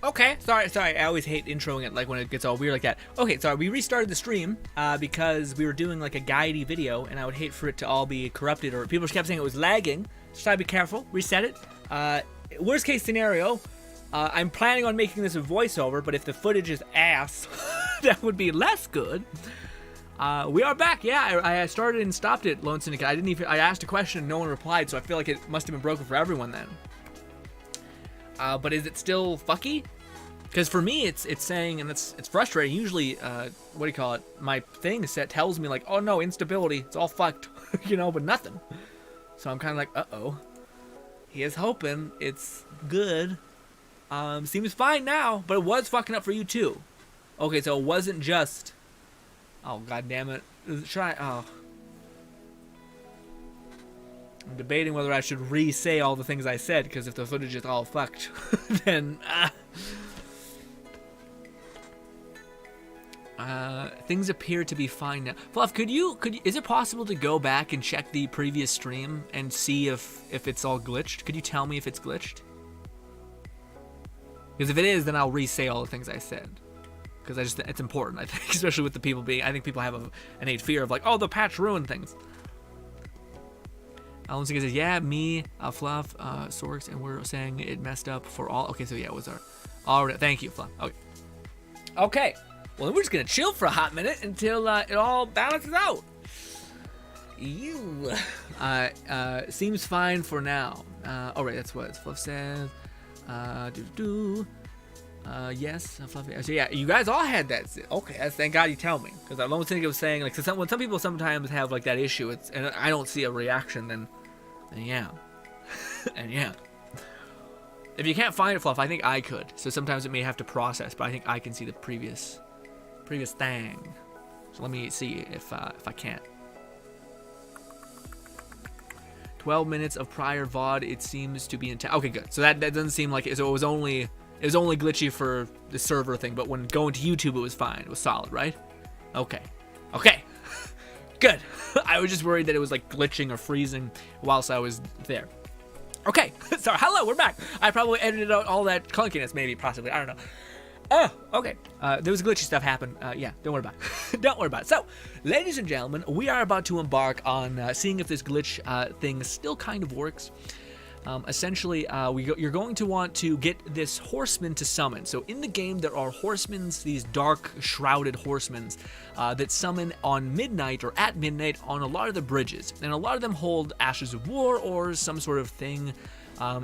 Okay, sorry. I always hate introing it like when it gets all weird like that. Okay, sorry. We restarted the stream because we were doing like a guidey video, and I would hate for it to all be corrupted, or people just kept saying it was lagging. So try to be careful. Reset it. Worst case scenario, I'm planning on making this a voiceover, but if the footage is ass, that would be less good. We are back. Yeah, I started and stopped it, Lone Syndicate. I asked a question and no one replied, so I feel like it must have been broken for everyone then. But is it still fucky? Because for me, it's saying, and it's frustrating. Usually, what do you call it? My thing set tells me like, oh no, instability. It's all fucked, you know, but nothing. So I'm kind of like, uh-oh. He is hoping it's good. Seems fine now, but it was fucking up for you too. Okay, so it wasn't just. Oh god damn it! Oh. I'm debating whether I should re-say all the things I said, because if the footage is all fucked, then things appear to be fine now. Fluff, could you? Is it possible to go back and check the previous stream and see if it's all glitched? Could you tell me if it's glitched? Because if it is, then I'll re-say all the things I said. Because it's important, I think, especially with the people being. I think people have an innate fear of like, oh, the patch ruined things. Alan Singer says, yeah, me, Fluff, Sorks, and we're saying it messed up for all. Okay, so yeah, it was our. All right, thank you, Fluff. Okay. Okay. Well, then we're just gonna chill for a hot minute until it all balances out. You. Seems fine for now. All right, that's what Fluff says. Yes, Fluffy. So yeah, you guys all had that. Okay, thank God you tell me, because I don't think it was saying like, when some people sometimes have like that issue, and I don't see a reaction, then yeah, and yeah. If you can't find it, Fluff, I think I could. So sometimes it may have to process, but I think I can see the previous thing. So let me see if I can't. 12 minutes of prior VOD. It seems to be intact. Okay, good. So that doesn't seem like it. So it was only glitchy for the server thing, but when going to YouTube, it was fine. It was solid, right? Okay. Good. I was just worried that it was like glitching or freezing whilst I was there. Okay. So hello, we're back. I probably edited out all that clunkiness, maybe, possibly. I don't know. Oh, okay. There was glitchy stuff happen. Yeah, don't worry about it. Don't worry about it. So, ladies and gentlemen, we are about to embark on seeing if this glitch thing still kind of works. Essentially, you're going to want to get this horseman to summon. So in the game, there are horsemen, these dark, shrouded horsemen that summon on midnight or at midnight on a lot of the bridges. And a lot of them hold Ashes of War or some sort of thing.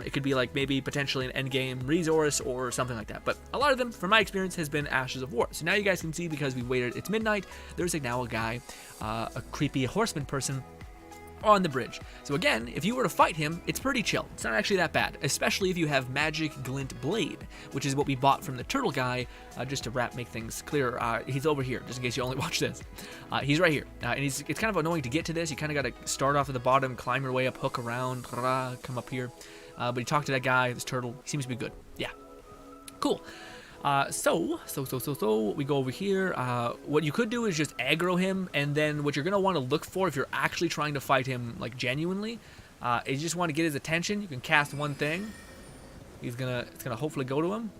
It could be like maybe potentially an endgame resource or something like that. But a lot of them, from my experience, has been Ashes of War. So now you guys can see, because we waited, it's midnight, there's now a guy, a creepy horseman person, on the bridge. So again, if you were to fight him, it's pretty chill. It's not actually that bad, especially if you have Magic Glint Blade, which is what we bought from the turtle guy, just to make things clear. He's over here, just in case you only watch this. He's right here, and it's kind of annoying to get to this. You kind of got to start off at the bottom, climb your way up, hook around, come up here. But you talk to that guy, this turtle, he seems to be good. Yeah, cool. So we go over here. What you could do is just aggro him, and then what you're gonna want to look for if you're actually trying to fight him like genuinely, is you just want to get his attention. You can cast one thing. It's gonna hopefully go to him.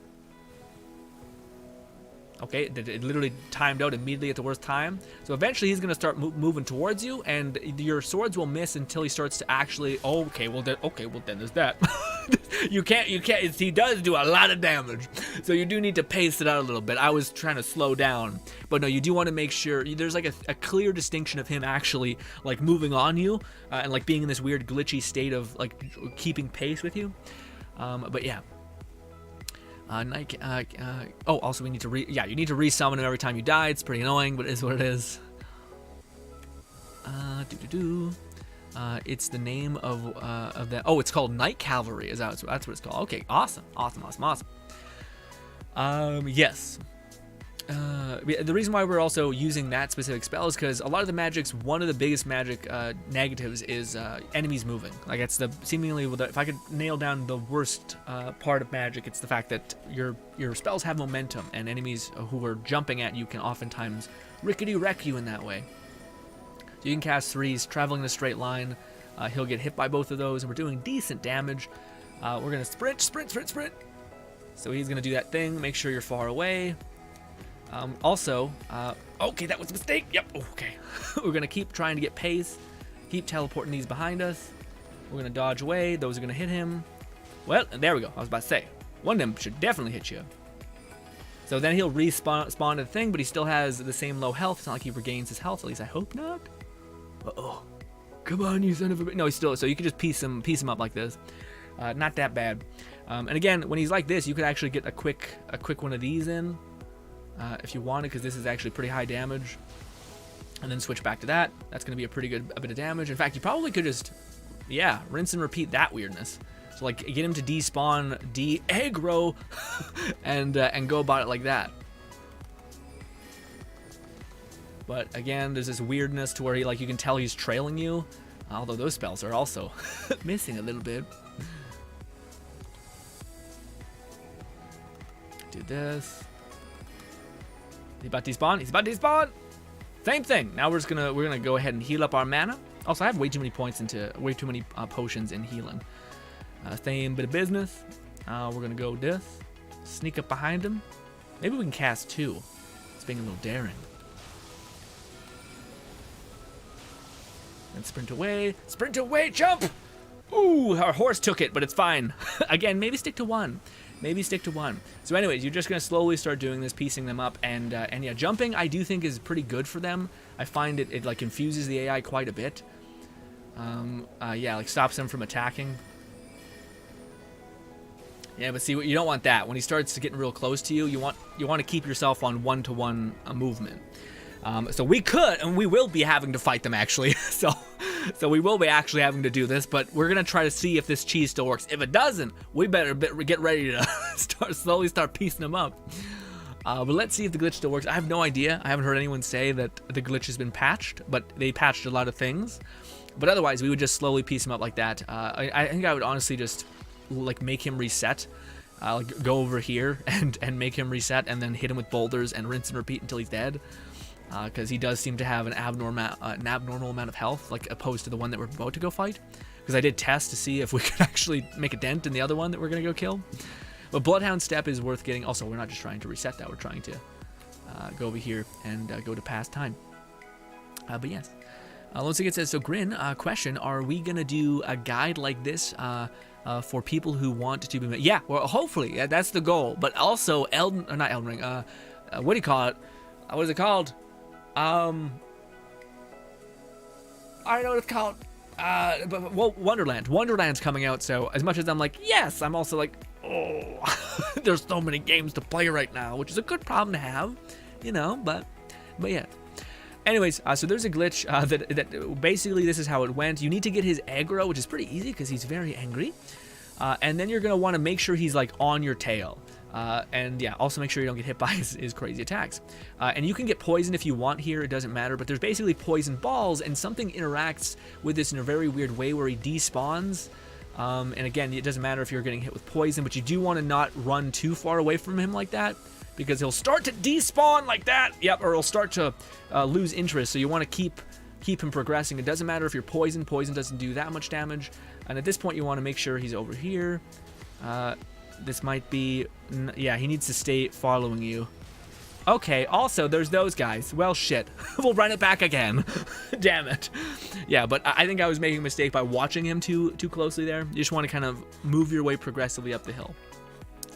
Okay, it literally timed out immediately at the worst time. So eventually he's gonna start moving towards you, and your swords will miss until he starts to actually. Okay, well then there's that. You can't. He does do a lot of damage, so you do need to pace it out a little bit. I was trying to slow down, but no, you do want to make sure there's like a clear distinction of him actually like moving on you, and like being in this weird glitchy state of like keeping pace with you. But yeah. Also we need to you need to resummon him every time you die. It's pretty annoying, but it is what it is. It's the name of that. Oh, it's called Night Cavalry. That's what it's called. Okay, awesome. Yes. The reason why we're also using that specific spell is because a lot of the magics, one of the biggest magic negatives is enemies moving. Like it's seemingly, if I could nail down the worst part of magic, it's the fact that your spells have momentum, and enemies who are jumping at you can oftentimes rickety-wreck you in that way. So you can cast threes, traveling in a straight line. He'll get hit by both of those, and we're doing decent damage. We're gonna sprint. So he's gonna do that thing. Make sure you're far away. Also, okay, that was a mistake. Yep. Okay. We're gonna keep trying to get pace. Keep teleporting these behind us. We're gonna dodge away. Those are gonna hit him. Well, there we go. I was about to say, one of them should definitely hit you. So then he'll respawn to the thing, but he still has the same low health. It's not like he regains his health. At least I hope not. Uh-oh. Come on, you son of a bitch. No, he's still. So you can just piece him up like this. Not that bad. And again, when he's like this, you could actually get a quick one of these in, if you wanted, because this is actually pretty high damage. And then switch back to that. That's going to be a pretty good bit of damage. In fact, you probably could just, yeah, rinse and repeat that weirdness. So like get him to despawn, de-aggro, and go about it like that. But again, there's this weirdness to where he, like, you can tell he's trailing you, although those spells are also missing a little bit. Do this. He's about to despawn. He's about to despawn. Same thing. Now we're gonna go ahead and heal up our mana. Also, I have way too many potions in healing. Same bit of business. We're gonna go this. Sneak up behind him. Maybe we can cast 2. It's being a little daring. And sprint away. Sprint away. Jump. Ooh, our horse took it, but it's fine. Again, maybe stick to 1. Maybe stick to 1. So anyways, you're just going to slowly start doing this, piecing them up. And yeah, jumping I do think is pretty good for them. I find it like confuses the AI quite a bit. Yeah, like stops them from attacking. Yeah, but see, you don't want that. When he starts getting real close to you, you want to keep yourself on 1-to-1 movement. So we could, and we will be having to fight them actually. So we will be actually having to do this, but we're gonna try to see if this cheese still works. If it doesn't, we better get ready to slowly start piecing them up. But let's see if the glitch still works. I have no idea. I haven't heard anyone say that the glitch has been patched, but they patched a lot of things. But otherwise, we would just slowly piece them up like that. I think I would honestly just like make him reset. Like go over here and make him reset, and then hit him with boulders and rinse and repeat until he's dead. Because he does seem to have an abnormal amount of health, like opposed to the one that we're about to go fight. Because I did test to see if we could actually make a dent in the other one that we're going to go kill. But Bloodhound Step is worth getting. Also, we're not just trying to reset that. We're trying to go over here and go to past time. But yes. Once again, it says, so Grin, question, are we going to do a guide like this for people who want to be... Yeah, well, hopefully. That's the goal. But also, not Elden Ring. What do you call it? What is it called? I don't know what it's called. Well, Wonderland. Wonderland's coming out, so as much as I'm like, yes, I'm also like, oh, there's so many games to play right now, which is a good problem to have, you know, but yeah. Anyways, so there's a glitch that basically this is how it went. You need to get his aggro, which is pretty easy because he's very angry. And then you're going to want to make sure he's like on your tail. And yeah, also make sure you don't get hit by his crazy attacks. And you can get poisoned if you want here, it doesn't matter, but there's basically poison balls, and something interacts with this in a very weird way where he despawns. And again, it doesn't matter if you're getting hit with poison, but you do want to not run too far away from him like that, because he'll start to despawn like that. Yep, or he'll start to lose interest, so you want to keep him progressing. It doesn't matter if you're poisoned. Poison doesn't do that much damage. And at this point, you want to make sure he's over here. This might be... Yeah, he needs to stay following you. Okay, also, there's those guys. Well, shit. We'll run it back again. Damn it. Yeah, but I think I was making a mistake by watching him too closely there. You just want to kind of move your way progressively up the hill.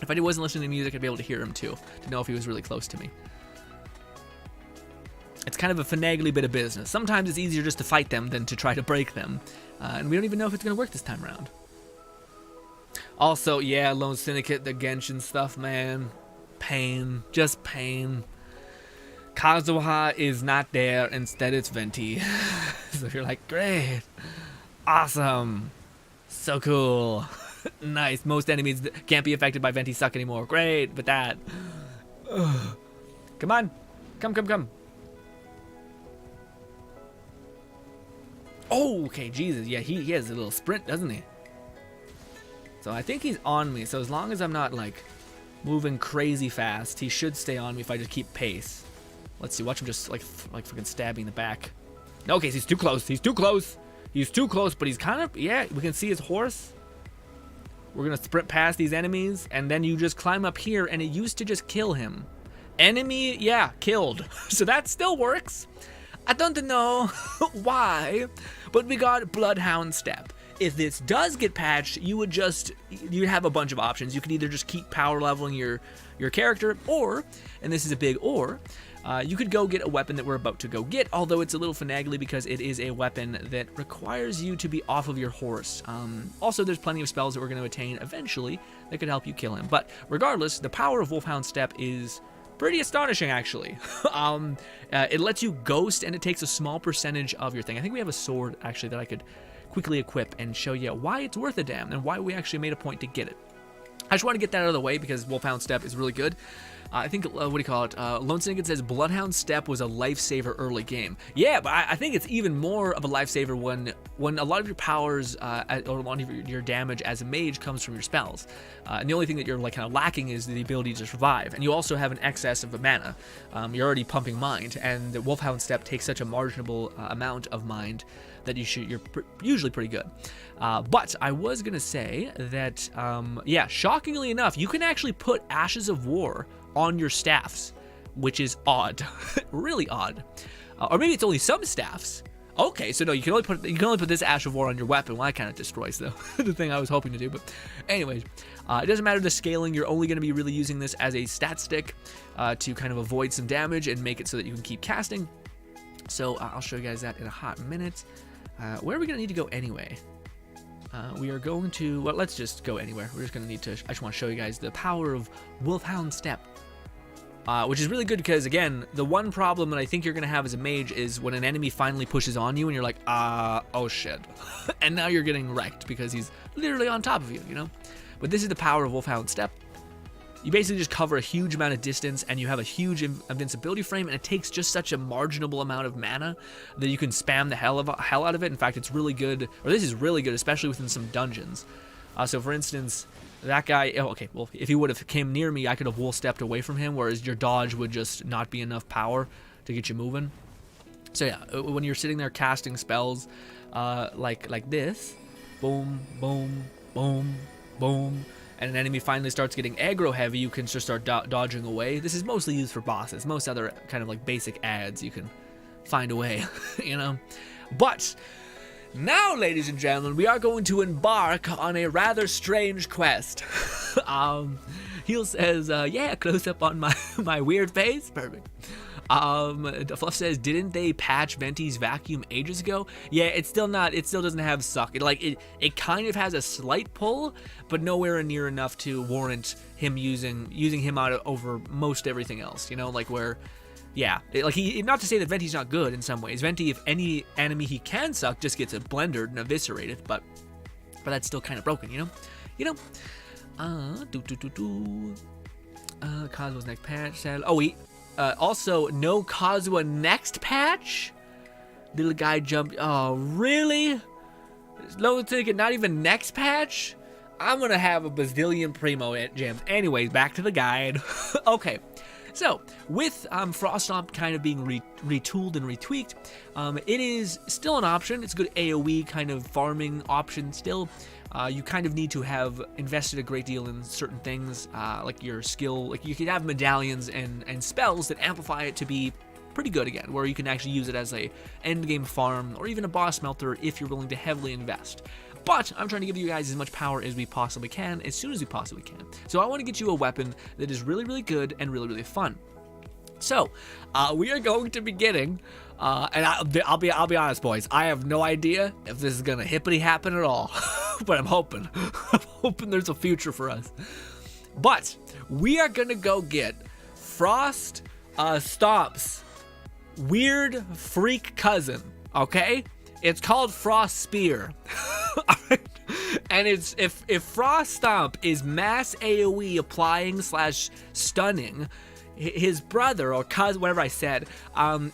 If I wasn't listening to music, I'd be able to hear him too, to know if he was really close to me. It's kind of a finagly bit of business. Sometimes it's easier just to fight them than to try to break them. And we don't even know if it's going to work this time around. Also, yeah, Lone Syndicate, the Genshin stuff, man. Pain. Just pain. Kazuha is not there. Instead, it's Venti. So you're like, great. Awesome. So cool. Nice. Most enemies can't be affected by Venti suck anymore. Great. But that. Ugh. Come on. Come. Oh, okay. Jesus. Yeah, he has a little sprint, doesn't he? So I think he's on me. So as long as I'm not like moving crazy fast, he should stay on me if I just keep pace. Let's see. Watch him just like freaking stabbing the back. No, okay, he's too close. He's too close. He's too close, but he's kind of, yeah, we can see his horse. We're going to sprint past these enemies, and then you just climb up here, and it used to just kill him. Enemy, yeah, killed. So that still works. I don't know why, but we got Bloodhound Step. If this does get patched, you'd have a bunch of options. You could either just keep power leveling your character, or, and this is a big or, you could go get a weapon that we're about to go get, although it's a little finagly because it is a weapon that requires you to be off of your horse. Also, there's plenty of spells that we're going to attain eventually that could help you kill him. But regardless, the power of Wolfhound Step is pretty astonishing, actually. It lets you ghost, and it takes a small percentage of your thing. I think we have a sword, actually, that I could quickly equip and show you why it's worth a damn and why we actually made a point to get it. I just want to get that out of the way because Wolfhound Step is really good. I think, what do you call it? Lone Syndicate says Bloodhound Step was a lifesaver early game. Yeah, but I think it's even more of a lifesaver when a lot of your powers or a lot of your damage as a mage comes from your spells. And the only thing that you're like kind of lacking is the ability to survive. And you also have an excess of mana. You're already pumping mind, and the Wolfhound Step takes such a marginal amount of mind that you're usually pretty good. But I was gonna say that, yeah, shockingly enough, you can actually put Ashes of War on your staffs, which is odd, really odd. Or maybe it's only some staffs. Okay, so no, you can only put this Ash of War on your weapon. Well, that kind of destroys the thing I was hoping to do. But anyways, it doesn't matter the scaling. You're only going to be really using this as a stat stick to kind of avoid some damage and make it so that you can keep casting. So I'll show you guys that in a hot minute. Where are we going to need to go anyway? We are going to, well, let's just go anywhere. We're just going to need to, I just want to show you guys the power of Wolfhound Step. Which is really good because, again, the one problem that I think you're going to have as a mage is when an enemy finally pushes on you and you're like, oh shit. And now you're getting wrecked because he's literally on top of you, you know? But this is the power of Wolfhound Step. You basically just cover a huge amount of distance and you have a huge invincibility frame, and it takes just such a marginal amount of mana that you can spam the hell out of it. In fact, it's really good, or this is really good, especially within some dungeons. So for instance, that guy, oh, okay, well, if he would have came near me, I could have wolf stepped away from him, whereas your dodge would just not be enough power to get you moving. So yeah, when you're sitting there casting spells like this, boom, boom, boom, boom, and an enemy finally starts getting aggro heavy, you can just start dodging away. This is mostly used for bosses. Most other kind of like basic ads, you can find a way, you know? But now, ladies and gentlemen, we are going to embark on a rather strange quest. Heel says, yeah, close up on my weird face. Perfect. Fluff says, didn't they patch Venti's vacuum ages ago? Yeah, it still doesn't have suck. It kind of has a slight pull, but nowhere near enough to warrant him using him out over most everything else, you know, like where, yeah, like not to say that Venti's not good in some ways. Venti, if any enemy he can suck, just gets blendered and eviscerated, but that's still kind of broken, you know? Cosmo's next patch said, oh wait, also no Kazuha next patch? Little guy jumped, oh really? Low ticket, not even next patch? I'm gonna have a bazillion primo gems. Anyways, back to the guide. Okay. So, with Frost Stomp kind of being retooled and retweaked, it is still an option. It's a good AoE kind of farming option still. You kind of need to have invested a great deal in certain things, like your skill. Like you can have medallions and spells that amplify it to be pretty good again, where you can actually use it as a endgame farm or even a boss smelter if you're willing to heavily invest. But I'm trying to give you guys as much power as we possibly can, as soon as we possibly can. So I want to get you a weapon that is really, really good and really, really fun. So we are going to be getting, and I'll be honest, boys. I have no idea if this is gonna hippity happen at all, but I'm hoping there's a future for us. But we are gonna go get Frost Stomp's weird freak cousin. Okay. It's called Frost Spear. And it's if Frost Stomp is mass AoE applying / stunning, his brother or cousin, whatever I said,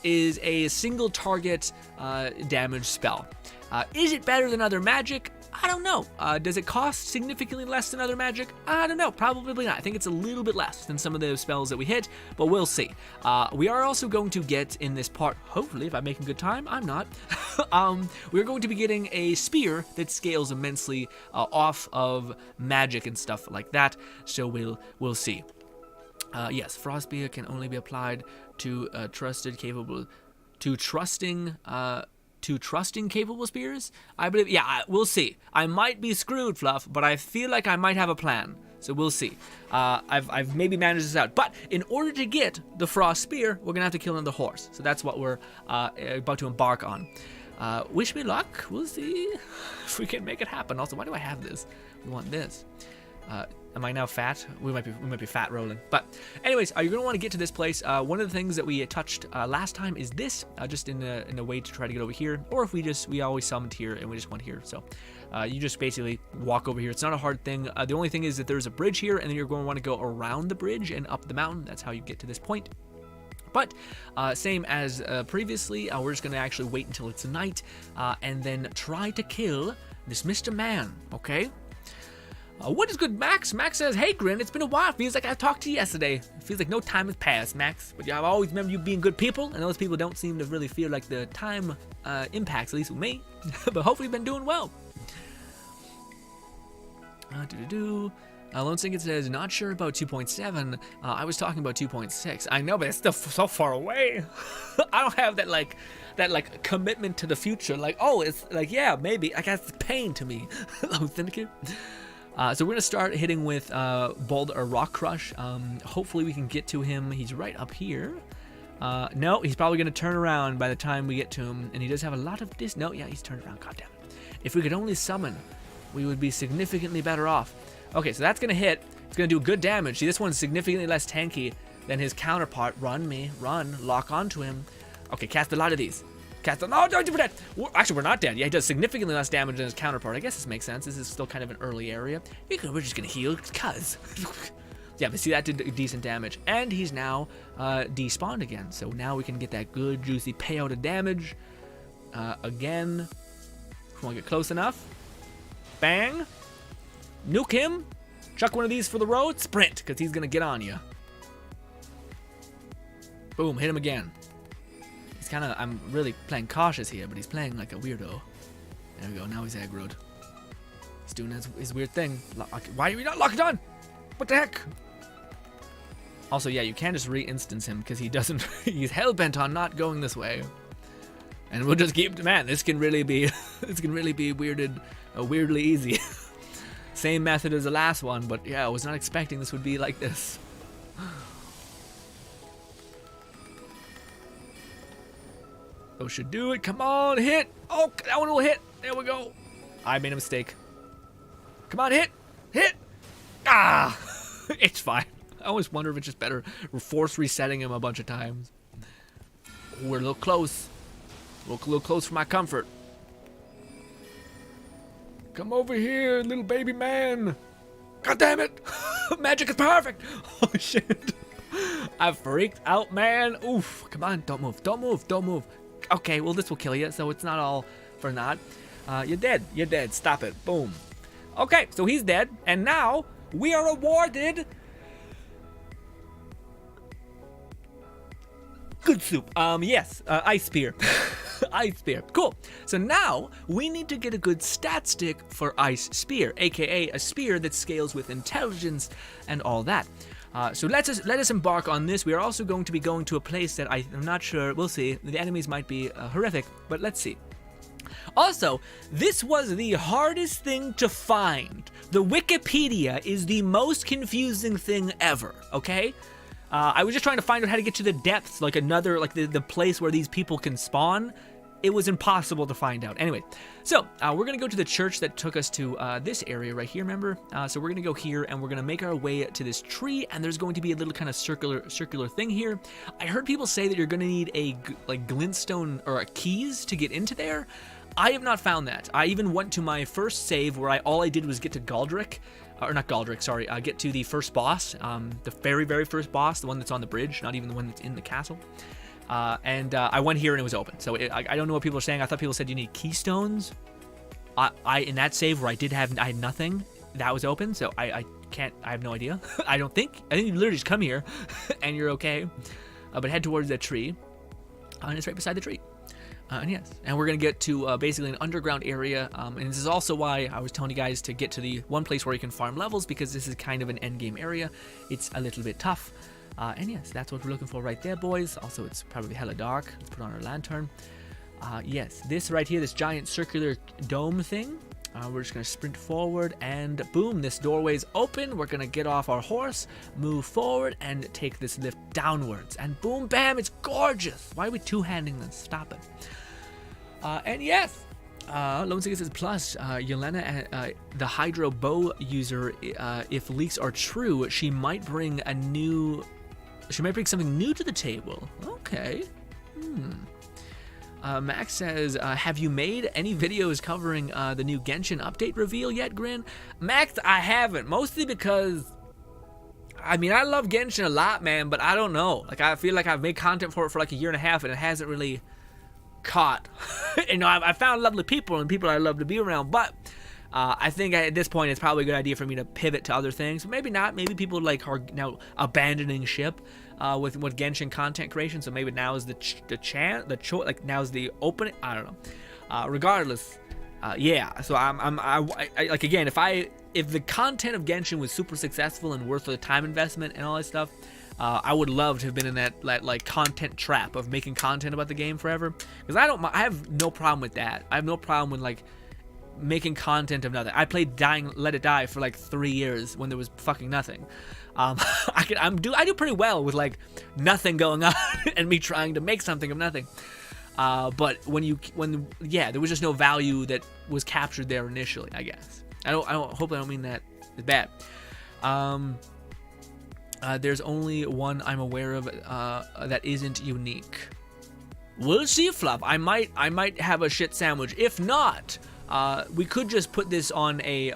is a single target damage spell. Is it better than other magic? I don't know. Does it cost significantly less than other magic? I don't know. Probably not. I think it's a little bit less than some of the spells that we hit, but we'll see. We are also going to get in this part, hopefully, if I'm making good time, I'm not. We're going to be getting a spear that scales immensely off of magic and stuff like that, so we'll see. Yes, Frost Spear can only be applied to trusting capable spears. I believe. Yeah, we'll see. I might be screwed, Fluff, but I feel like I might have a plan. So we'll see. I've maybe managed this out. But in order to get the Frost Spear, we're gonna have to kill another horse. So that's what we're about to embark on. Wish me luck. We'll see if we can make it happen. Also, why do I have this? We want this. Am I now fat? We might be fat rolling. But anyways, you're gonna want to get to this place. One of the things that we touched last time is this, just in a way to try to get over here. Or if we always summoned here and we just went here. So you just basically walk over here. It's not a hard thing. The only thing is that there's a bridge here, and then you're going to want to go around the bridge and up the mountain. That's how you get to this point. But same as previously, we're just gonna actually wait until it's night and then try to kill this Mr. Man. Okay. What is good, Max? Max says, hey, Grin, it's been a while. Feels like I talked to you yesterday. Feels like no time has passed, Max. But yeah, I've always remembered you being good people, and those people don't seem to really feel like the time impacts, at least with me. But hopefully you've been doing well. Lone Singlet says, not sure about 2.7. I was talking about 2.6. I know, but it's still so far away. I don't have that like commitment to the future. Like, oh, it's like, yeah, maybe. I guess it's pain to me. Lone Syndicate. So we're gonna start hitting with Boulder or Rock Crush. Hopefully we can get to him. He's right up here. No, he's probably gonna turn around by the time we get to him, and he does have a lot of this. No, yeah, he's turned around. God damn it! If we could only summon, we would be significantly better off. Okay, so that's gonna hit. It's gonna do good damage. See, this one's significantly less tanky than his counterpart. Run, lock onto him. Okay, cast a lot of these. No, don't do that. Actually, we're not dead. Yeah, he does significantly less damage than his counterpart. I guess this makes sense. This is still kind of an early area. We're just gonna heal, cuz. Yeah, but see, that did decent damage. And he's now despawned again. So now we can get that good, juicy payout of damage. Again. If we want to get close enough. Bang. Nuke him. Chuck one of these for the road. Sprint, because he's gonna get on you. Boom, hit him again. I'm really playing cautious here, but he's playing like a weirdo. There we go, now he's aggroed. He's doing his weird thing. Why are we not locked on? What the heck? Also, yeah, you can't just re-instance him because he doesn't, he's hell-bent on not going this way. And we'll just keep, man, this can really be weirdly easy. Same method as the last one, but yeah, I was not expecting this would be like this. Those should do it. Come on, hit. Oh, that one will hit. There we go. I made a mistake. Come on, hit. Hit. Ah, it's fine. I always wonder if it's just better force resetting him a bunch of times. We're a little close. A little close for my comfort. Come over here, little baby man. God damn it. Magic is perfect. Oh, shit. I freaked out, man. Oof. Come on. Don't move. Don't move. Don't move. Okay, well, this will kill you, so it's not all for naught. You're dead. You're dead. Stop it. Boom. Okay, so he's dead, and now we are awarded good soup. Yes, ice spear. Ice spear. Cool. So now we need to get a good stat stick for ice spear, aka a spear that scales with intelligence and all that. So let us embark on this. We are also going to be going to a place that I'm not sure. We'll see. The enemies might be horrific, but let's see. Also, this was the hardest thing to find. The Wikipedia is the most confusing thing ever, okay? I was just trying to find out how to get to the depths, like the place where these people can spawn. It was impossible to find out. Anyway, so we're going to go to the church that took us to this area right here, remember? So we're going to go here, and we're going to make our way to this tree, and there's going to be a little kind of circular thing here. I heard people say that you're going to need a glintstone or keys to get into there. I have not found that. I even went to my first save where all I did was get to Galdric. Or not Galdric, sorry. Get to the first boss, the very, very first boss, the one that's on the bridge, not even the one that's in the castle. And I went here and it was open. So I don't know what people are saying. I thought people said you need keystones. I in that save where I had nothing, that was open, so I have no idea. I think you literally just come here and you're okay. But head towards that tree, and it's right beside the tree. And yes, and we're gonna get to basically an underground area, and this is also why I was telling you guys to get to the one place where you can farm levels, because this is kind of an end game area. It's a little bit tough, and yes, that's what we're looking for right there, boys. Also, it's probably hella dark. Let's put on our lantern. Yes, this right here, this giant circular dome thing. We're just gonna sprint forward, and boom, this doorway's open. We're gonna get off our horse, move forward, and take this lift downwards. And boom, bam, it's gorgeous. Why are we two-handing this? Stop it. And yes, Lone Seeker says, plus, Yelena, the Hydro Bow user, if leaks are true, she might bring something new to the table. Okay. Max says, have you made any videos covering the new Genshin update reveal yet, Grin? Max, I haven't, mostly because, I mean, I love Genshin a lot, man, but I don't know. Like, I feel like I've made content for it for like a year and a half, and it hasn't really caught. You know, I found lovely people and people I love to be around, but I think at this point it's probably a good idea for me to pivot to other things. Maybe not. Maybe people like are now abandoning ship with Genshin content creation. So maybe now is the choice. Like now is the opening. I don't know. Regardless, yeah. So I like, again, if the content of Genshin was super successful and worth the time investment and all that stuff, I would love to have been in that like content trap of making content about the game forever. Because I have no problem with that. I have no problem with like making content of nothing. I played Let It Die for like 3 years when there was fucking nothing. I do pretty well with like nothing going on and me trying to make something of nothing. But there was just no value that was captured there initially, I guess. I don't mean that is bad. There's only one I'm aware of that isn't unique. We'll see, Fluff. I might have a shit sandwich. If not, we could just put this on a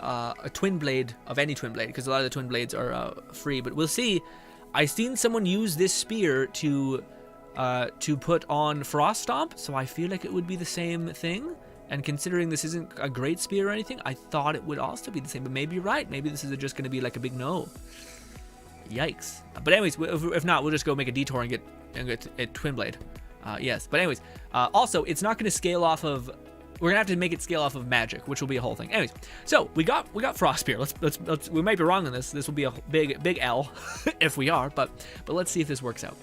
twin blade of any twin blade, because a lot of the twin blades are free. But we'll see. I seen someone use this spear to put on Frost Stomp, so I feel like it would be the same thing. And considering this isn't a great spear or anything, I thought it would also be the same. But maybe you're right. Maybe this is just going to be like a big no. Yikes. But anyways, if not, we'll just go make a detour and get a twin blade. Yes. But anyways, also it's not going to scale off of. We're gonna have to make it scale off of magic, which will be a whole thing. Anyways, so we got Frost Spear. Let's we might be wrong on this. This will be a big L if we are, but let's see if this works out.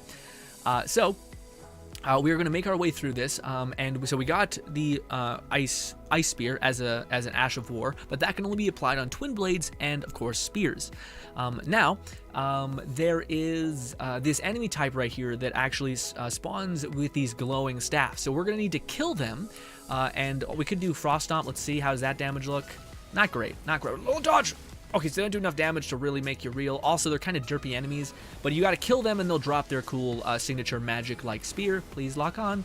We are going to make our way through this, and so we got the ice spear as an Ash of War, but that can only be applied on twin blades and of course spears. Now there is this enemy type right here that actually spawns with these glowing staffs, so we're going to need to kill them, and we could do Frost Stomp. Let's see, how does that damage look? Not great. Little dodge. Okay, so they don't do enough damage to really make you real. Also, they're kind of derpy enemies, but you got to kill them and they'll drop their cool signature magic-like spear. Please lock on.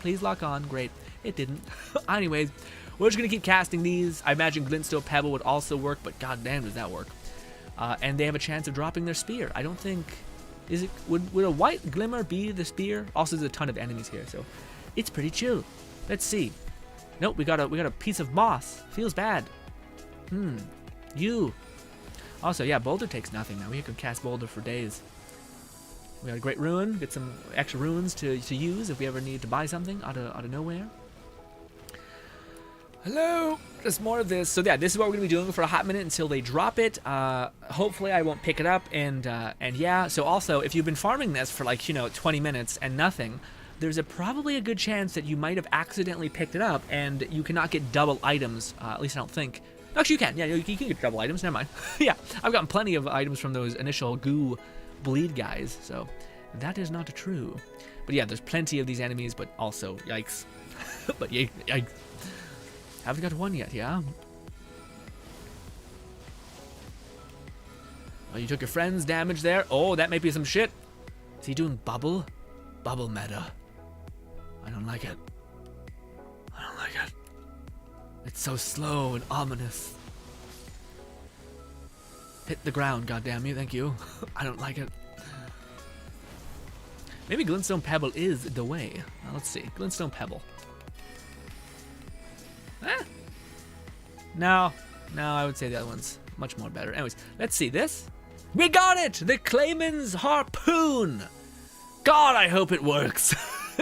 Great. It didn't. Anyways, we're just going to keep casting these. I imagine Glintstone Pebble would also work, but goddamn does that work. And they have a chance of dropping their spear. I don't think... Would a white glimmer be the spear? Also, there's a ton of enemies here, so it's pretty chill. Let's see. Nope, we got a piece of moss. Feels bad. Also, yeah, Boulder takes nothing now. We could cast Boulder for days. We got a great rune. Get some extra runes to use if we ever need to buy something out of nowhere. Hello! There's more of this. So yeah, this is what we're going to be doing for a hot minute until they drop it. Hopefully I won't pick it up. And yeah, so also, if you've been farming this for like, 20 minutes and nothing, there's probably a good chance that you might have accidentally picked it up and you cannot get double items. At least I don't think. Actually, you can. Yeah, you can get double items. Never mind. Yeah, I've gotten plenty of items from those initial goo bleed guys, so that is not true. But yeah, there's plenty of these enemies, but also, yikes. But yeah, I haven't got one yet, yeah? Oh, you took your friend's damage there? Oh, that might be some shit. Is he doing bubble? Bubble meta. I don't like it. It's so slow and ominous. Hit the ground, goddamn you, thank you. I don't like it. Maybe Glintstone Pebble is the way. Let's see. Glintstone Pebble. No, I would say the other one's much more better. Anyways, let's see this. We got it! The Clayman's Harpoon! God, I hope it works.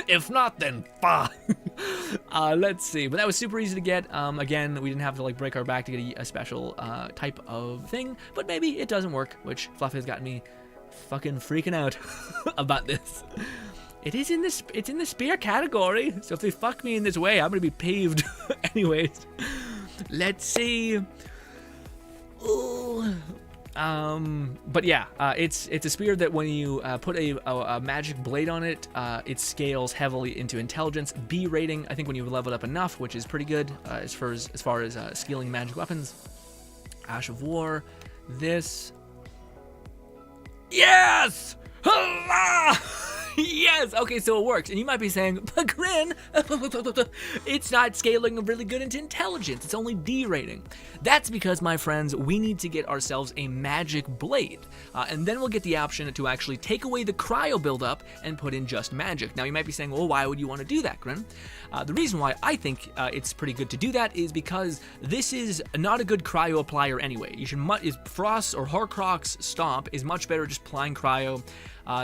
If not, then fine. Let's see. But that was super easy to get. Again, we didn't have to like break our back to get a special type of thing. But maybe it doesn't work, which Fluff has gotten me fucking freaking out about this. It's in the spear category. So if they fuck me in this way, I'm gonna be peeved. Anyways, let's see. Ooh. But yeah, it's a spear that when you put a magic blade on it, it scales heavily into intelligence. B rating, I think when you level it up enough, which is pretty good as far as scaling magic weapons. Ash of War, this. Yes! Hurrah! Yes! Okay, so it works. And you might be saying, but Grin, it's not scaling really good into intelligence. It's only D rating. That's because, my friends, we need to get ourselves a magic blade. And then we'll get the option to actually take away the cryo buildup and put in just magic. Now, you might be saying, well, why would you want to do that, Grin? The reason why I think it's pretty good to do that is because this is not a good cryo applier anyway. You should Frost or Horcrux Stomp is much better just applying cryo.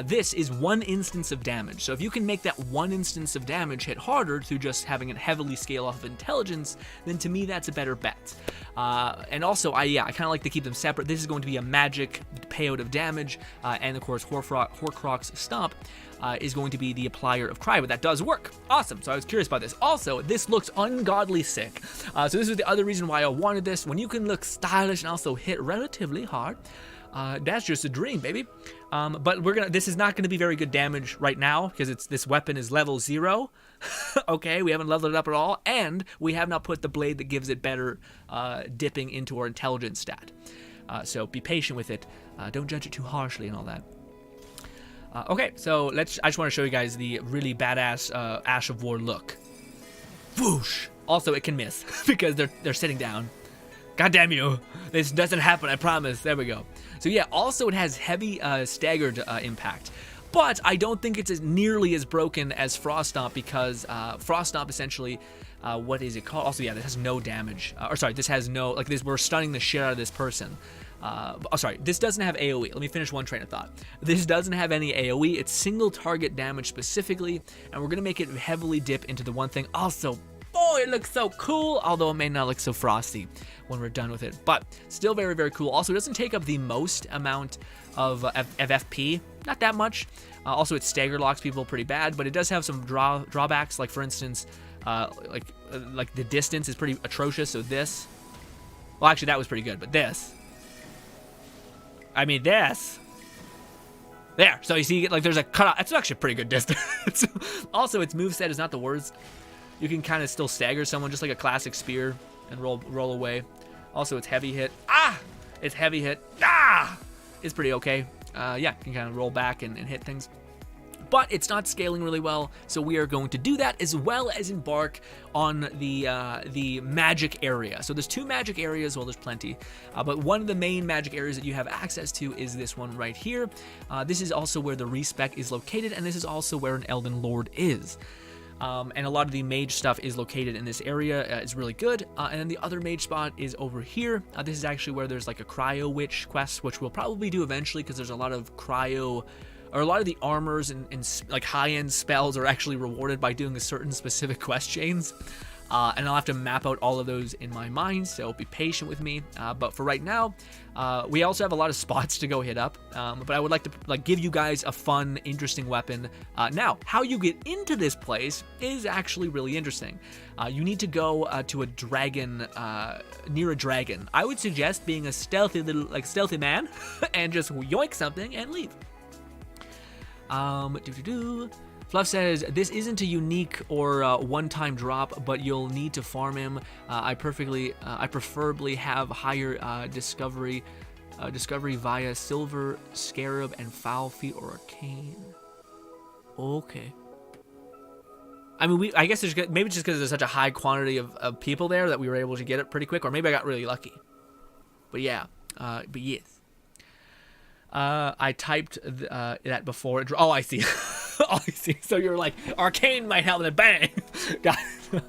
This is one instance of damage. So if you can make that one instance of damage hit harder through just having it heavily scale off of intelligence, then to me that's a better bet. And also, I kind of like to keep them separate. This is going to be a magic payout of damage, and of course Horcrux Stomp is going to be the applier of cryo, but that does work. Awesome. So I was curious about this. Also, this looks ungodly sick. So this is the other reason why I wanted this. When you can look stylish and also hit relatively hard, that's just a dream, baby. But this is not gonna be very good damage right now because this weapon is level 0. Okay, we haven't leveled it up at all, and we have not put the blade that gives it better dipping into our intelligence stat. So be patient with it. Don't judge it too harshly and all that. Okay, so I just want to show you guys the really badass Ash of War look. Whoosh! Also, it can miss because they're sitting down. God damn you! This doesn't happen, I promise. There we go. So yeah, also it has heavy staggered impact. But I don't think it's nearly as broken as Frost Stomp because Frost Stomp essentially, what is it called? Also, yeah, this has no damage. This has no, like this, we're stunning the shit out of this person. This doesn't have AoE. Let me finish one train of thought. This doesn't have any AoE. It's single target damage specifically, and we're gonna make it heavily dip into the one thing. Also, boy, it looks so cool, although it may not look so frosty when we're done with it, but still very, very cool. Also, it doesn't take up the most amount of FP, not that much. Also, it stagger locks people pretty bad, but it does have some drawbacks, like for instance, like the distance is pretty atrocious. So this, well, actually that was pretty good, but this, I mean this. There, so you see, like there's a cutoff. That's actually a pretty good distance. Also, its moveset is not the worst. You can kind of still stagger someone just like a classic spear and roll away. Also, it's heavy hit. It's heavy hit. It's pretty okay. Yeah, you can kind of roll back and hit things. But it's not scaling really well, so we are going to do that as well as embark on the magic area. So there's 2 magic areas, well there's plenty, but one of the main magic areas that you have access to is this one right here. This is also where the respec is located, and this is also where an Elden Lord is. And a lot of the mage stuff is located in this area. It's really good. And then the other mage spot is over here. This is actually where there's like a cryo witch quest, which we'll probably do eventually because there's a lot of cryo, or a lot of the armors and like high-end spells are actually rewarded by doing a certain specific quest chains. And I'll have to map out all of those in my mind, so be patient with me. But for right now, we also have a lot of spots to go hit up. But I would like to give you guys a fun, interesting weapon. Now, how you get into this place is actually really interesting. You need to go to a dragon, near a dragon. I would suggest being a stealthy stealthy man, and just yoink something and leave. Fluff says, this isn't a unique or one-time drop, but you'll need to farm him. I preferably have higher discovery via Silver, Scarab, and Foul Feet or Arcane. Okay. I mean, I guess maybe just because there's such a high quantity of people there that we were able to get it pretty quick, or maybe I got really lucky. But yeah, but yes. I typed that before. Oh, I see. Oh, you see, so you're like, arcane might help, and then bang. Got it.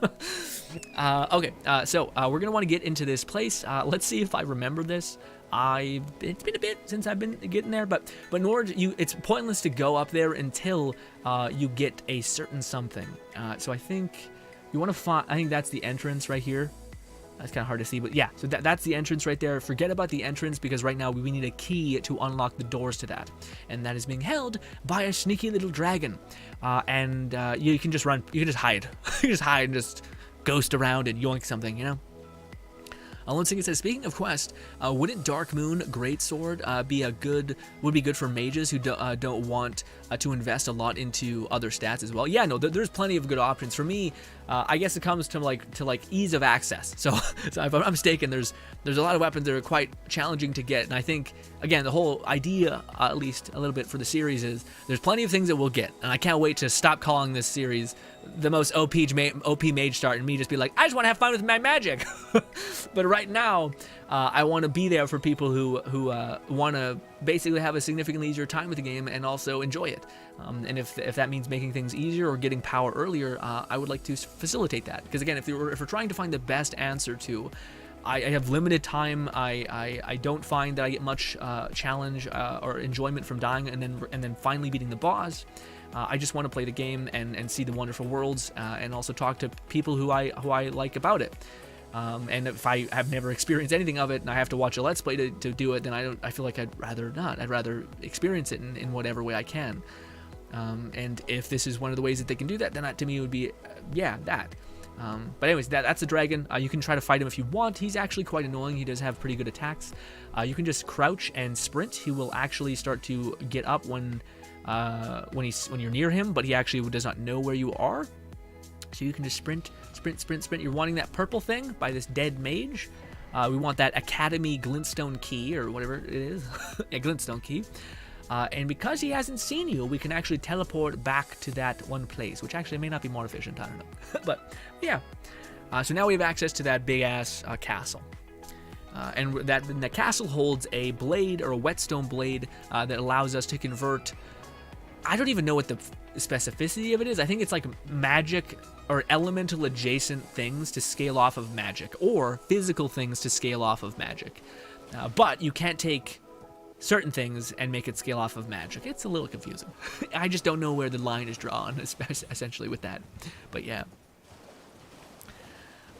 Okay, so we're gonna want to get into this place. Let's see if I remember this. It's been a bit since I've been getting there, but in order it's pointless to go up there until you get a certain something. So I think you want to find. I think that's the entrance right here. That's kind of hard to see, but yeah. So that's the entrance right there. Forget about the entrance because right now we need a key to unlock the doors to that, and that is being held by a sneaky little dragon. And you can just run. You can just hide. You can just hide and just ghost around and yoink something, you know. Let's see. It says, speaking of quest, wouldn't Dark Moon Greatsword would be good for mages who don't want to invest a lot into other stats as well? Yeah, no, there's plenty of good options. For me, I guess it comes to like ease of access. So if I'm not mistaken, there's a lot of weapons that are quite challenging to get, and I think again the whole idea, at least a little bit for the series, is there's plenty of things that we'll get, and I can't wait to stop calling this series the most OP mage start and me just be like, I just want to have fun with my magic. But right now, I want to be there for people who want to basically have a significantly easier time with the game and also enjoy it. And if that means making things easier or getting power earlier, I would like to facilitate that. Because again, if we're trying to find the best answer to, I have limited time. I don't find that I get much challenge or enjoyment from dying and then finally beating the boss. I just want to play the game and see the wonderful worlds and also talk to people who I like about it. And if I have never experienced anything of it and I have to watch a Let's Play to do it, then I feel like I'd rather not. I'd rather experience it in whatever way I can. And if this is one of the ways that they can do that, then that to me would be, that. But anyways, that's a dragon. You can try to fight him if you want. He's actually quite annoying. He does have pretty good attacks. You can just crouch and sprint. He will actually start to get up when you're near him, but he actually does not know where you are. So you can just sprint. You're wanting that purple thing by this dead mage. We want that Academy Glintstone key or whatever it is. A Glintstone key. And because he hasn't seen you, we can actually teleport back to that one place, which actually may not be more efficient. I don't know. But yeah. So now we have access to that big ass castle. And the castle holds a blade or a whetstone blade that allows us to convert. I don't even know what the specificity of it is. I think it's like magic or elemental adjacent things to scale off of magic, or physical things to scale off of magic. But you can't take certain things and make it scale off of magic. It's a little confusing. I just don't know where the line is drawn, essentially, with that. But yeah.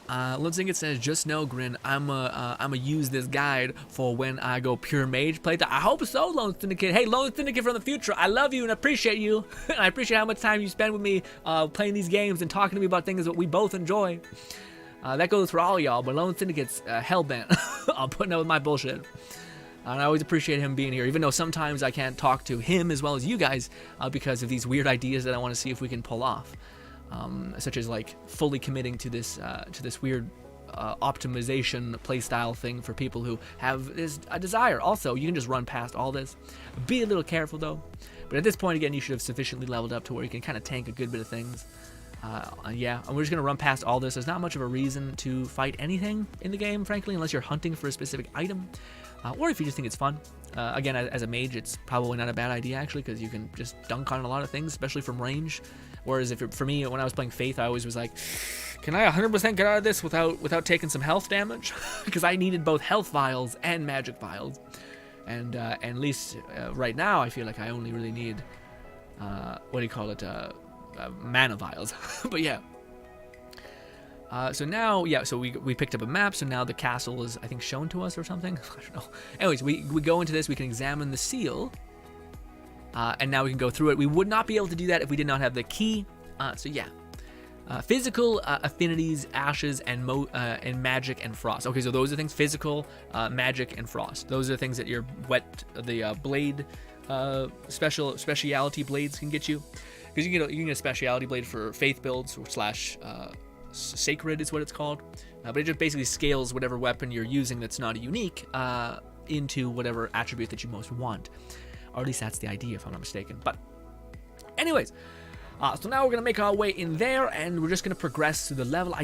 Let's think. It says, just know, Grin, I'ma use this guide for when I go pure mage playthrough. I hope so, Lone Syndicate. Hey, Lone Syndicate from the future, I love you and appreciate you. And I appreciate how much time you spend with me playing these games and talking to me about things that we both enjoy. That goes for all y'all, but Lone Syndicate's hell-bent on putting up with my bullshit. And I always appreciate him being here, even though sometimes I can't talk to him as well as you guys because of these weird ideas that I want to see if we can pull off. Such as like fully committing to this weird optimization playstyle thing for people who have a desire. Also, you can just run past all this. Be a little careful though. But at this point, again, you should have sufficiently leveled up to where you can kind of tank a good bit of things. Yeah, and we're just gonna run past all this. There's not much of a reason to fight anything in the game, frankly, unless you're hunting for a specific item, or if you just think it's fun. Again, as a mage, it's probably not a bad idea actually, because you can just dunk on a lot of things, especially from range. Whereas for me, when I was playing Faith, I always was like, can I 100% get out of this without taking some health damage? Because I needed both health vials and magic vials. And at least right now, I feel like I only really need, mana vials. But yeah. So now, so we picked up a map, so now the castle is, I think, shown to us or something. I don't know. Anyways, we go into this, we can examine the seal. And now we can go through it. We would not be able to do that if we did not have the key. So yeah. Physical affinities, ashes, and magic and frost. Okay, so those are things: physical, magic, and frost. Those are the things that your blade, speciality blades can get you. Because you can get a speciality blade for faith builds / sacred is what it's called. But it just basically scales whatever weapon you're using that's not a unique into whatever attribute that you most want. Or at least that's the idea, if I'm not mistaken. But anyways, so now we're going to make our way in there, and we're just going to progress through the level.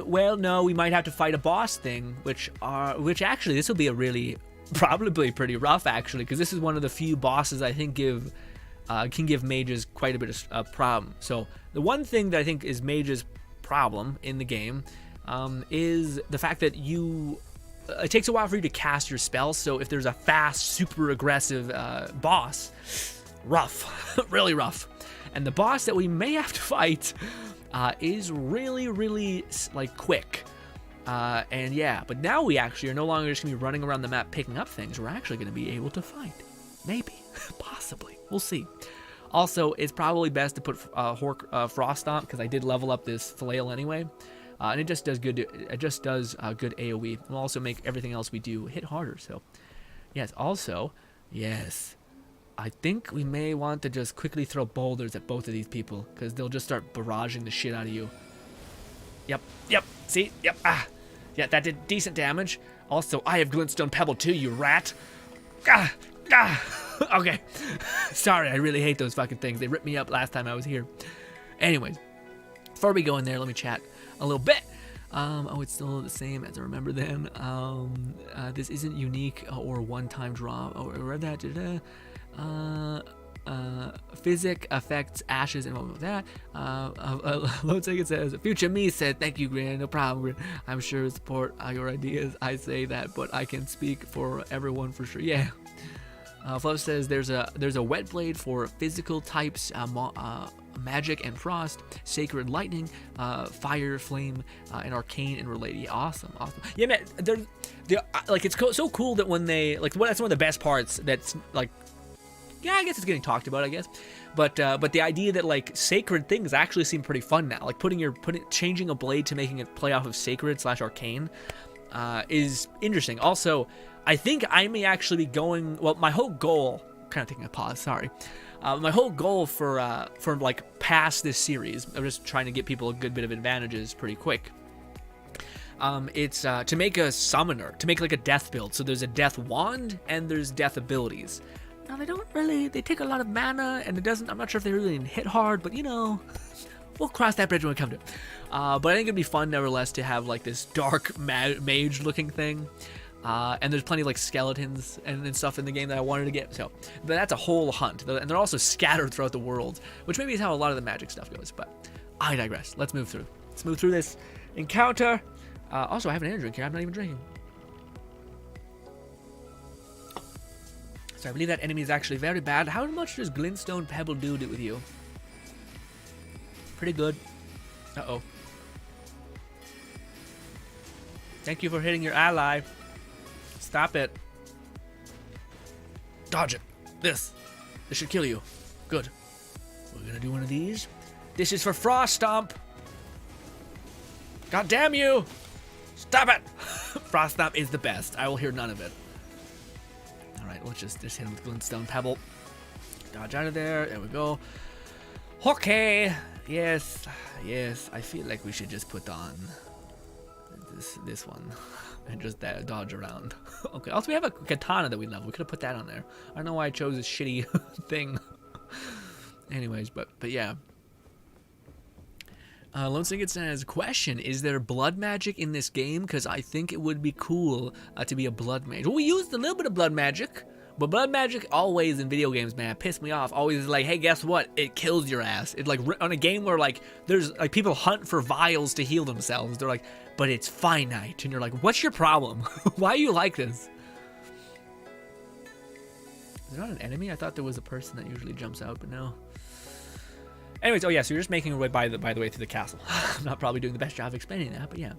Well, no, we might have to fight a boss thing, which actually, this will be probably pretty rough, actually, because this is one of the few bosses I think give can give mages quite a bit of a problem. So the one thing that I think is mage's problem in the game is the fact that it takes a while for you to cast your spells. So if there's a fast, super aggressive boss, rough, really rough. And the boss that we may have to fight is really, really like quick. And yeah, but now we actually are no longer just gonna be running around the map picking up things. We're actually gonna be able to fight. Maybe, possibly, we'll see. Also, it's probably best to put Frost Stomp, because I did level up this flail anyway. And it just does good. It just does good AOE. It'll also make everything else we do hit harder. So, yes. Also, yes, I think we may want to just quickly throw boulders at both of these people, because they'll just start barraging the shit out of you. Yep. See? Yep. Yeah, that did decent damage. Also, I have Glintstone Pebble too, you rat. Okay. Sorry, I really hate those fucking things. They ripped me up last time I was here. Anyways, before we go in there, let me chat a little bit. Oh, it's still the same as I remember then. This isn't unique or one-time draw. Oh, I read that. Physic affects ashes and what was that? Lone Second says, Future Me said, thank you, Grin. No problem, Grin. I'm sure support your ideas. I say that, but I can speak for everyone for sure. Yeah. Fluff says there's a wet blade for physical types, magic and frost, sacred lightning, fire, flame, and arcane and related. Yeah, awesome. Yeah, man, they're like, it's so cool that when they that's one of the best parts. That's like, yeah, I guess it's getting talked about, I guess, but the idea that like sacred things actually seem pretty fun now. Like changing a blade to making it play off of sacred / arcane is interesting. Also, I think I may actually be going. Well, my whole goal. Kind of taking a pause. Sorry. My whole goal for like past this series, I'm just trying to get people a good bit of advantages pretty quick. It's to make a summoner, to make like a death build. So there's a death wand and there's death abilities. Now they take a lot of mana, and I'm not sure if they really hit hard, but we'll cross that bridge when we come to it. But I think it'd be fun nevertheless to have like this dark mage looking thing. And there's plenty of like skeletons and stuff in the game that I wanted to get. So, but that's a whole hunt, and they're also scattered throughout the world, which maybe is how a lot of the magic stuff goes. But I digress. Let's move through. Let's move through this encounter. Also, I have an energy drink here. I'm not even drinking. So I believe that enemy is actually very bad. How much does Glintstone Pebble do with you? Pretty good. Uh-oh. Thank you for hitting your ally. Stop it. Dodge it. This should kill you. Good. We're gonna do one of these. This is for Frost Stomp. God damn you! Stop it! Frost Stomp is the best. I will hear none of it. Alright, let's just hit him with Glintstone Pebble. Dodge out of there. There we go. Okay. Yes. I feel like we should just put on this one. And just dodge around. Okay. Also, we have a katana that we love. We could have put that on there. I don't know why I chose this shitty thing. Anyways, but yeah. Lone Singlet says, question, is there blood magic in this game? Because I think it would be cool to be a blood mage. Well, we used a little bit of blood magic. But blood magic always in video games, man, pissed me off. Always is like, hey, guess what? It kills your ass. It's like on a game where like there's like people hunt for vials to heal themselves. They're like, but it's finite. And you're like, what's your problem? Why are you like this? Is there not an enemy? I thought there was a person that usually jumps out, but no. Anyways, oh yeah, so you're just making your way by the way to the castle. I'm not probably doing the best job of explaining that, but yeah.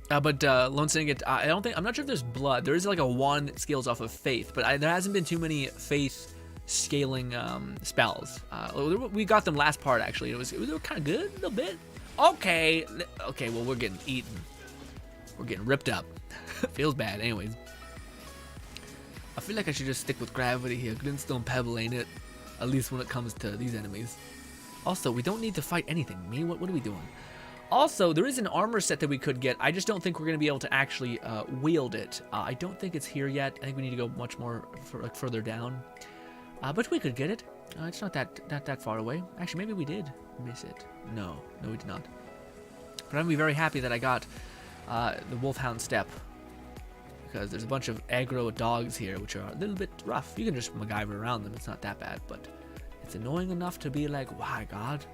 But Lone Syndicate, I'm not sure if there's blood. There is like a wand that scales off of faith, but there hasn't been too many faith scaling spells. We got them last part actually. It was kind of good, a little bit. Okay, well we're getting eaten. We're getting ripped up. Feels bad. Anyways, I feel like I should just stick with gravity here. Glintstone Pebble ain't it? At least when it comes to these enemies. Also, we don't need to fight anything. What are we doing? Also, there is an armor set that we could get. I just don't think we're going to be able to actually wield it. I don't think it's here yet. I think we need to go much more further down. But we could get it. It's not that far away. Actually, maybe we did miss it. No, we did not. But I'm going to be very happy that I got the Wolfhound Step. because there's a bunch of aggro dogs here, which are a little bit rough. You can just MacGyver around them. It's not that bad, but it's annoying enough to be like, why, God?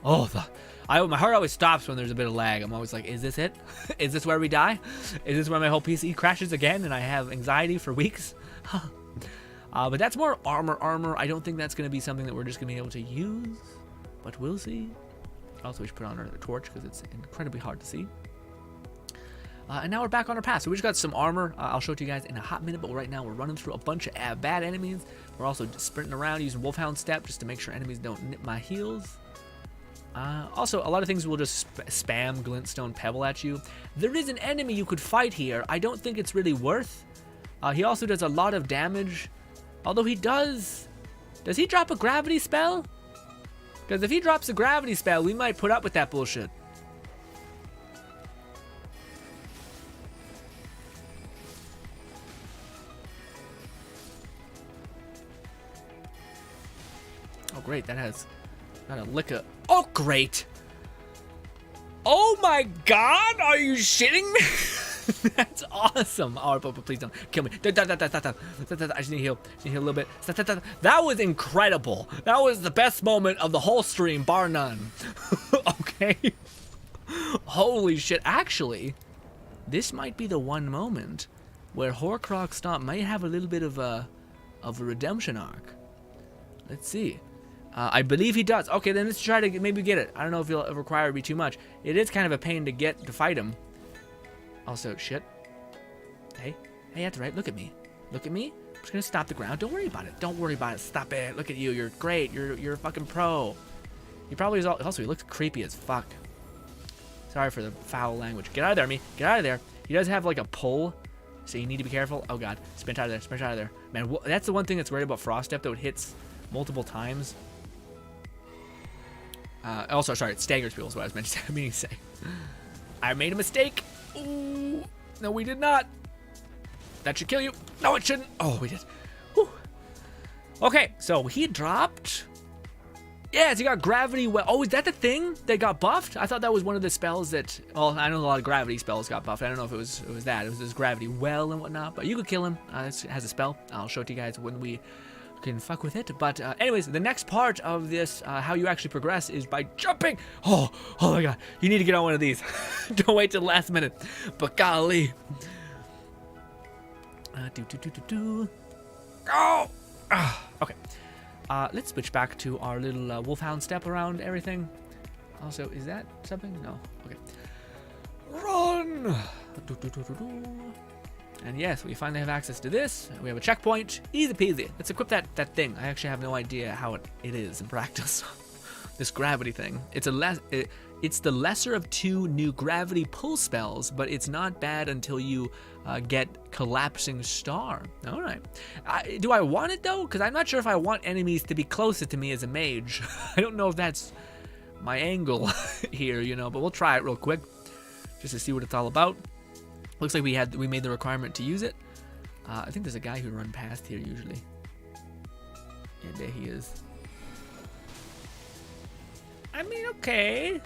Oh, my heart always stops when there's a bit of lag. I'm always like, is this it? Is this where we die? Is this where my whole PC crashes again and I have anxiety for weeks? But that's more armor. I don't think that's going to be something that we're just going to be able to use, but we'll see. Also, we should put on our torch because it's incredibly hard to see. And now we're back on our path. So we just got some armor. I'll show it to you guys in a hot minute, but right now we're running through a bunch of bad enemies. We're also sprinting around using Wolfhound Step just to make sure enemies don't nip my heels. Also, a lot of things will just spam Glintstone Pebble at you. There is an enemy you could fight here. I don't think it's really worth. He also does a lot of damage. Although he does he drop a gravity spell? Because if he drops a gravity spell, we might put up with that bullshit. Oh, great. That has got a lick of... Oh, great. Oh, my God. Are you shitting me? That's awesome. Oh, please don't kill me. I just need to heal. Just need to heal a little bit. That was incredible. That was the best moment of the whole stream, bar none. Okay. Holy shit. Actually, this might be the one moment where Horcrux Stomp might have a little bit of a redemption arc. Let's see. I believe he does. Okay, then let's try to maybe get it. I don't know if it'll require me too much. It is kind of a pain to fight him. Also, shit. Hey, that's right. Look at me. Look at me. I'm just gonna stop the ground. Don't worry about it. Don't worry about it. Stop it. Look at you. You're great. You're a fucking pro. He probably is. Also, he looks creepy as fuck. Sorry for the foul language. Get out of there, me. Get out of there. He does have like a pull, so you need to be careful. Oh God, sprint out of there. Sprint out of there. Man, that's the one thing that's weird about Frost Step, though. It hits multiple times. Also, sorry, it staggers people is what I was meaning to say. I made a mistake. Ooh, no, we did not. That should kill you. No, it shouldn't. Oh, we did. Whew. Okay, so he dropped. Yes, he got gravity well. Oh, is that the thing that got buffed? I thought that was one of the spells that. Well, I know a lot of gravity spells got buffed. I don't know if it was that. It was this gravity well and whatnot. But you could kill him. It has a spell. I'll show it to you guys when we can fuck with it. But anyways, the next part of this, how you actually progress, is by jumping. Oh my God, you need to get on one of these. Don't wait till the last minute. But golly. Oh. Okay. Let's switch back to our little Wolfhound Step around everything. Also, is that something? No. Okay. Run. And yes, we finally have access to this. We have a checkpoint. Easy peasy. Let's equip that thing. I actually have no idea how it is in practice. This gravity thing. It's the lesser of 2 new gravity pull spells, but it's not bad until you get Collapsing Star. All right. Do I want it though? Because I'm not sure if I want enemies to be closer to me as a mage. I don't know if that's my angle here, you know. But we'll try it real quick, just to see what it's all about. Looks like we made the requirement to use it. I think there's a guy who run past here usually. Yeah, there he is. I mean, okay.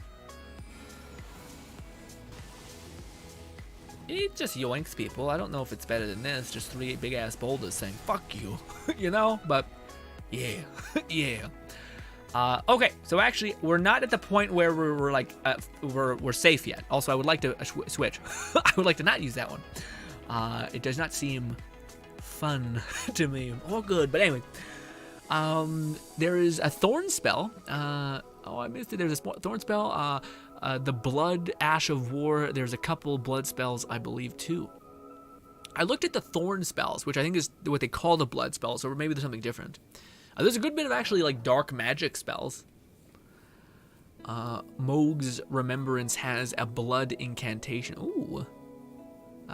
He just yoinks people. I don't know if it's better than this. Just 3 big ass boulders saying "fuck you," you know. But yeah, yeah. Okay, so actually, we're not at the point where we're like we're safe yet. Also, I would like to switch. I would like to not use that one. It does not seem fun to me or good. But anyway, there is a thorn spell. Oh, I missed it. There's a thorn spell. The Blood Ash of War. There's a couple blood spells, I believe, too. I looked at the thorn spells, which I think is what they call the blood spells, or maybe there's something different. There's a good bit of actually like dark magic spells. Moog's Remembrance has a blood incantation. Ooh.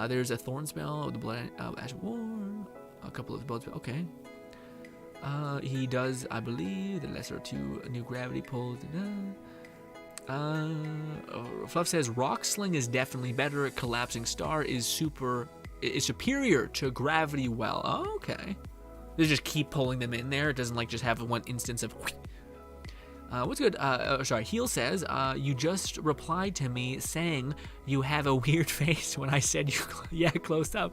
There's a thorn spell, the Blood Ash of War. A couple of blood spells. Okay. He does, I believe, the lesser of 2 new gravity pulls. Fluff says Rock Sling is definitely better. Collapsing Star is superior to Gravity Well. Oh, okay. They just keep pulling them in there. It doesn't like just have one instance of. What's good? Sorry, Heel says, you just replied to me saying you have a weird face when I said yeah, close up.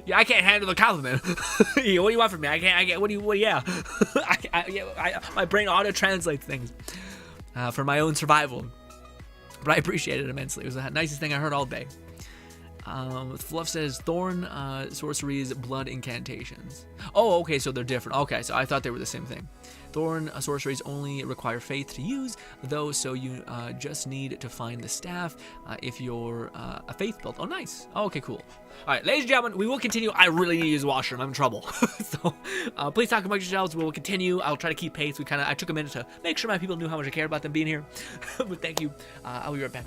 Yeah, I can't handle the compliment. What do you want from me? I can't, yeah. My brain auto-translates things for my own survival. But I appreciate it immensely. It was the nicest thing I heard all day. Fluff says thorn sorceries, blood incantations. Oh, okay, so they're different. Okay, so I thought they were the same thing. Thorn sorceries only require faith to use, though, so you just need to find the staff if you're a faith build. Oh, nice. Oh, okay, cool. All right, ladies and gentlemen, we will continue. I really need to use the washroom. I'm in trouble. So please talk amongst yourselves. We will continue. I'll try to keep pace. I took a minute to make sure my people knew how much I care about them being here. But thank you. I'll be right back.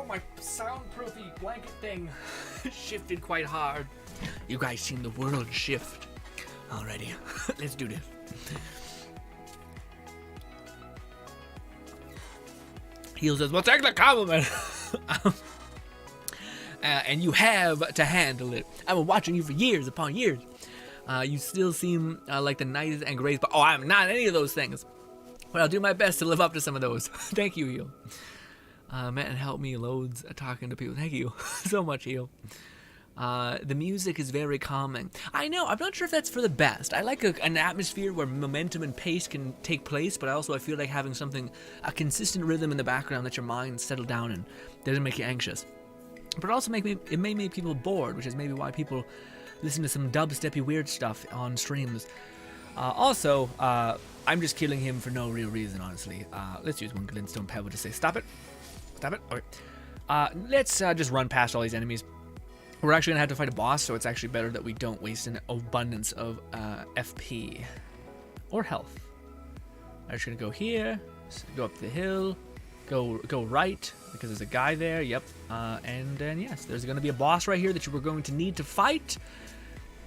My soundproofy blanket thing shifted quite hard. You guys seen the world shift. Alrighty, let's do this. Heel says, well, take the compliment. And you have to handle it. I've been watching you for years upon years. You still seem like the nicest and greatest, but I'm not any of those things. But I'll do my best to live up to some of those. Thank you, Heel. Matt and help me loads talking to people. Thank you so much, Heel. The music is very calming. I know, I'm not sure if that's for the best. I like an atmosphere where momentum and pace can take place, but I feel like having a consistent rhythm in the background that your mind settle down and doesn't make you anxious. But it may make people bored, which is maybe why people listen to some dubsteppy weird stuff on streams. I'm just killing him for no real reason, honestly. Let's use one glintstone pebble to say stop it. Stop it. Okay. Let's just run past all these enemies. We're actually gonna have to fight a boss, so it's actually better that we don't waste an abundance of FP or health. I'm just gonna go here, go up the hill, go right because there's a guy there. Yep. And then yes, there's gonna be a boss right here that we're going to need to fight.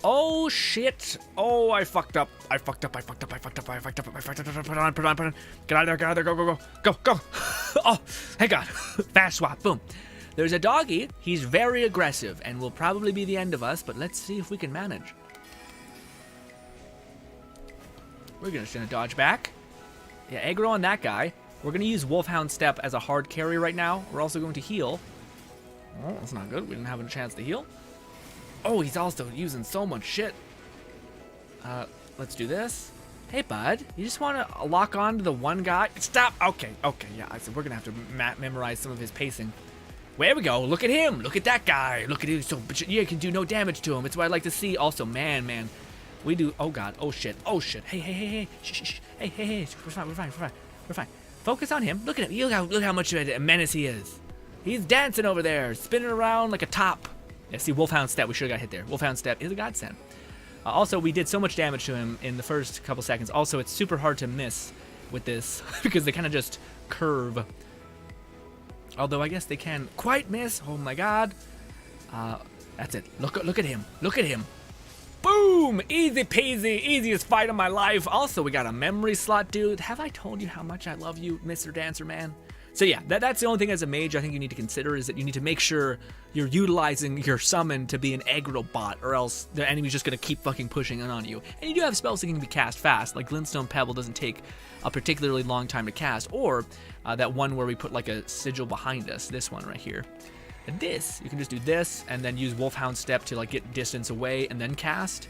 Oh shit! Oh, I fucked up. Put on. Get out of there, go. Oh, thank God. Fast swap, boom. There's a doggy. He's very aggressive and will probably be the end of us, but let's see if we can manage. We're just gonna dodge back. Yeah, aggro on that guy. We're gonna use Wolfhound Step as a hard carry right now. We're also going to heal. Oh, that's not good. We didn't have a chance to heal. Oh, he's also using so much shit. Let's do this. Hey, bud. You just want to lock on to the one guy? Stop. Okay, yeah. I said we're going to have to memorize some of his pacing. There we go. Look at him. Look at that guy. Look at him. So, you can do no damage to him. It's what I'd like to see. Also, man. We do. Oh, God. Oh, shit. Hey. Shh. Hey. We're fine. Focus on him. Look at him. Look how much of a menace he is. He's dancing over there, spinning around like a top. Yeah, see, Wolfhound Step, we should have got hit there. Wolfhound Step is a godsend. Also, we did so much damage to him in the first couple seconds. Also, it's super hard to miss with this because they kind of just curve. Although, I guess they can quite miss. Oh, my God. That's it. Look at him. Boom! Easy peasy. Easiest fight of my life. Also, we got a memory slot, dude. Have I told you how much I love you, Mr. Dancer Man? So yeah, that's the only thing as a mage I think you need to consider is that you need to make sure you're utilizing your summon to be an aggro bot, or else the enemy's just going to keep fucking pushing in on you. And you do have spells that can be cast fast, like Glintstone Pebble doesn't take a particularly long time to cast, or that one where we put like a sigil behind us, this one right here. And this, you can just do this, and then use Wolfhound Step to like get distance away and then cast.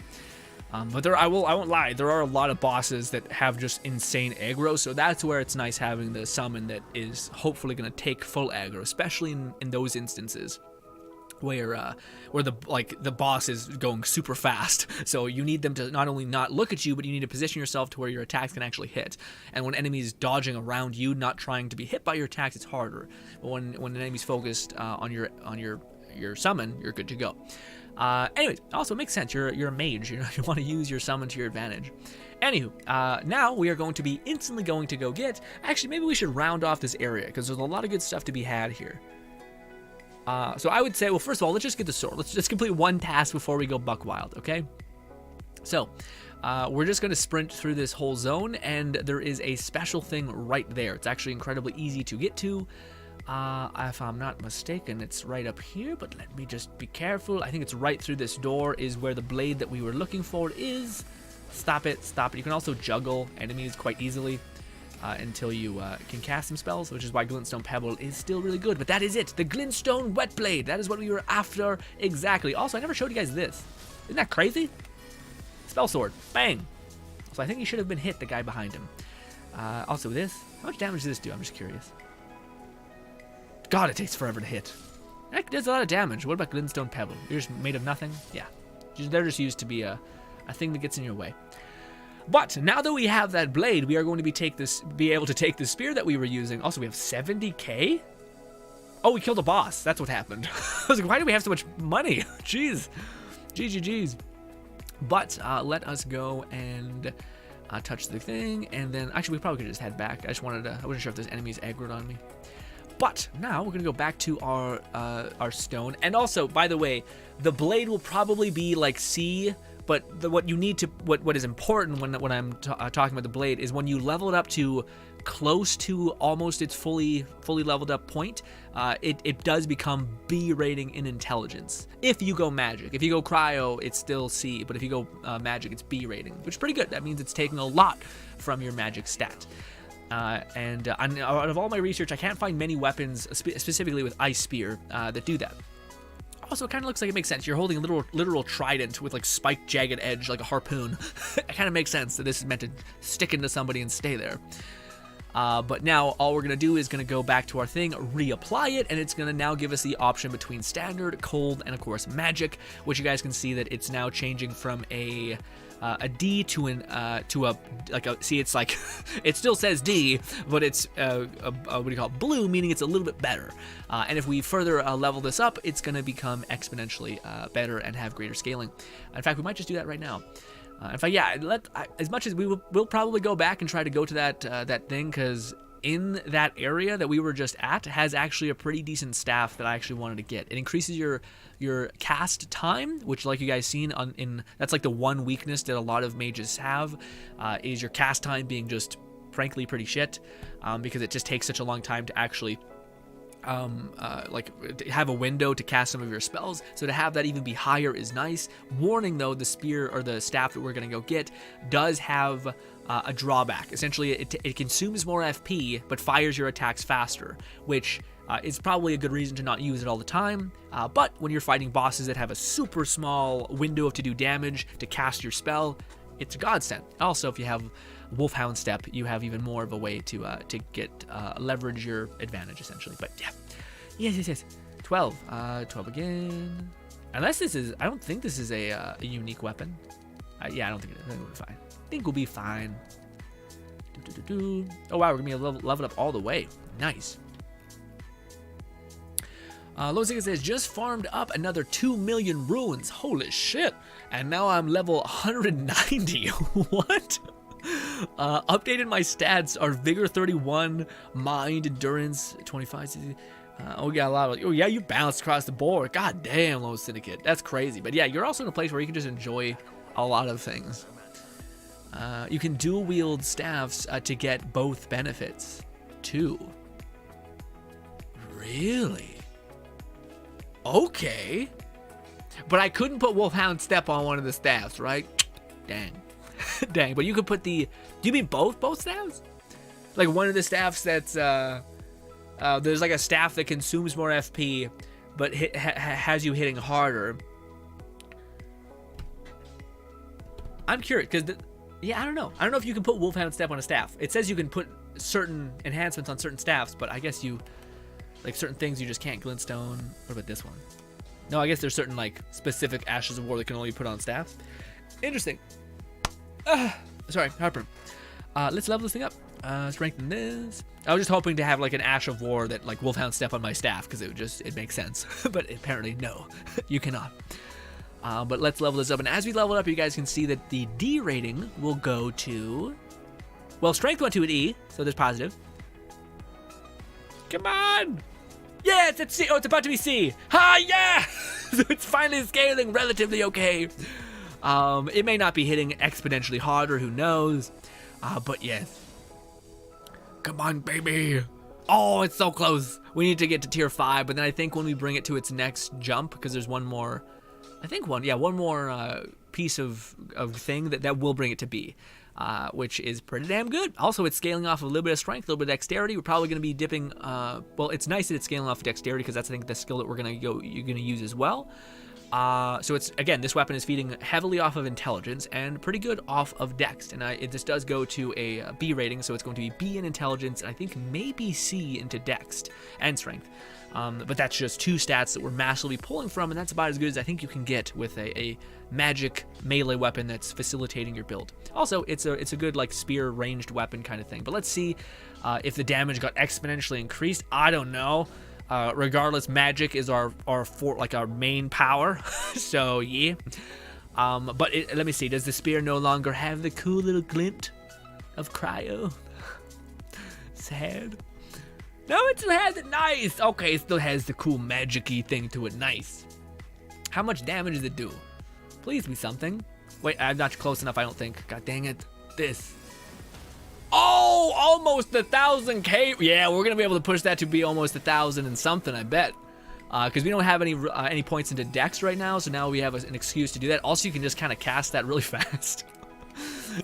But I won't lie, there are a lot of bosses that have just insane aggro, so that's where it's nice having the summon that is hopefully going to take full aggro, especially in those instances where the boss is going super fast. So you need them to not only not look at you, but you need to position yourself to where your attacks can actually hit. And when enemies dodging around you, not trying to be hit by your attacks, it's harder. But when an enemy's focused on your summon, you're good to go. Anyways, also it makes sense. You're a mage. You want to use your summon to your advantage. Anywho, now we are going to be instantly going to go get. Actually, maybe we should round off this area because there's a lot of good stuff to be had here. So I would say, well, first of all, let's just get the sword. Let's just complete one task before we go buck wild, okay? So, we're just going to sprint through this whole zone, and there is a special thing right there. It's actually incredibly easy to get to. If I'm not mistaken, it's right up here, but let me just be careful. I think it's right through this door is where the blade that we were looking for is. Stop it, stop it. You can also juggle enemies quite easily. Until you can cast some spells, which is why Glintstone Pebble is still really good. But that is it, the Glintstone Wet Blade. That is what we were after exactly. Also, I never showed you guys this. Isn't that crazy? Spell Sword, bang. So I think he should have been hit, the guy behind him. Also this, how much damage does this do? I'm just curious. God, it takes forever to hit. That does a lot of damage. What about Glintstone Pebble? You're just made of nothing? Yeah, they're just used to be a thing that gets in your way. But now that we have that blade, we are going to be able to take the spear that we were using. Also, we have 70k? Oh, we killed a boss. That's what happened. I was like, why do we have so much money? Jeez. Jeez. But let us go and touch the thing. And then, actually, we probably could just head back. I wasn't sure if there's enemies aggroed on me. But now we're going to go back to our stone. And also, by the way, the blade will probably be like C. But what is important when I'm talking about the blade is when you level it up to close to almost its fully leveled up point, it does become B rating in intelligence. If you go magic, if you go cryo, it's still C. But if you go magic, it's B rating, which is pretty good. That means it's taking a lot from your magic stat. And out of all my research, I can't find many weapons specifically with Ice Spear that do that. Also, it kind of looks like it makes sense. You're holding a literal trident with like spiked jagged edge like a harpoon. It kind of makes sense that this is meant to stick into somebody and stay there. But now all we're going to do is going to go back to our thing, reapply it, and it's going to now give us the option between standard, cold, and of course magic, which you guys can see that it's now changing from a D to see, it's like it still says D, but it's what do you call it, blue, meaning it's a little bit better. And if we further level this up, it's going to become exponentially better and have greater scaling. In fact, we might just do that right now. In fact, yeah, as much as we'll probably go back and try to go to that thing, because in that area that we were just at has actually a pretty decent staff that I actually wanted to get. It increases your cast time, which, like you guys seen that's like the one weakness that a lot of mages have, is your cast time being just frankly pretty shit, because it just takes such a long time to actually have a window to cast some of your spells. So to have that even be higher is nice. Warning though, the spear or the staff that we're gonna go get does have a drawback. Essentially, it consumes more FP but fires your attacks faster, which is probably a good reason to not use it all the time. But when you're fighting bosses that have a super small window to do damage to cast your spell, it's a godsend. Also, if you have Wolfhound Step, you have even more of a way to get leverage your advantage, essentially. But yeah, yes. 12 again. Unless this is, I don't think this is a unique weapon. Yeah, I don't think it is. I think we'll be fine. I think we'll be fine. Oh wow, we're gonna be leveled up all the way. Nice. Losika says, just farmed up another 2 million runes. Holy shit. And now I'm level 190. What? Updated my stats are Vigor 31, Mind, Endurance 25. Oh, yeah, a lot of. Oh, yeah, you balanced across the board. God damn, Low Syndicate. That's crazy. But yeah, you're also in a place where you can just enjoy a lot of things. You can dual wield staffs to get both benefits, too. Really? Okay. But I couldn't put Wolfhound Step on one of the staffs, right? Dang. Dang, but you could put do you mean both staffs? Like one of the staffs that's, there's like a staff that consumes more FP, but has you hitting harder. I'm curious because yeah, I don't know if you can put Wolfhound Step on a staff. It says you can put certain enhancements on certain staffs, but I guess you like certain things you just can't. Glintstone. What about this one? No, I guess there's certain like specific Ashes of War that can only be put on staffs. Interesting. Sorry, heartburn. Let's level this thing up. Strengthen this. I was just hoping to have like an Ash of War that like Wolfhound Step on my staff because it makes sense. But apparently no, you cannot. But let's level this up, and as we level it up, you guys can see that the D rating will go to, well, Strength went to an E, so there's positive. Come on! Yeah, it's at C. Oh, it's about to be C. Ha, yeah! So it's finally scaling relatively okay. It may not be hitting exponentially harder, who knows? But yes. Come on, baby. Oh, it's so close. We need to get to tier 5, but then I think when we bring it to its next jump, because there's one more, I think one more piece of thing that will bring it to B, which is pretty damn good. Also, it's scaling off a little bit of strength, a little bit of dexterity. We're probably going to be dipping. Well, it's nice that it's scaling off of dexterity because that's I think the skill that you're going to use as well. So it's again, this weapon is feeding heavily off of intelligence and pretty good off of dex. And this does go to a B rating, so it's going to be B in intelligence, and I think maybe C into dex and strength. But that's just 2 stats that we're massively pulling from, and that's about as good as I think you can get with a magic melee weapon that's facilitating your build. Also, it's a good like spear ranged weapon kind of thing. But let's see if the damage got exponentially increased. I don't know. Regardless, magic is our main power. So yeah. But let me see. Does the spear no longer have the cool little glint of cryo? Sad. No, it still has it. Nice. Okay, it still has the cool magic-y thing to it. Nice. How much damage does it do? Please be something. Wait, I'm not close enough, I don't think. God dang it. This. Oh, almost 1,000k. Yeah, we're gonna be able to push that to be almost 1,000 and something, I bet. Because we don't have any points into dex right now, so now we have an excuse to do that. Also, you can just kind of cast that really fast.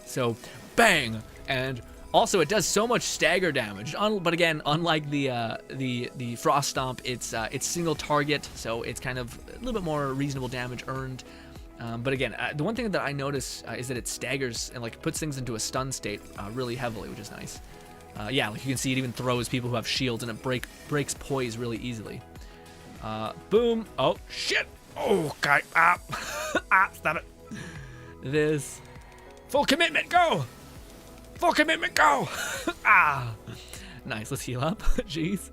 So, bang, and also it does so much stagger damage. But again, unlike the Frost Stomp, it's single target, so it's kind of a little bit more reasonable damage earned. But again, the one thing that I notice is that it staggers and like puts things into a stun state really heavily, which is nice. Yeah, like you can see, it even throws people who have shields, and it breaks poise really easily. Boom! Oh shit! Oh god! Stop it! This full commitment, go! Full commitment, go! Nice. Let's heal up. Jeez.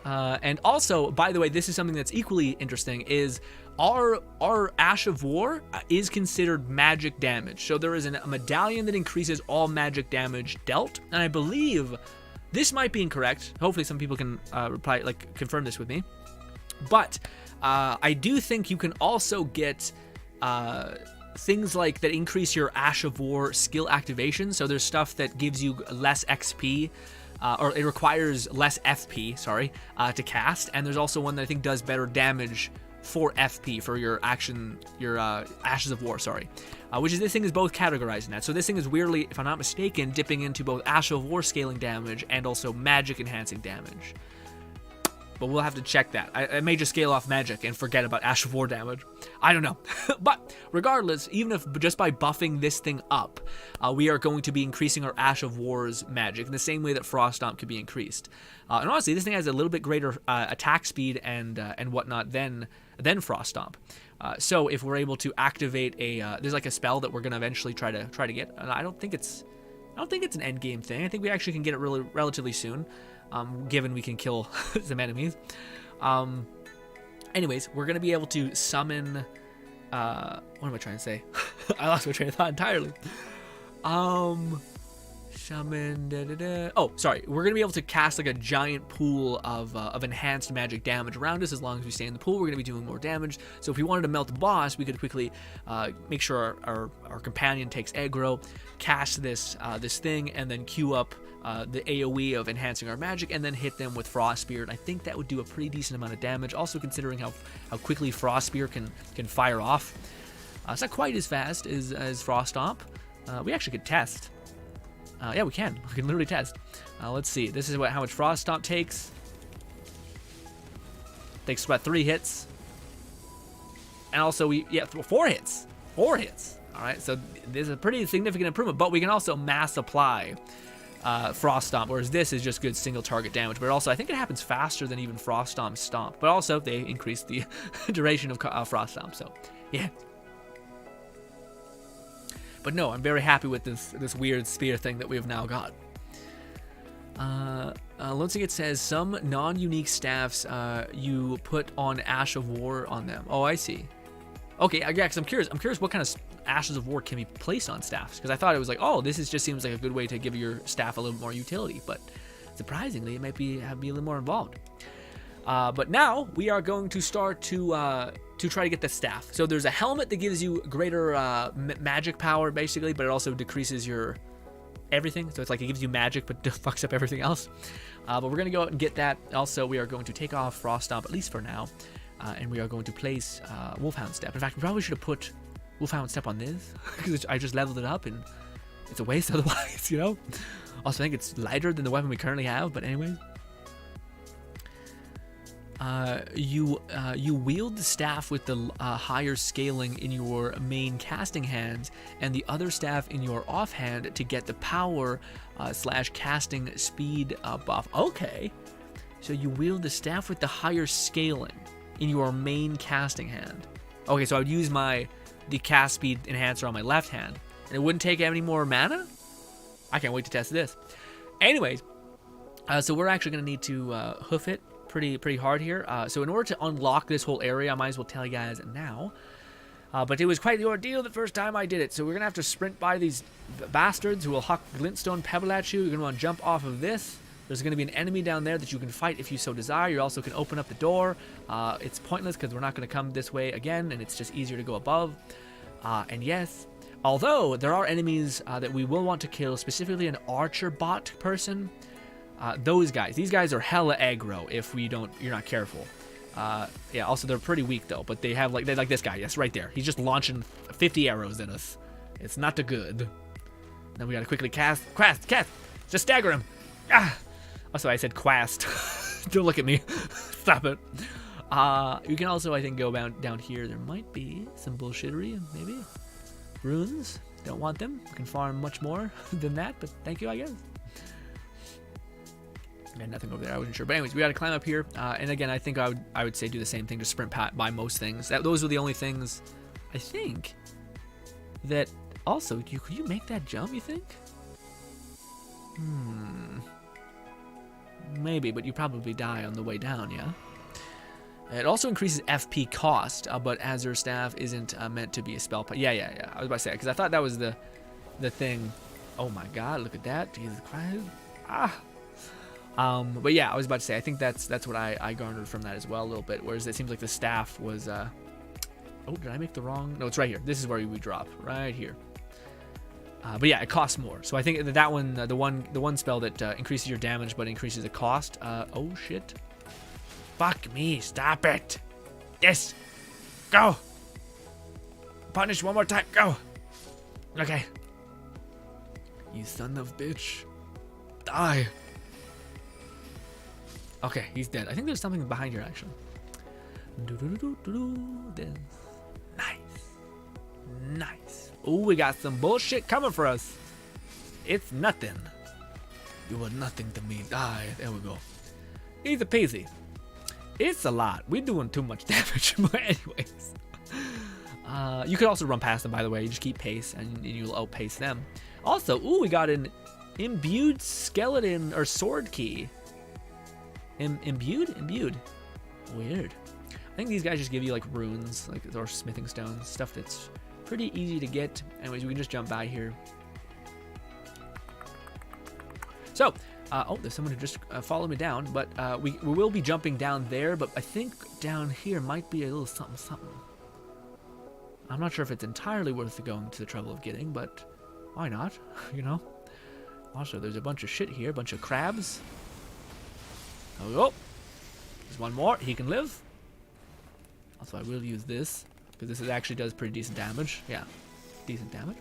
And also, by the way, this is something that's equally interesting. Is our Ash of War is considered magic damage. So there is a medallion that increases all magic damage dealt, and I believe this might be incorrect. Hopefully some people can confirm this with me. But I do think you can also get things like that increase your Ash of War skill activation. So there's stuff that gives you less XP, or it requires less FP, to cast. And there's also one that I think does better damage for FP, for your Ashes of War, which is, this thing is both categorized in that. So this thing is weirdly, if I'm not mistaken, dipping into both Ash of War scaling damage and also magic enhancing damage. But we'll have to check that. I may just scale off magic and forget about Ash of War damage. I don't know. But regardless, even if just by buffing this thing up, we are going to be increasing our Ash of War's magic in the same way that Frost Stomp could be increased. And honestly, this thing has a little bit greater attack speed and whatnot than Frost Stomp. So if we're able to activate there's like a spell that we're gonna eventually try to get. And I don't think it's an end game thing. I think we actually can get it relatively soon. Given we can kill some enemies. Anyways, we're going to be able to summon... what am I trying to say? I lost my train of thought entirely. Summon... Oh, sorry. We're going to be able to cast like a giant pool of enhanced magic damage around us. As long as we stay in the pool, we're going to be doing more damage. So if we wanted to melt the boss, we could quickly make sure our companion takes aggro, cast this thing, and then queue up the AoE of enhancing our magic, and then hit them with Frost Spear. And I think that would do a pretty decent amount of damage. Also considering how quickly Frost Spear can fire off. It's not quite as fast as Frost Stomp. We actually could test. Yeah, we can. We can literally test. Let's see. This is how much Frost Stomp takes. Takes about 3 hits. And also 4 hits. 4 hits. All All right, so this is a pretty significant improvement, but we can also mass apply Frost Stomp, whereas this is just good single target damage. But also, I think it happens faster than even Frost Stomp. But also, they increase the duration of Frost Stomp. So, yeah. But no, I'm very happy with this weird spear thing that we've now got. Lonsing, it says some non-unique staffs you put on Ash of War on them. Oh, I see. Okay, yeah, because I'm curious what kind of Ashes of War can be placed on staffs, because I thought it was like, oh, this just seems like a good way to give your staff a little more utility, but surprisingly, it might be a little more involved. But now we are going to start to try to get the staff. So there's a helmet that gives you greater magic power, basically, but it also decreases your everything. So it's like it gives you magic, but fucks up everything else. But we're gonna go out and get that. Also, we are going to take off Frost Stomp, at least for now, and we are going to place Wolfhound Step. In fact, we probably should have put Wolfhound Step on this, because I just leveled it up and it's a waste otherwise, you know? Also, I think it's lighter than the weapon we currently have, but anyway. You wield the staff with the higher scaling in your main casting hands and the other staff in your offhand to get the power / casting speed buff. Okay, so you wield the staff with the higher scaling in your main casting hand. Okay, so I would use the cast speed enhancer on my left hand, and it wouldn't take any more mana? I can't wait to test this. Anyways, so we're actually going to need to hoof it pretty hard here. So in order to unlock this whole area, I might as well tell you guys now. But it was quite the ordeal the first time I did it. So we're going to have to sprint by these bastards who will huck glintstone pebble at you. You're going to want to jump off of this. There's going to be an enemy down there that you can fight if you so desire. You also can open up the door. It's pointless because we're not going to come this way again, and it's just easier to go above. And yes, although there are enemies that we will want to kill, specifically an archer bot person. These guys are hella aggro if you're not careful. Yeah, also they're pretty weak though, but they like this guy, yes, right there. He's just launching 50 arrows at us. It's not too good. Then we gotta quickly cast, just stagger him. Also, I said quast. Don't look at me. Stop it. You can also, I think, go down here. There might be some bullshittery, maybe. Runes, don't want them. You can farm much more than that, but thank you, I guess. Yeah, nothing over there. I wasn't sure, but anyways, we got to climb up here. And again, I think I would say do the same thing, just sprint by most things. Those are the only things, I think, that also could you make that jump? You think? Maybe, but you probably die on the way down. Yeah. It also increases FP cost, but Azure Staff isn't meant to be a spell. Yeah. I was about to say, because I thought that was the thing. Oh my God! Look at that! Jesus Christ! But yeah, I was about to say, I think that's what I garnered from that as well a little bit. Whereas it seems like the staff was, oh, did I make the wrong? No, it's right here. This is where we drop, right here. But yeah, it costs more. So I think that one, the one spell that increases your damage but increases the cost. Oh shit! Fuck me! Stop it! Yes, go. Punish one more time. Go. Okay. You son of a bitch. Die. Okay, he's dead. I think there's something behind here, actually. Nice. Oh, we got some bullshit coming for us. It's nothing. You are nothing to me. Die. There we go. Easy peasy. It's a lot. We're doing too much damage. But anyways. You could also run past them, by the way. You just keep pace, and you'll outpace them. Also, ooh, we got an imbued skeleton or sword key. Imbued? Weird. I think these guys just give you like runes, or smithing stones, stuff that's pretty easy to get. Anyways, we can just jump by here. So, oh, there's someone who just followed me down, but we will be jumping down there, but I think down here might be a little something. I'm not sure if it's entirely worth going to the trouble of getting, but why not, you know? Also, there's a bunch of shit here, a bunch of crabs. There we go. There's one more. He can live. Also, I will use this, because this actually does pretty decent damage. Yeah, decent damage.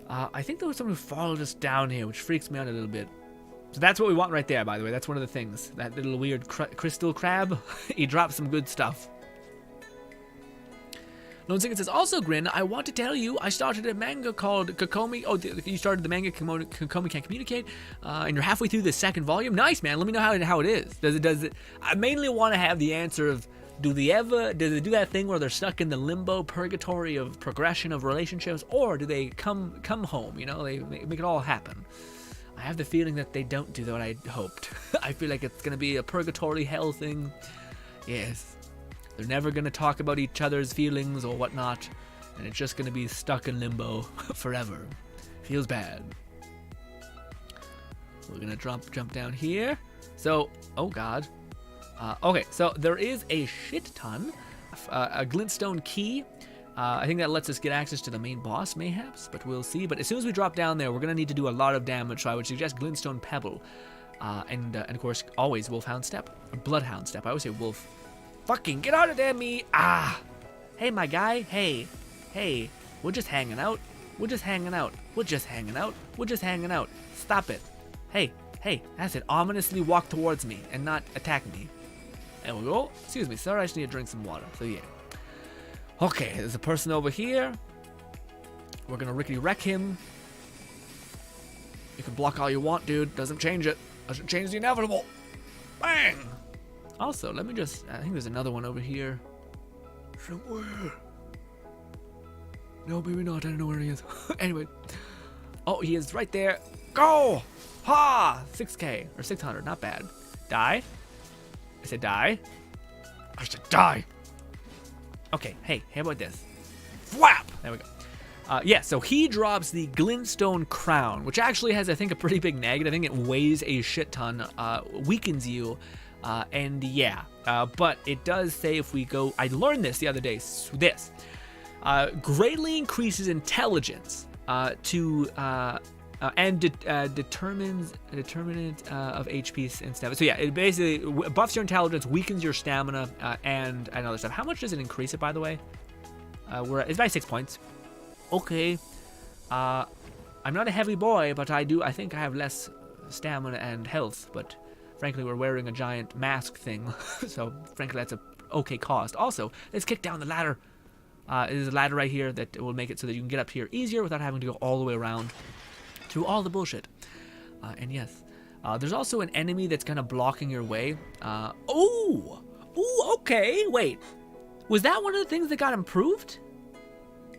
I think there was someone who followed us down here, which freaks me out a little bit. So that's what we want right there, by the way. That's one of the things. That little weird crystal crab. He dropped some good stuff. Lone Singer says, also, Grin, I want to tell you, I started a manga called Kokomi. Oh, you started the manga Kokomi Can't Communicate, and you're halfway through the second volume. Nice, man. Let me know how it is. Does it? I mainly want to have the answer of, do they do that thing where they're stuck in the limbo purgatory of progression of relationships, or do they come home? You know, they make it all happen. I have the feeling that they don't do what I hoped. I feel like it's gonna be a purgatory hell thing. Yes. They're never going to talk about each other's feelings or whatnot, and it's just going to be stuck in limbo forever. Feels bad. We're going to jump down here. So, oh god. Okay, so there is a shit ton. A glintstone key. I think that lets us get access to the main boss, mayhaps, but we'll see. But as soon as we drop down there, we're going to need to do a lot of damage, so I would suggest glintstone pebble. And of course, always wolfhound step. Or bloodhound step. I always say wolf. Fucking get out of there, me! Ah! Hey, my guy. Hey. We're just hanging out. We're just hanging out. Stop it. Hey. That's it. Ominously walk towards me and not attack me. There we go. Excuse me, sir. I just need to drink some water. So, yeah. Okay, there's a person over here. We're gonna rickety-wreck him. You can block all you want, dude. Doesn't change it. Doesn't change the inevitable. Bang! Also, let me just... I think there's another one over here. Somewhere. No, maybe not. I don't know where he is. Anyway. Oh, he is right there. Go! Ha! 6K. Or 600. Not bad. Die. I said die. I said die. Okay. Hey, how about this? Flap! There we go. Yeah, so he drops the glintstone crown, which actually has, I think, a pretty big negative. I think it weighs a shit ton. Weakens you. And yeah, but it does say if we go, I learned this the other day, greatly increases intelligence and determinant of HP and stuff. So yeah, it basically buffs your intelligence, weakens your stamina, and other stuff. How much does it increase it, by the way? It's by 6 points. Okay. I'm not a heavy boy, but I think I have less stamina and health, but frankly, we're wearing a giant mask thing, so frankly, that's a okay cost. Also, let's kick down the ladder. There's a ladder right here that will make it so that you can get up here easier without having to go all the way around through all the bullshit. And yes, there's also an enemy that's kind of blocking your way. Ooh, okay, wait. Was that one of the things that got improved?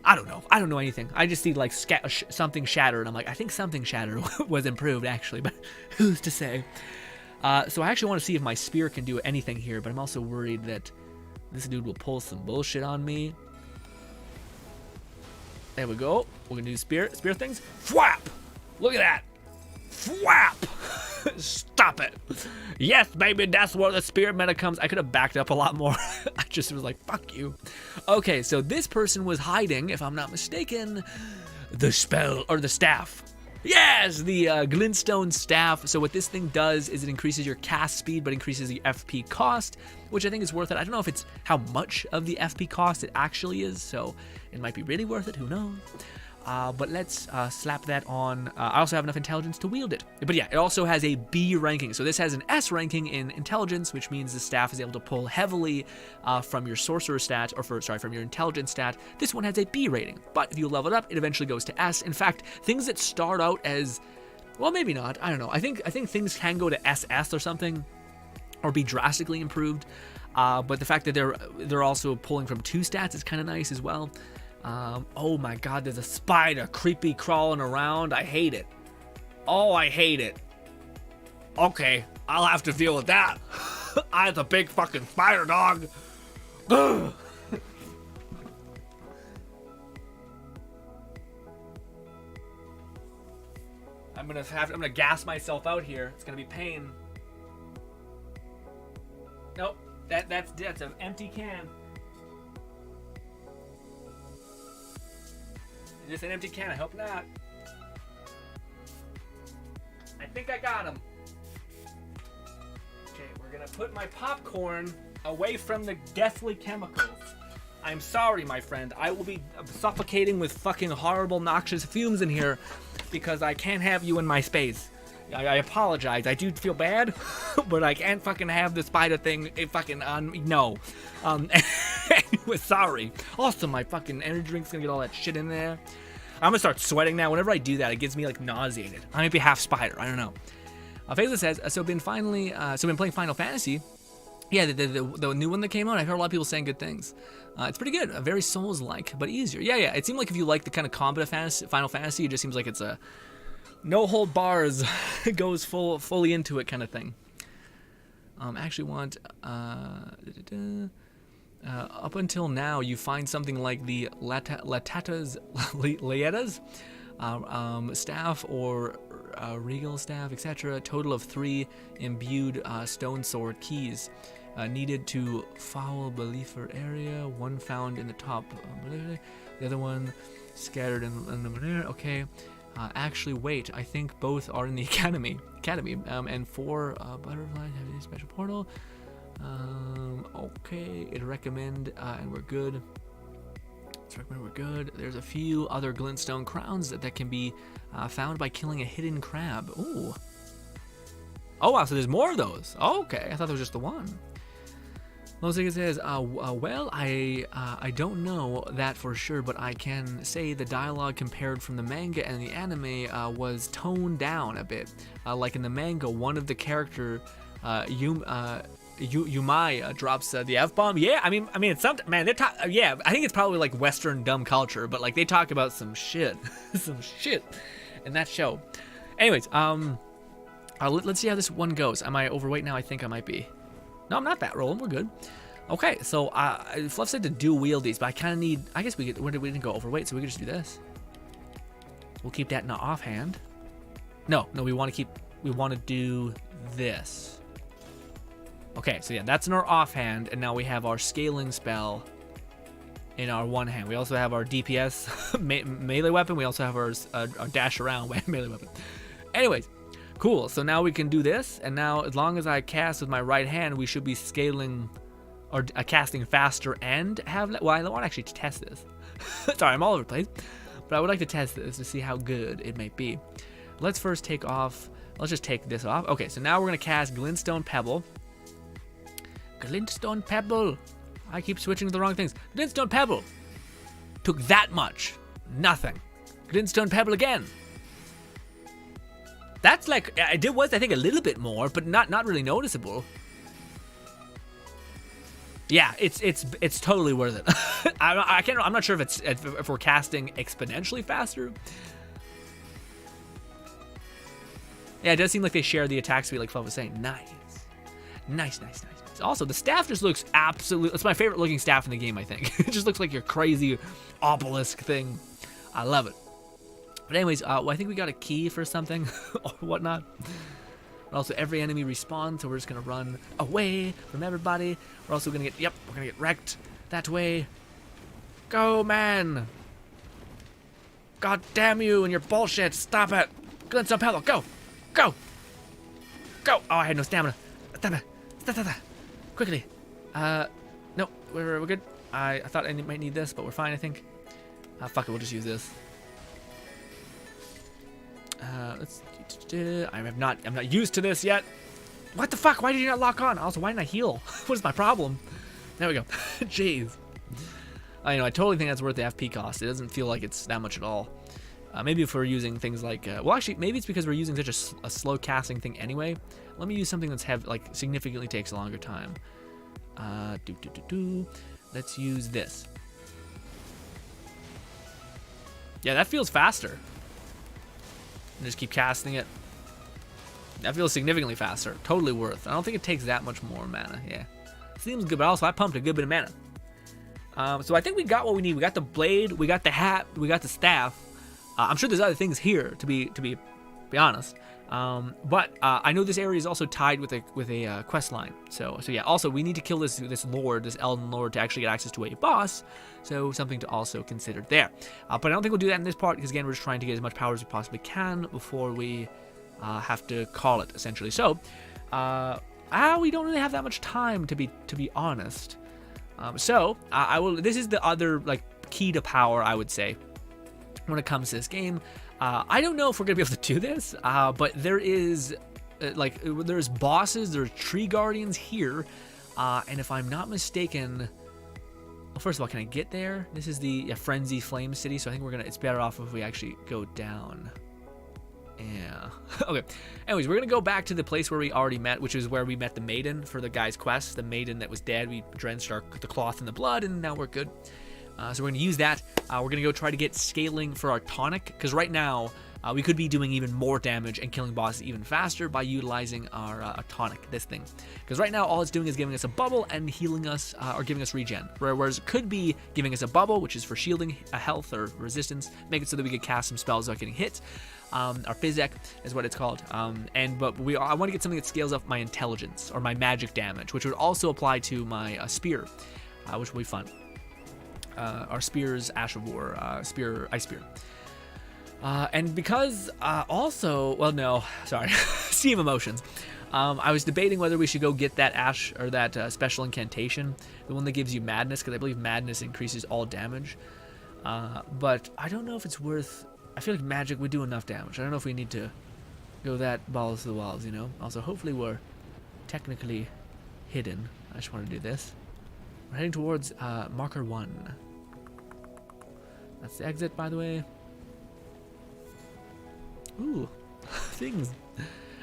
I don't know. I don't know anything. I just see like something shattered. I'm like, I think something shattered was improved actually, but who's to say? So I actually want to see if my spear can do anything here, but I'm also worried that this dude will pull some bullshit on me. There we go. We're gonna do spear things. Fwap! Look at that. Fwap! Stop it. Yes, baby, that's where the spear meta comes. I could have backed up a lot more. I just was like, fuck you. Okay, so this person was hiding, if I'm not mistaken, the spell, or the staff. Yes, the glintstone staff. So what this thing does is it increases your cast speed, but increases the FP cost, which I think is worth it. I don't know if it's how much of the FP cost it actually is, so it might be really worth it. Who knows? But let's slap that on. I also have enough intelligence to wield it. But yeah, it also has a B ranking. So this has an S ranking in intelligence, which means the staff is able to pull heavily from your sorcerer stat, or from your intelligence stat. This one has a B rating, but if you level it up, it eventually goes to S. In fact, things that start out as, well, maybe not. I don't know. I think things can go to SS or something, or be drastically improved. But the fact that they're also pulling from 2 stats is kind of nice as well. Oh my god, there's a spider creepy crawling around. I hate it. Oh, I hate it. Okay, I'll have to deal with that. I'm a big fucking spider dog. Ugh. I'm gonna gas myself out here. It's gonna be pain. Nope, that's an empty can. Just an empty can, I hope not. I think I got him. Okay, we're gonna put my popcorn away from the deathly chemicals. I'm sorry, my friend. I will be suffocating with fucking horrible, noxious fumes in here because I can't have you in my space. I apologize. I do feel bad, but I can't fucking have the spider thing fucking on me. No. Anyway, sorry. Also, my fucking energy drink's gonna get all that shit in there. I'm gonna start sweating now. Whenever I do that, it gets me like nauseated. I might be half spider. I don't know. Faisal says, so been playing Final Fantasy. Yeah, the new one that came out. I heard a lot of people saying good things. It's pretty good. Very Souls-like, but easier. Yeah. It seemed like if you like the kind of combat of Final Fantasy, it just seems like it's a no hold bars, goes fully into it kind of thing. Actually want up until now, you find something like the Laetta's staff or regal staff, etc. Total of 3 imbued stone sword keys needed to foul believer area. 1 found in the top, the other one scattered in the okay. Actually, wait. I think both are in the academy. And 4 butterflies have a special portal. Okay, it'd recommend, and we're good. Let's recommend we're good. There's a few other glintstone crowns that can be found by killing a hidden crab. Ooh. Oh wow, so there's more of those. Okay, I thought there was just the one. Losig says, well, I don't know that for sure, but I can say the dialogue compared from the manga and the anime was toned down a bit. Like in the manga, one of the character, Yumai drops the F-bomb. Yeah, I mean, it's something, man. Yeah, I think it's probably like Western dumb culture, but like they talk about some shit, some shit in that show. Anyways, let's see how this one goes. Am I overweight now? I think I might be. No, I'm not fat rolling. We're good. Okay, so Fluff said to dual wield these, but I kind of need. I guess we didn't go overweight, so we could just do this. We'll keep that in the offhand. No, we want to do this. Okay, so yeah, that's in our offhand, and now we have our scaling spell in our one hand. We also have our DPS melee weapon. We also have our dash around melee weapon. Anyways, cool. So now we can do this, and now as long as I cast with my right hand, we should be scaling or casting faster and have. Well, I want to actually test this. Sorry, I'm all over the place, but I would like to test this to see how good it may be. Let's first take off. Let's just take this off. Okay, so now we're gonna cast Glintstone Pebble. Glintstone Pebble. I keep switching to the wrong things. Glintstone Pebble. Took that much. Nothing. Glintstone Pebble again. That's like, I think a little bit more, but not really noticeable. Yeah, it's totally worth it. I'm not sure if we're casting exponentially faster. Yeah, it does seem like they share the attack speed, like Fluff was saying. Nice. Also, the staff just looks absolutely. It's my favorite looking staff in the game, I think. It just looks like your crazy obelisk thing. I love it. But anyways, I think we got a key for something or whatnot. But also, every enemy respawns, so we're just gonna run away from everybody. We're also gonna get wrecked that way. Go, man! God damn you and your bullshit! Stop it! Glintstone Pebble, go! Go! Oh, I had no stamina. Quickly. No, we're good. I thought I might need this, but we're fine, I think. Fuck it, we'll just use this. I'm not used to this yet. What the fuck? Why did you not lock on? Also, why didn't I heal? What is my problem? There we go. Jeez. I know. I totally think that's worth the FP cost. It doesn't feel like it's that much at all. Maybe if we're using things like, well, actually, maybe it's because we're using such a slow casting thing anyway. Let me use something that's significantly takes a longer time. Let's use this. Yeah, that feels faster. And just keep casting it. That feels significantly faster. Totally worth. I don't think it takes that much more mana. Yeah, seems good, but also I pumped a good bit of mana. So I think we got what we need. We got the blade, we got the hat, we got the staff. I'm sure there's other things here to be honest. But I know this area is also tied with a quest line. So yeah. Also, we need to kill this lord, this Elden lord, to actually get access to a boss. So something to also consider there. But I don't think we'll do that in this part because again, we're just trying to get as much power as we possibly can before we have to call it essentially. So we don't really have that much time to be honest. So I will. This is the other key to power, I would say, when it comes to this game. I don't know if we're gonna be able to do this, but there's bosses, there's tree guardians here, and if I'm not mistaken, Well, first of all, can I get there? This is the Frenzy Flame City, so I think it's better off if we actually go down. Yeah. Okay. Anyways, we're going to go back to the place where we already met, which is where we met the maiden for the guy's quest. The maiden that was dead. We drenched the cloth in the blood, and now we're good. So we're going to use that. We're going to go try to get scaling for our tonic, because right now we could be doing even more damage and killing bosses even faster by utilizing our tonic, this thing. Because right now all it's doing is giving us a bubble and healing us, or giving us regen. Whereas it could be giving us a bubble, which is for shielding, health, or resistance, make it so that we could cast some spells without getting hit. Our physic is what it's called. I want to get something that scales up my intelligence, or my magic damage, which would also apply to my spear, which will be fun. Our spear's Ash of War, ice spear. And because also, well, no, sorry, Sea of Emotions. I was debating whether we should go get that Ash, or that special incantation, the one that gives you madness, because I believe madness increases all damage. But I don't know if it's worth. I feel like magic would do enough damage. I don't know if we need to go that balls to the walls, you know. Also, hopefully we're technically hidden. I just want to do this. We're heading towards marker 1. That's the exit, by the way. Ooh, things.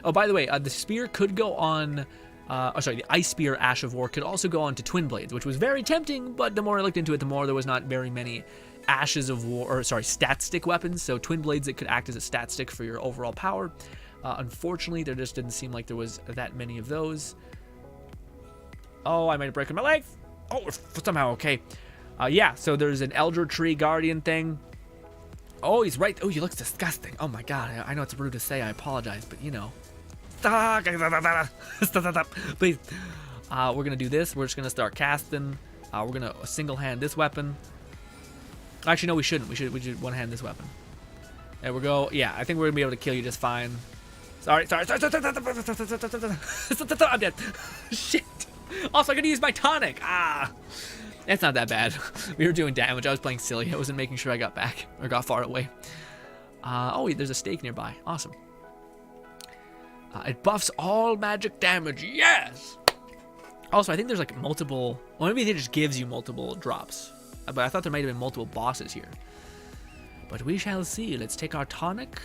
Oh, by the way, the spear could go on. The ice spear Ash of War could also go on to twin blades, which was very tempting. But the more I looked into it, the more there was not very many Ashes of War, stat stick weapons. So twin blades that could act as a stat stick for your overall power. Unfortunately, there just didn't seem like there was that many of those. Oh, I might have broken my leg. Oh, we're somehow okay. Yeah, so there's an Elder Tree Guardian thing. Oh, he's right. Oh, he looks disgusting. Oh my god, I know it's rude to say. I apologize, but you know. Please. We're gonna do this. We're just gonna start casting. We're gonna single hand this weapon. Actually, no, we shouldn't. We should one hand this weapon. There we go. Yeah, I think we're gonna be able to kill you just fine. Sorry. I'm dead. Shit. Also, I could use my tonic. It's not that bad. We were doing damage. I was playing silly. I wasn't making sure I got back or got far away. Oh, there's a stake nearby. Awesome. It buffs all magic damage. Yes. Also, I think there's like multiple. Well, maybe it just gives you multiple drops. But I thought there might have been multiple bosses here. But we shall see. Let's take our tonic.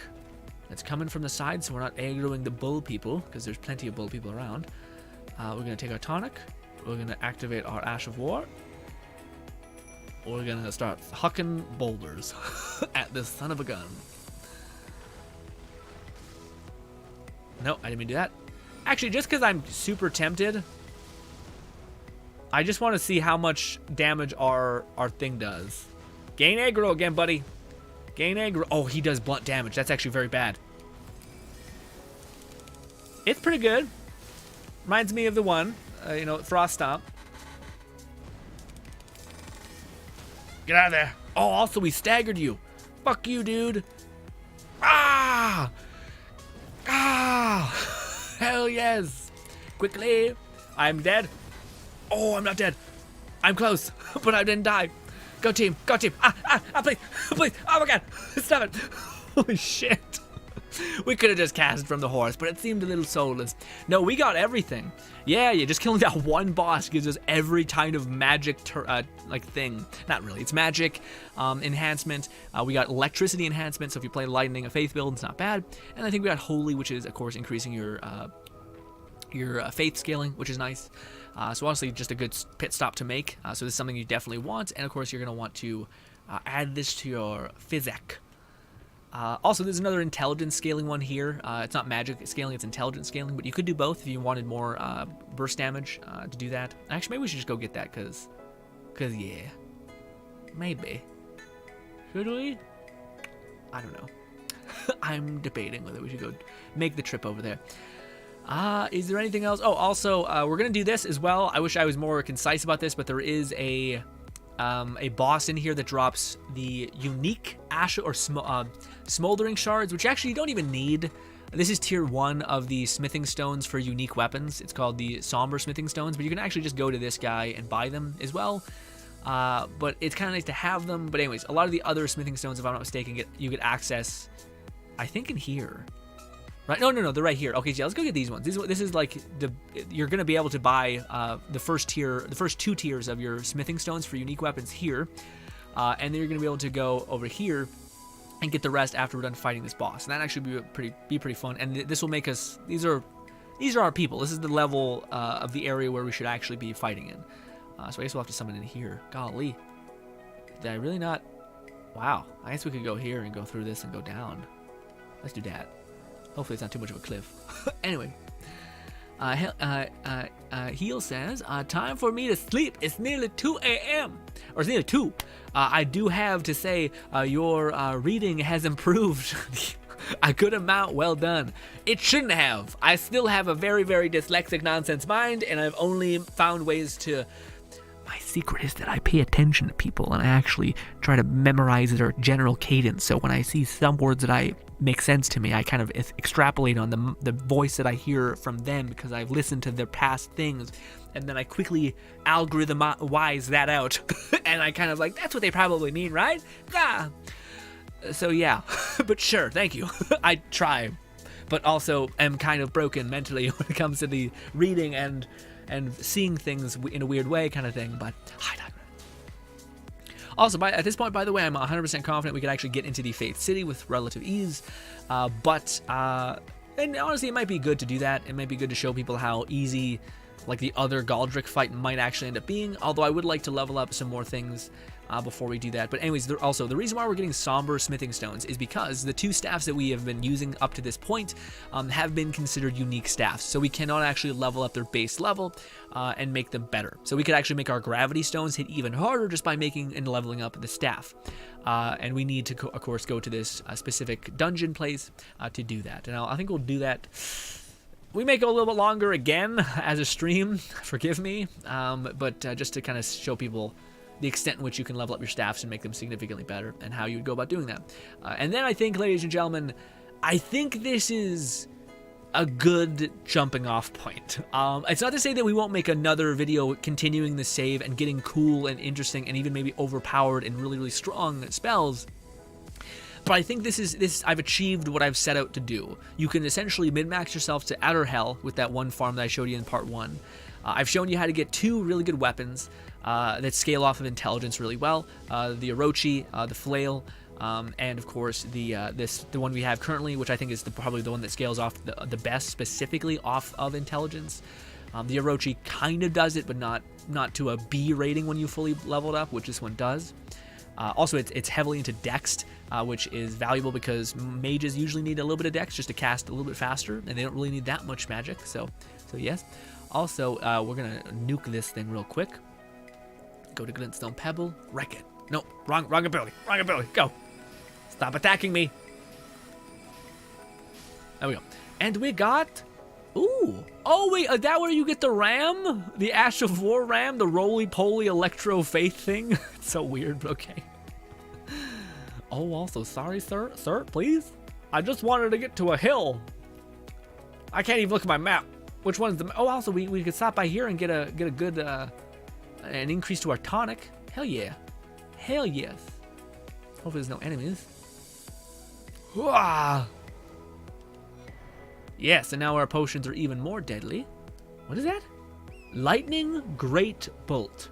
That's coming from the side, so we're not aggroing the bull people, because there's plenty of bull people around. We're gonna take our tonic. We're gonna activate our Ash of War. We're gonna start hucking boulders at this son of a gun. No, I didn't mean to do that. Actually, just because I'm super tempted, I just want to see how much damage our thing does. Gain aggro again, buddy. Gain aggro. Oh, he does blunt damage. That's actually very bad. It's pretty good. Reminds me of the one, Frost Stomp. Get out of there. Oh, also, we staggered you. Fuck you, dude. Ah! Hell yes. Quickly. I'm dead. Oh, I'm not dead. I'm close, but I didn't die. Go team. Go team. Please. Please. Oh my god. Stop it. Holy shit. We could have just cast from the horse, but it seemed a little soulless. No, we got everything. Yeah, just killing that one boss gives us every kind of magic thing. Not really, it's magic enhancement. We got electricity enhancement, so if you play lightning, a faith build, it's not bad. And I think we got holy, which is of course increasing your faith scaling, which is nice. So honestly, just a good pit stop to make. So this is something you definitely want, and of course you're gonna want to add this to your physic. Also, there's another intelligence scaling one here. It's not magic scaling, it's intelligence scaling, but you could do both if you wanted more burst damage to do that. Actually, maybe we should just go get that, because yeah. Maybe. Should we? I don't know. I'm debating whether we should go make the trip over there. Is there anything else? Oh, also, we're going to do this as well. I wish I was more concise about this, but there is a boss in here that drops the unique ash or smoldering shards, which actually you don't even need. This is tier 1 of the smithing stones for unique weapons. It's called the somber smithing stones, but you can actually just go to this guy and buy them as well. But it's kind of nice to have them. But anyways, a lot of the other smithing stones, if I'm not mistaken, you get access, I think, in here. Right? No, they're right here. Okay, yeah, let's go get these ones. This is like you're gonna be able to buy the first 2 tiers of your smithing stones for unique weapons here, and then you're gonna be able to go over here and get the rest after we're done fighting this boss. And that actually be pretty fun. And this will make us. These are our people. This is the level of the area where we should actually be fighting in. So I guess we'll have to summon in here. Golly, did I really not? Wow. I guess we could go here and go through this and go down. Let's do that. Hopefully it's not too much of a cliff. Anyway. Heel says, time for me to sleep. It's nearly 2 a.m. Or it's nearly 2. I do have to say your reading has improved a good amount. Well done. It shouldn't have. I still have a very, very dyslexic nonsense mind, and I've only found ways to... My secret is that I pay attention to people, and I actually try to memorize their general cadence. So when I see some words that I make sense to me, I kind of extrapolate on the voice that I hear from them because I've listened to their past things, and then I quickly algorithm-wise that out, and I kind of like, that's what they probably mean, right? Yeah. So yeah, but sure, thank you. I try, but also am kind of broken mentally when it comes to the reading and seeing things in a weird way kind of thing, but I digress. Also, at this point, by the way, I'm 100% confident we could actually get into the Faith City with relative ease, and honestly, it might be good to do that. It might be good to show people how easy, like, the other Galdric fight might actually end up being, although I would like to level up some more things before we do that. But anyways, also, the reason why we're getting somber smithing stones is because the 2 staffs that we have been using up to this point have been considered unique staffs, so we cannot actually level up their base level and make them better. So we could actually make our gravity stones hit even harder just by making and leveling up the staff. And we need to, of course, go to this specific dungeon place to do that. And I think we'll do that. We may go a little bit longer again as a stream, forgive me, but just to kind of show people the extent in which you can level up your staffs and make them significantly better, and how you would go about doing that. And then I think, ladies and gentlemen, I think this is a good jumping off point. It's not to say that we won't make another video continuing the save and getting cool and interesting and even maybe overpowered and really, really strong spells. But I think I've achieved what I've set out to do. You can essentially min-max yourself to outer hell with that one farm that I showed you in part 1. I've shown you how to get 2 really good weapons that scale off of intelligence really well. The Orochi, the Flail, and of course the one we have currently, which I think is probably the one that scales off the best, specifically off of intelligence. The Orochi kind of does it, but not to a B rating when you fully leveled up, which this one does. Also, it's heavily into Dex, which is valuable because mages usually need a little bit of Dex just to cast a little bit faster, and they don't really need that much magic. So yes. Also, we're gonna nuke this thing real quick. Go to Glintstone Pebble, wreck it. No, wrong ability, go. Stop attacking me. There we go. And we got, ooh. Oh wait, is that where you get the ram? The Ash of War ram, the roly-poly electro faith thing? It's so weird, but okay. Oh, also, sorry, sir, please? I just wanted to get to a hill. I can't even look at my map. Which one's the, oh, also, we could stop by here and get a good, an increase to our tonic. Hell yeah. Hell yes. Hopefully there's no enemies. Hooah! Yes, and now our potions are even more deadly. What is that? Lightning Great Bolt.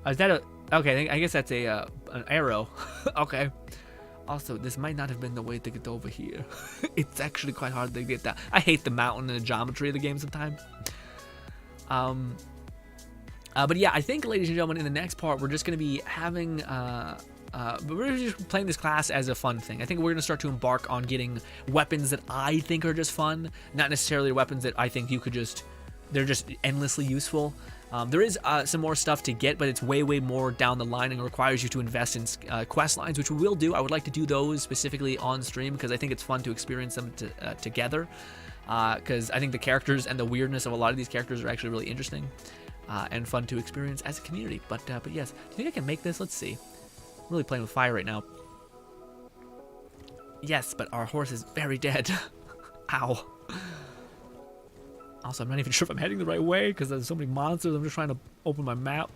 Is that a... Okay, I guess that's an arrow. Okay. Also, this might not have been the way to get over here. It's actually quite hard to get that. I hate the mountain and the geometry of the game sometimes. But yeah, I think, ladies and gentlemen, in the next part, we're just going to be having... we're just playing this class as a fun thing. I think we're going to start to embark on getting weapons that I think are just fun, not necessarily weapons that I think you could just... They're just endlessly useful. There is some more stuff to get, but it's way more down the line and requires you to invest in quest lines, which we will do. I would like to do those specifically on stream because I think it's fun to experience them together. Because I think the characters and the weirdness of a lot of these characters are actually really interesting and fun to experience as a community. But yes, do you think I can make this? Let's see. I'm really playing with fire right now. Yes, but our horse is very dead. Ow. Also, I'm not even sure if I'm heading the right way because there's so many monsters. I'm just trying to open my map.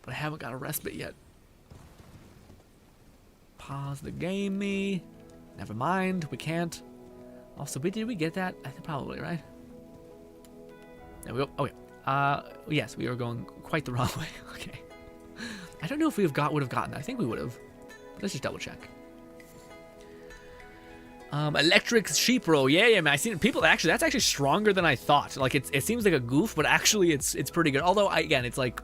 But I haven't got a respite yet. Pause the game, me. Never mind, we can't. Also, did we get that? I think probably, right? There we go. Oh, yeah. Yes, we are going quite the wrong way. Okay. I don't know if would have gotten that. I think we would have. Let's just double check. Electric sheep roll. Yeah, man. I seen people actually. That's actually stronger than I thought. Like it seems like a goof, but actually it's pretty good. Although again, it's like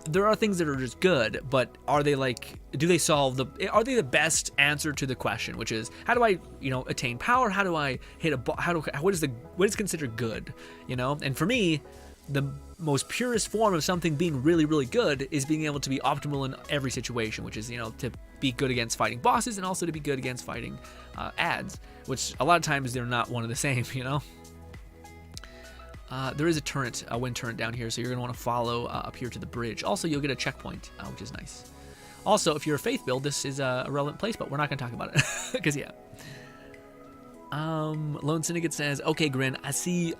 there are things that are just good, but are they like? Do they solve the? Are they the best answer to the question, which is how do I attain power? How do I hit a? What is considered good? And for me, the most purest form of something being really, really good is being able to be optimal in every situation, which is, to be good against fighting bosses and also to be good against fighting ads, which a lot of times they're not one of the same, There is a wind turret down here, so you're going to want to follow up here to the bridge. Also, you'll get a checkpoint, which is nice. Also, if you're a faith build, this is a relevant place, but we're not going to talk about it, because, yeah. Lone Syndicate says, okay, Grin, I see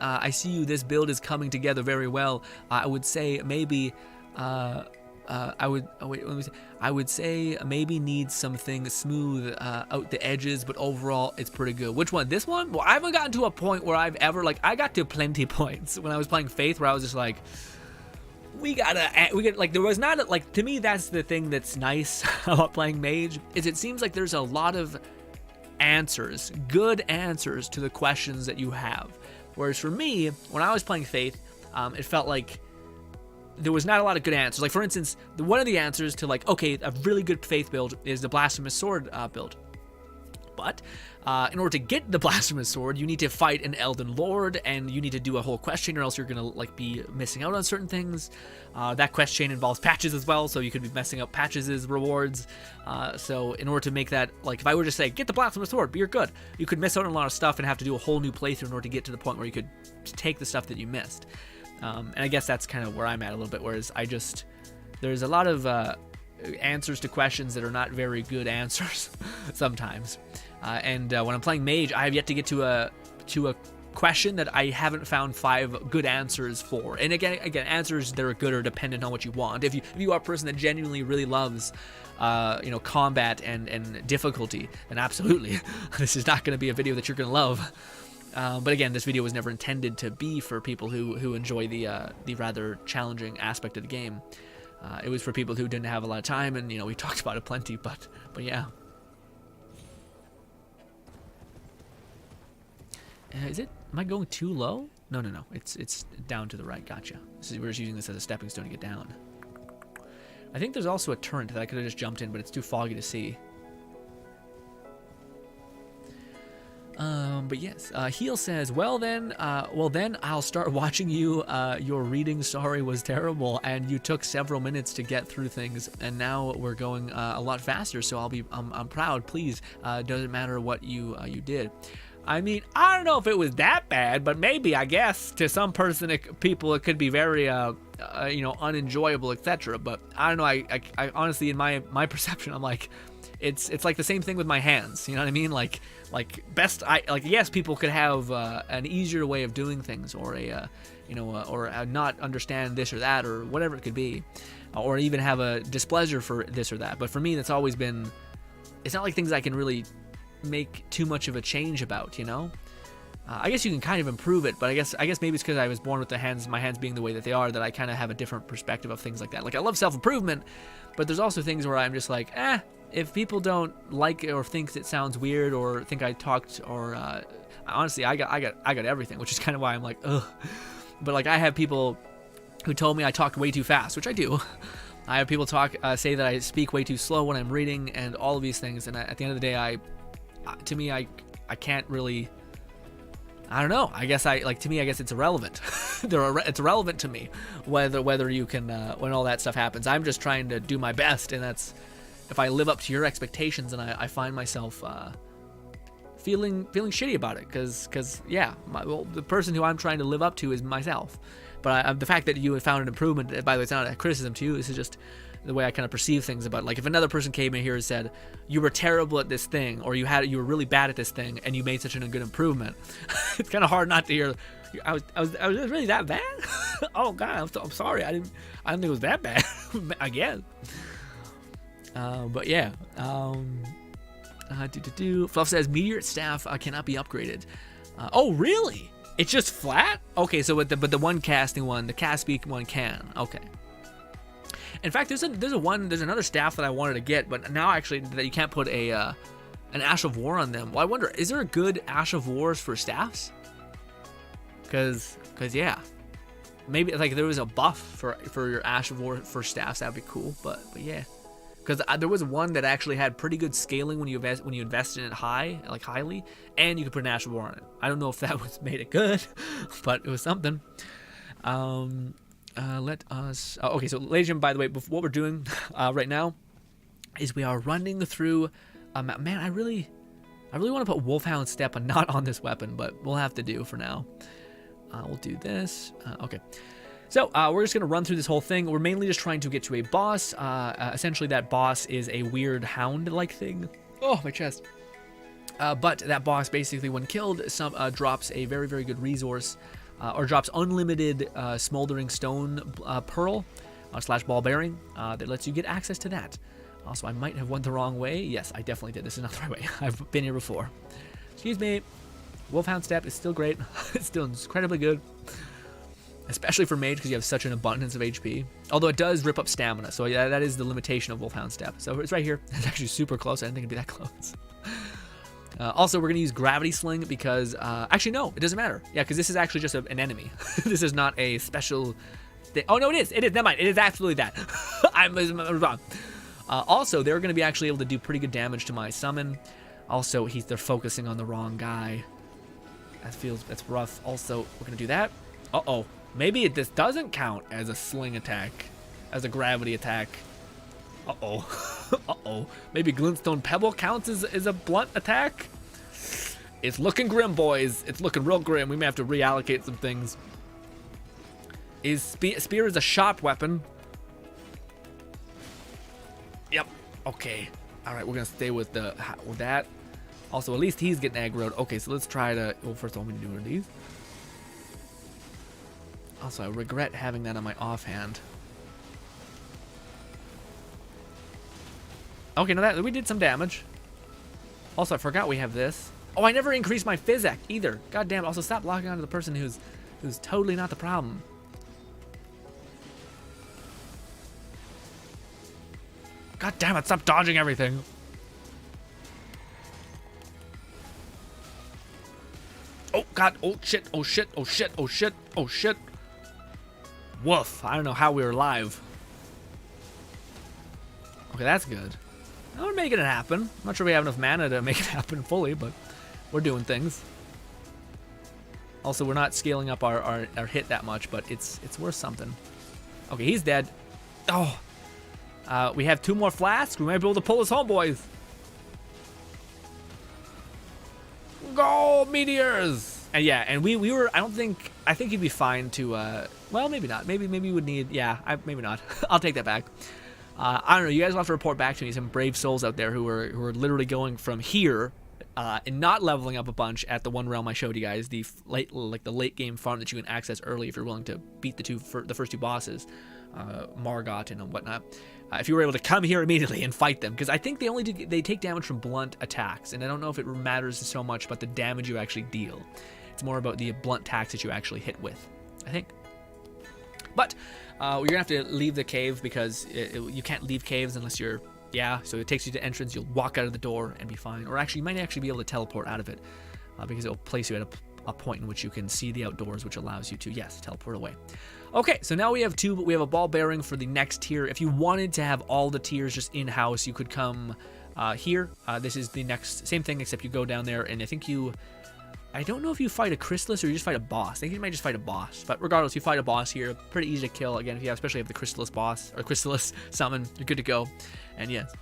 you. This build is coming together very well. I would say maybe, I would say maybe needs something smooth out the edges, but overall it's pretty good. Which one? This one? Well, I haven't gotten to a point where I've ever I got to plenty points when I was playing Faith, where I was just like, we gotta there was not to me that's the thing that's nice about playing Mage is it seems like there's a lot of good answers to the questions that you have. Whereas for me, when I was playing Faith, it felt like there was not a lot of good answers. Like for instance, one of the answers to okay, a really good Faith build is the Blasphemous Sword build. But in order to get the Blasphemous Sword, you need to fight an Elden Lord, and you need to do a whole quest chain, or else you're gonna be missing out on certain things. That quest chain involves patches as well, so you could be messing up patches' rewards. So in order to make that, if I were to say, get the Blasphemous Sword, but you're good, you could miss out on a lot of stuff and have to do a whole new playthrough in order to get to the point where you could take the stuff that you missed. And I guess that's kind of where I'm at a little bit, whereas there's a lot of answers to questions that are not very good answers sometimes. And when I'm playing Mage, I have yet to get to a question that I haven't found 5 good answers for. And again, answers that are good are dependent on what you want. If you are a person that genuinely really loves, combat and difficulty, then absolutely, this is not going to be a video that you're going to love. But again, this video was never intended to be for people who enjoy the rather challenging aspect of the game. It was for people who didn't have a lot of time, and we talked about it plenty. But yeah. Am I going too low? No. It's down to the right. Gotcha. We're just using this as a stepping stone to get down. I think there's also a turret that I could have just jumped in, but it's too foggy to see. But yes, Heel says, well then I'll start watching you. Your reading, sorry, was terrible, and you took several minutes to get through things, and now we're going a lot faster. So I'm proud. Please, doesn't matter what you did. I mean, I don't know if it was that bad, but maybe, I guess, to some people it could be very, unenjoyable, etc. But I don't know. I honestly, in my perception, I'm like, it's like the same thing with my hands. You know what I mean? Yes, people could have an easier way of doing things, or or not understand this or that, or whatever it could be, or even have a displeasure for this or that. But for me, that's always been. It's not like things I can really make too much of a change about, I guess you can kind of improve it, but I guess maybe it's because I was born with my hands being the way that they are, that I kind of have a different perspective of things like that. I love self-improvement, but there's also things where I'm just like, if people don't like it or think it sounds weird or think I talked, or honestly, I got everything, which is kind of why I'm like, ugh. But I have people who told me I talked way too fast, which I do. I have people say that I speak way too slow when I'm reading, and all of these things, and at the end of the day, I can't really. I don't know. I guess to me, I guess it's irrelevant. It's irrelevant to me whether you can when all that stuff happens. I'm just trying to do my best, and that's if I live up to your expectations, and I find myself feeling shitty about it, because yeah, the person who I'm trying to live up to is myself. But the fact that you have found an improvement, by the way, it's not a criticism to you. This is just the way I kind of perceive things about if another person came in here and said you were terrible at this thing, or you were really bad at this thing, and you made such a good improvement, it's kind of hard not to hear. I was really that bad? Oh God, I'm sorry. I didn't think it was that bad. I guess. But yeah. Fluff says meteor staff cannot be upgraded. Oh, really? It's just flat? Okay, so but the one casting one, the cast speed one can. Okay. In fact, there's another staff that I wanted to get, but now actually that you can't put an Ash of War on them. Well, I wonder, is there a good Ash of Wars for staffs? Cause yeah, maybe like there was a buff for your Ash of War for staffs. That'd be cool. But yeah, because there was one that actually had pretty good scaling when you invested in it highly, and you could put an Ash of War on it. I don't know if that made it good, but it was something. Let us. Okay, so ladies and gentlemen, by the way, what we're doing right now is we are running through. Man, I really want to put Wolfhound Step not on this weapon, but we'll have to do for now. We'll do this. Okay. So we're just going to run through this whole thing. We're mainly just trying to get to a boss. Essentially, that boss is a weird hound-like thing. Oh, my chest. But that boss, basically, when killed, drops a very, very good resource, or drops unlimited smoldering stone pearl / ball bearing that lets you get access to that. Also, I might have went the wrong way. Yes, I definitely did. This is not the right way. I've been here before. Excuse me. Wolfhound Step is still great. It's still incredibly good. Especially for Mage, because you have such an abundance of HP. Although it does rip up stamina. So yeah, that is the limitation of Wolfhound Step. So it's right here. It's actually super close. I didn't think it'd be that close. Also, we're going to use Gravity Sling because... actually, no. It doesn't matter. Yeah, because this is actually just an enemy. This is not a special... Oh, no, it is. It is. Never mind. It is absolutely that. I'm wrong. Also, they're going to be actually able to do pretty good damage to my summon. Also, they're focusing on the wrong guy. That's rough. Also, we're going to do that. Uh-oh. Maybe this doesn't count as a sling attack, as a gravity attack. Uh-oh. Uh-oh. Maybe Glintstone Pebble counts as a blunt attack? It's looking grim, boys. It's looking real grim. We may have to reallocate some things. Spear is a sharp weapon. Yep. Okay. All right, we're going to stay with that. Also, at least he's getting aggroed. Okay, so let's try to... Well, first of all, I'm going to do one of these. Also, I regret having that on my offhand. Okay, now that we did some damage. Also, I forgot we have this. Oh, I never increased my physic either. God damn it. Also, stop locking onto the person who's totally not the problem. God damn it, stop dodging everything. Oh, God. Oh, shit. Oh, shit. Oh, shit. Oh, shit. Oh, shit. Woof. I don't know how we were alive. Okay, that's good. Now we're making it happen. I'm not sure we have enough mana to make it happen fully, but we're doing things. Also, we're not scaling up our hit that much, but it's worth something. Okay, he's dead. Oh. We have 2 more flasks. We might be able to pull us home, boys. Go, meteors! And yeah, and we were, I think he'd be fine to, well, maybe not. Maybe we would need, yeah, maybe not. I'll take that back. I don't know, you guys will have to report back to me, some brave souls out there who are literally going from here, and not leveling up a bunch at the one realm I showed you guys, the late game farm that you can access early if you're willing to beat the first 2 bosses, Margot and whatnot. If you were able to come here immediately and fight them, because I think they take damage from blunt attacks, and I don't know if it matters so much about the damage you actually deal. It's more about the blunt attacks that you actually hit with, I think. But you're gonna have to leave the cave because you can't leave caves unless you're so it takes you to entrance. You'll walk out of the door and be fine, or actually you might actually be able to teleport out of it because it will place you at a point in which you can see the outdoors, which allows you to teleport away. Okay, so now we have 2, but we have a ball bearing for the next tier. If you wanted to have all the tiers just in-house, you could come here. This is the next, same thing, except you go down there, and I don't know if you fight a Chrysalis or you just fight a boss. I think you might just fight a boss, but regardless, you fight a boss here. Pretty easy to kill. Again, if you especially have the Chrysalis boss, or Chrysalis summon, you're good to go. And yes.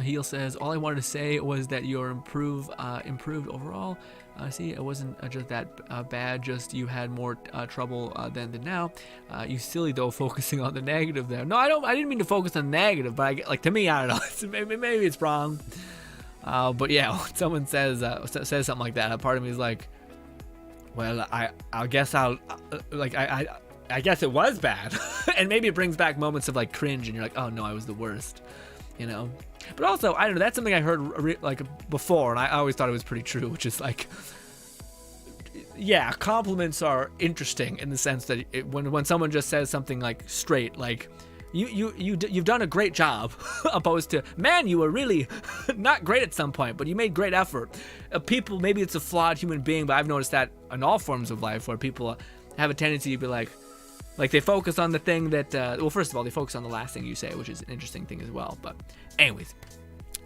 Heel says, all I wanted to say was that you're improved overall. See, it wasn't just that bad, just you had more trouble then than now. You silly though, focusing on the negative there. No, I didn't mean to focus on the negative, but to me, I don't know. maybe it's wrong. But yeah, when someone says something like that, a part of me is like, Well, I guess I guess it was bad. And maybe it brings back moments of like cringe and you're like, oh no, I was the worst, you know? But also, I don't know, that's something I heard like before, and I always thought it was pretty true, which is like, yeah, compliments are interesting in the sense that when someone just says something like straight, like, you've done a great job, opposed to, man, you were really not great at some point, but you made great effort. People, maybe it's a flawed human being, but I've noticed that in all forms of life where people have a tendency to be like they focus on the thing that, well, first of all, they focus on the last thing you say, which is an interesting thing as well. But anyways,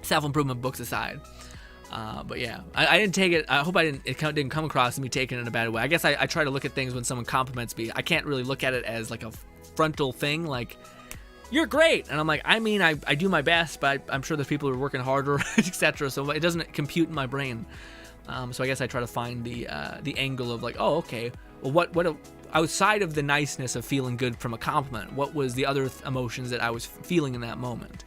self-improvement books aside. But yeah, I didn't take it. I hope it didn't come across me taking it in a bad way. I guess I try to look at things when someone compliments me. I can't really look at it as like a frontal thing, like, you're great. And I'm like, I mean, I do my best, but I'm sure there's people who are working harder, etc. So it doesn't compute in my brain. So I guess I try to find the angle of like, oh, okay, well, what outside of the niceness of feeling good from a compliment, what was the other emotions that I was feeling in that moment?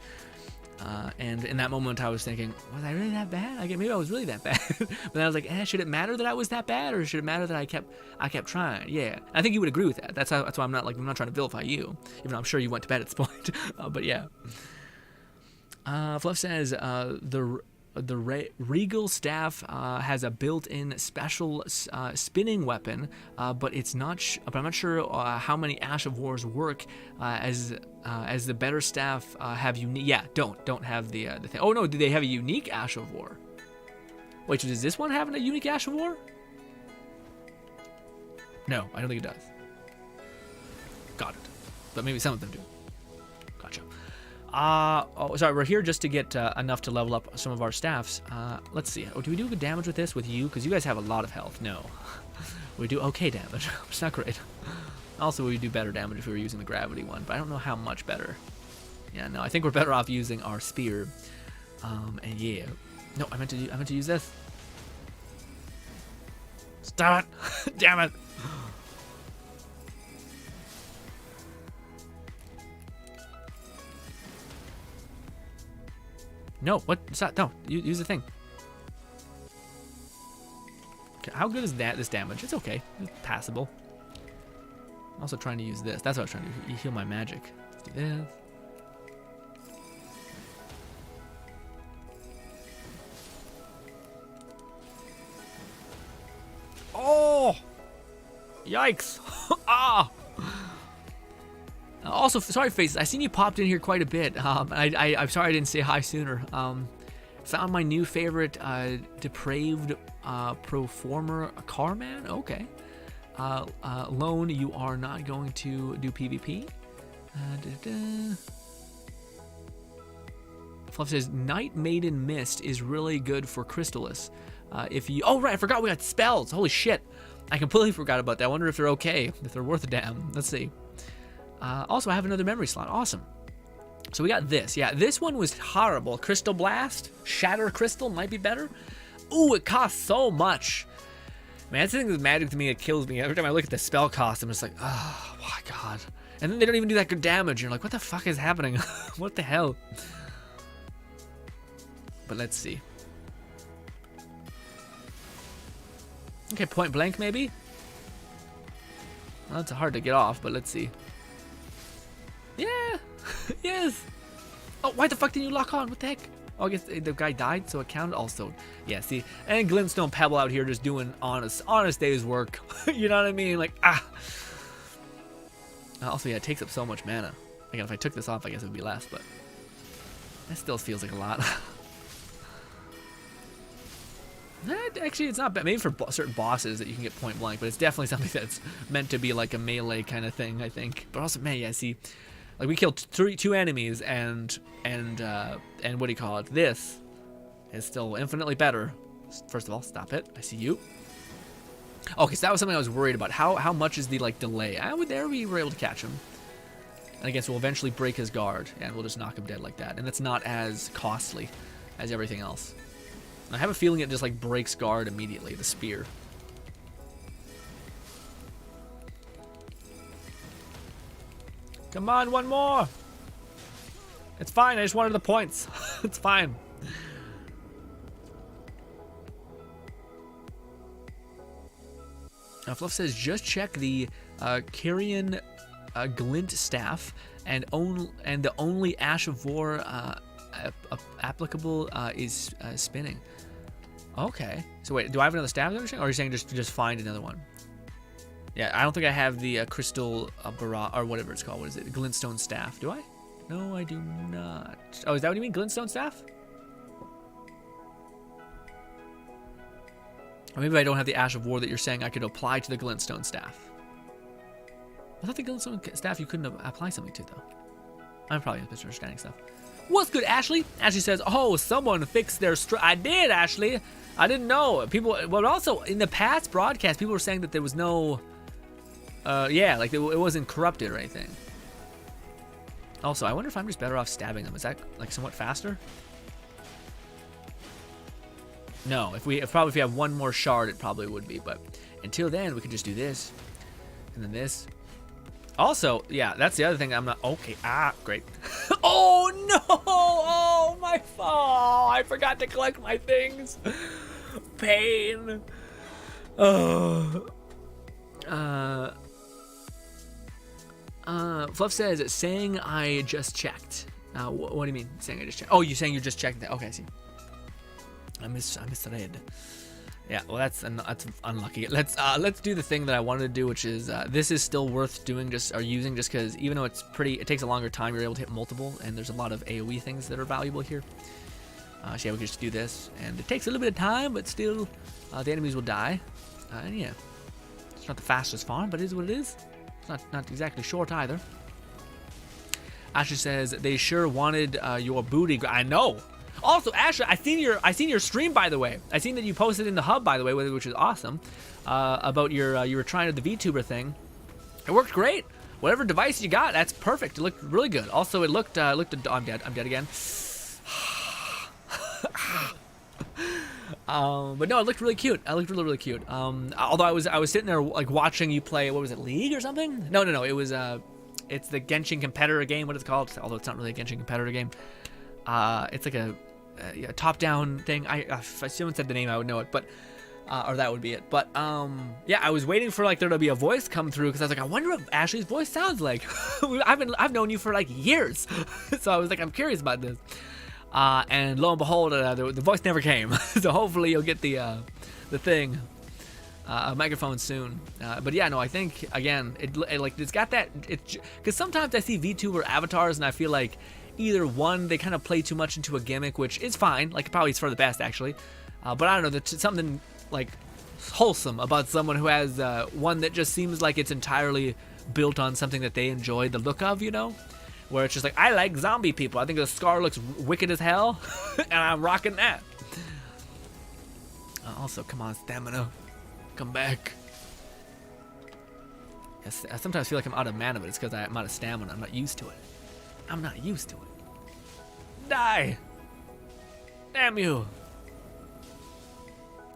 And in that moment, I was thinking, was I really that bad? Maybe I was really that bad. But then I was like, should it matter that I was that bad, or should it matter that I kept trying? Yeah, I think you would agree with that. That's why I'm not trying to vilify you, even though I'm sure you went to bed at this point. But yeah. Fluff says the Regal staff has a built-in special spinning weapon, but it's not. But I'm not sure how many Ash of Wars work as the better staff have unique. Yeah, don't have the thing. Oh no, do they have a unique Ash of War? Wait, does this one have a unique Ash of War? No, I don't think it does. Got it. But maybe some of them do. Gotcha. Oh, sorry, we're here just to get enough to level up some of our staffs. Let's see. Oh, do we do good damage with this with you? Because you guys have a lot of health. No. We do okay damage. It's not great. Also, we do better damage if we were using the gravity one, but I don't know how much better. Yeah, no, I think we're better off using our spear. And yeah. No, I meant to use this. Stop it! Damn it! No, what? Stop, no, use the thing. Okay, how good is this damage? It's okay. It's passable. I'm also trying to use this. That's what I was trying to do. Heal my magic. Let's do this. Oh! Yikes! Ah! Also, sorry, Faces. I seen you popped in here quite a bit. I'm sorry I didn't say hi sooner. Found my new favorite depraved proformer Carman. Okay. Lone, you are not going to do PvP. Fluff says Night Maiden Mist is really good for Crystallis. Oh right, I forgot we got spells. Holy shit, I completely forgot about that. I wonder if they're okay, if they're worth a damn. Let's see. Also, I have another memory slot. Awesome. So we got this. Yeah, this one was horrible. Crystal Blast, Shatter Crystal might be better. Ooh, it costs so much. Man, that's the thing with magic to me. It kills me every time I look at the spell cost. I'm just like, oh my god. And then they don't even do that good damage. You're like, what the fuck is happening? What the hell? But let's see. Okay, point blank maybe. Well, it's hard to get off, but let's see. Yeah. Yes. Oh, why the fuck didn't you lock on? What the heck? Oh, I guess the guy died, so it counted also. Yeah, see. And Glintstone Pebble out here just doing honest day's work. You know what I mean? Like, ah. Also, yeah, it takes up so much mana. Again, if I took this off, I guess it would be less, but that still feels like a lot. Actually, it's not bad. Maybe for certain bosses that you can get point blank, but it's definitely something that's meant to be like a melee kind of thing, I think. But also, man, yeah, see, like we killed two enemies, and what do you call it? This is still infinitely better. First of all, stop it. I see you. Okay, so that was something I was worried about. How much is the like delay? There we were able to catch him. And I guess we'll eventually break his guard, and we'll just knock him dead like that. And that's not as costly as everything else. I have a feeling it just like breaks guard immediately, the spear. Come on, one more. It's fine, I just wanted the points. It's fine. Fluff says, just check the Carrion glint staff, and the only Ash of War applicable is spinning. Okay. So wait, do I have another staff? Or are you saying just find another one? Yeah, I don't think I have the crystal barrage or whatever it's called. What is it? Glintstone staff. Do I? No, I do not. Oh, is that what you mean? Glintstone staff? Or maybe I don't have the Ash of War that you're saying I could apply to the Glintstone staff. I thought the Glintstone staff you couldn't apply something to, though. I'm probably misunderstanding stuff. What's good, Ashley? Ashley says, oh, someone fixed their I did, Ashley. I didn't know. People, but also in the past broadcast, people were saying that there was no, yeah, like it wasn't corrupted or anything. Also, I wonder if I'm just better off stabbing them. Is that like somewhat faster? No, if we have one more shard, it probably would be. But until then, we can just do this, and then this. Also, yeah, that's the other thing. I'm not okay. Great. Oh no! Oh my fault! I forgot to collect my things. Pain. Fluff says, saying I just checked. What do you mean, saying I just checked? Oh, you're saying you just checked that? Okay, I see. I misread. Yeah, well, that's unlucky. Let's do the thing that I wanted to do, which is this is still worth doing using just because even though it takes a longer time, you're able to hit multiple, and there's a lot of AOE things that are valuable here. So yeah, we can just do this, and it takes a little bit of time, but still, the enemies will die. And yeah, it's not the fastest farm, but it is what it is. It's not exactly short either. Ashley says they sure wanted your booty. I know. Also, Ashley, I seen your stream, by the way. I seen that you posted in the hub, by the way, which is awesome. About your you were trying the VTuber thing. It worked great. Whatever device you got, that's perfect. It looked really good. Also, it looked. Oh, I'm dead. I'm dead again. But no, it looked really cute. It looked really cute. Although I was sitting there like watching you play. What was it, League or something? No. It was it's the Genshin competitor game. What is it called? Although it's not really a Genshin competitor game. It's like a top-down thing. If someone said the name, I would know it, but or that would be it. But yeah, I was waiting for like there to be a voice come through because I was like, I wonder what Ashley's voice sounds like. I've known you for like years, so I was like, I'm curious about this. And lo and behold, the voice never came. So hopefully you'll get the thing, a microphone soon. But yeah, no, I think again, it's got that. Because sometimes I see VTuber avatars and I feel like either one, they kind of play too much into a gimmick, which is fine. Like probably it's for the best actually. But I don't know, there's something like wholesome about someone who has one that just seems like it's entirely built on something that they enjoy the look of, you know? Where it's just like, I like zombie people. I think the scar looks wicked as hell, and I'm rocking that. Also, come on, stamina. Come back. Yes, I sometimes feel like I'm out of mana, but it's because I'm out of stamina. I'm not used to it. I'm not used to it. Die! Damn you!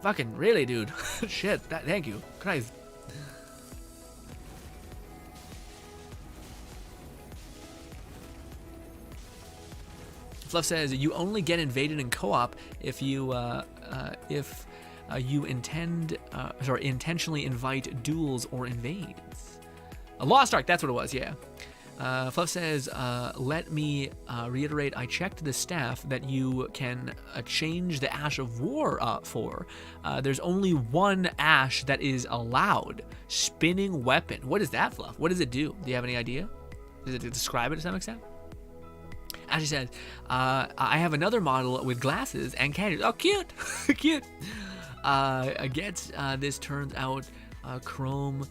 Fucking really, dude. Shit, thank you. Christ. Fluff says you only get invaded in co-op if you intentionally invite duels or invades. A Lost Ark, that's what it was, yeah. Fluff says, let me reiterate, I checked the staff that you can change the Ash of War for. There's only one Ash that is allowed. Spinning weapon. What is that, Fluff? What does it do? Do you have any idea? Does it describe it to some extent? Ashley says, I have another model with glasses and candies. Oh, cute. Cute. This turns out Chrome,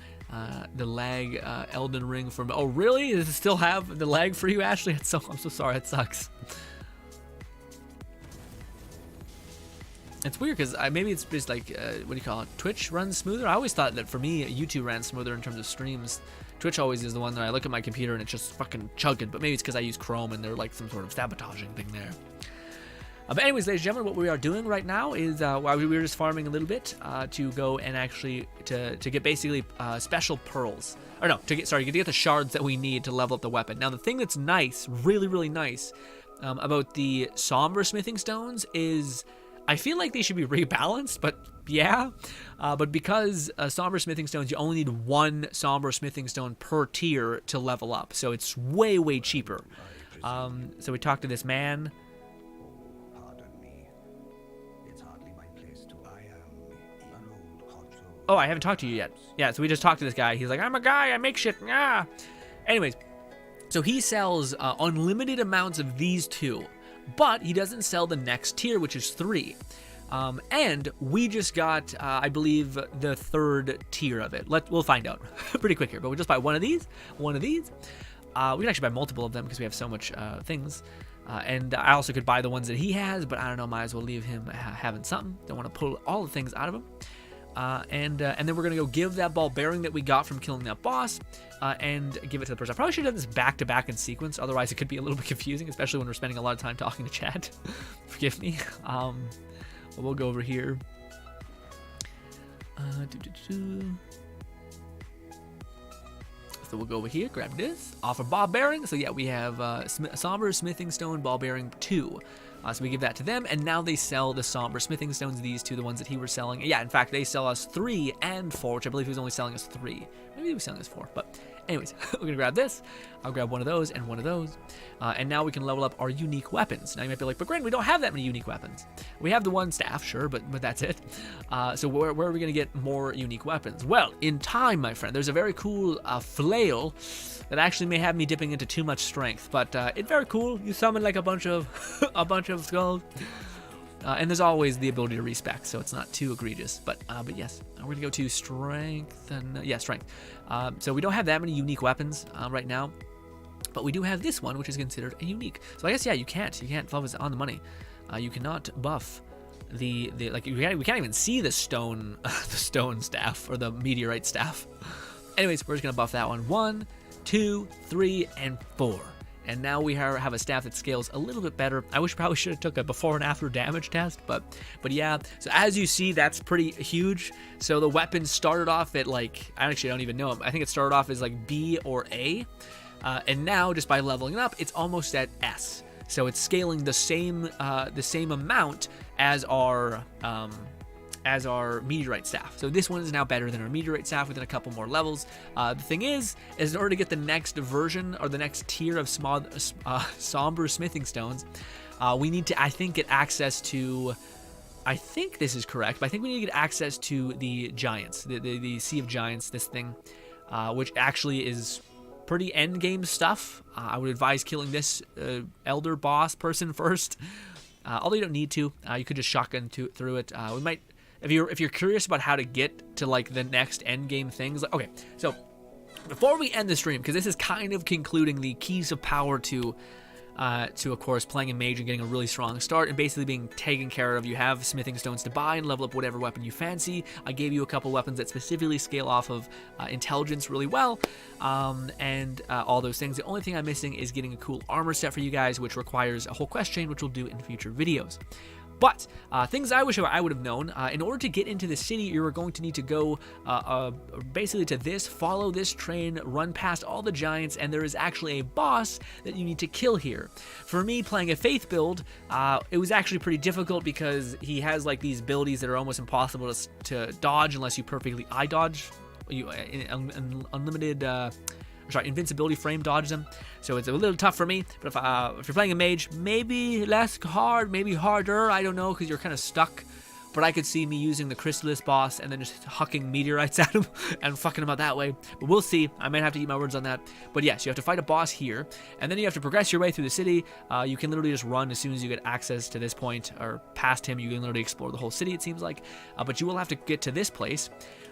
the lag, Elden Ring from... Oh, really? Does it still have the lag for you, Ashley? I'm so sorry. It sucks. It's weird because maybe it's just like, what do you call it? Twitch runs smoother? I always thought that for me, YouTube ran smoother in terms of streams. Twitch always is the one that I look at my computer and it's just fucking chugging, but maybe it's because I use Chrome and they're like some sort of sabotaging thing there. But anyways, ladies and gentlemen, what we are doing right now is while we were just farming a little bit to go and actually to get basically special pearls. Or no, to get the shards that we need to level up the weapon. Now the thing that's nice, really, really nice about the somber smithing stones is I feel like they should be rebalanced, but yeah. But because Somber Smithing Stones, you only need 1 Somber Smithing Stone per tier to level up. So it's way, way cheaper. So we talked to this man. Oh, I haven't talked to you yet. Yeah, so we just talked to this guy. He's like, I'm a guy, I make shit. Ah. Anyways, so he sells unlimited amounts of these 2, but he doesn't sell the next tier, which is 3. And we just got, I believe, the 3rd tier of it. We'll find out pretty quick here, but we'll just buy one of these. We can actually buy multiple of them because we have so much things. And I also could buy the ones that he has, but I don't know, might as well leave him having something. Don't want to pull all the things out of him. And then we're going to go give that ball bearing that we got from killing that boss and give it to the person. I probably should have done this back-to-back in sequence. Otherwise, it could be a little bit confusing, especially when we're spending a lot of time talking to chat. Forgive me. We'll go over here. So we'll go over here, grab this, offer ball bearing. So yeah, we have Somber Smithing Stone ball bearing 2. So we give that to them, and now they sell the Somber Smithing Stones, these 2, the ones that he was selling. Yeah, in fact, they sell us 3 and 4, which I believe he was only selling us 3. Maybe he was selling us 4, but anyways, we're going to grab this. I'll grab one of those and one of those. And now we can level up our unique weapons. Now you might be like, but Grin, we don't have that many unique weapons. We have the 1 staff, sure, but that's it. So where are we going to get more unique weapons? Well, in time, my friend, there's a very cool flail that actually may have me dipping into too much strength, but it's very cool. You summon like a bunch of skulls, and there's always the ability to respec, so it's not too egregious. But yes, we're gonna go to strength and strength. So we don't have that many unique weapons right now, but we do have this one, which is considered a unique. So I guess you can't buff it on the money. You cannot buff the like we can't even see the stone the stone staff or the meteorite staff. Anyways, we're just gonna buff that one. 1, 2, 3, and 4. And now we have a staff that scales a little bit better. I probably should have took a before and after damage test, but yeah. So as you see, that's pretty huge. So the weapon started off at like, I actually don't even know. I think it started off as like B or A. And now just by leveling up, it's almost at S. So it's scaling the same amount as our meteorite staff. So this one is now better than our meteorite staff within a couple more levels. The thing is in order to get the next version or the next tier of Somber Smithing Stones, we need to, I think, get access to, I think this is correct, but I think we need to get access to the Giants, the Sea of Giants, this thing, which actually is pretty end game stuff. I would advise killing this elder boss person first, although you don't need to. You could just shotgun through it. We might, if you're curious about how to get to like the next end game things. Okay, so before we end the stream, because this is kind of concluding the keys of power to of course playing a mage and getting a really strong start and basically being taken care of. You have smithing stones to buy and level up whatever weapon you fancy. I gave you a couple weapons that specifically scale off of intelligence really well, and all those things. The only thing I'm missing is getting a cool armor set for you guys, which requires a whole quest chain, which we'll do in future videos. But things I wish I would have known, in order to get into the city, you're going to need to go basically to this, follow this train, run past all the giants, and there is actually a boss that you need to kill here. For me, playing a faith build, it was actually pretty difficult because he has like these abilities that are almost impossible to dodge unless you perfectly eye dodge. You unlimited... invincibility frame dodge them, so it's a little tough for me. But if you're playing a mage, maybe less hard, maybe harder, I don't know, because you're kind of stuck. But I could see me using the Chrysalis boss and then just hucking meteorites at him and fucking him out that way. But we'll see. I might have to eat my words on that. But yes, you have to fight a boss here, and then you have to progress your way through the city. You can literally just run as soon as you get access to this point, or past him. You can literally explore the whole city, it seems like. But you will have to get to this place.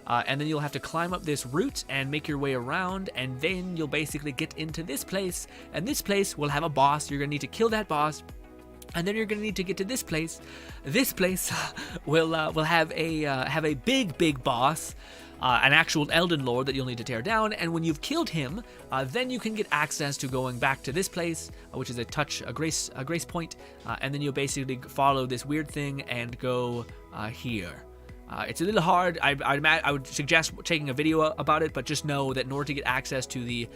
And then you'll have to climb up this route and make your way around, and then you'll basically get into this place, and this place will have a boss. You're going to need to kill that boss, and then you're going to need to get to this place. This place will have a big boss, an actual Elden Lord that you'll need to tear down, and when you've killed him, then you can get access to going back to this place, which is a grace point, and then you'll basically follow this weird thing and go here. It's a little hard. I would suggest taking a video about it, but just know that in order to get access to the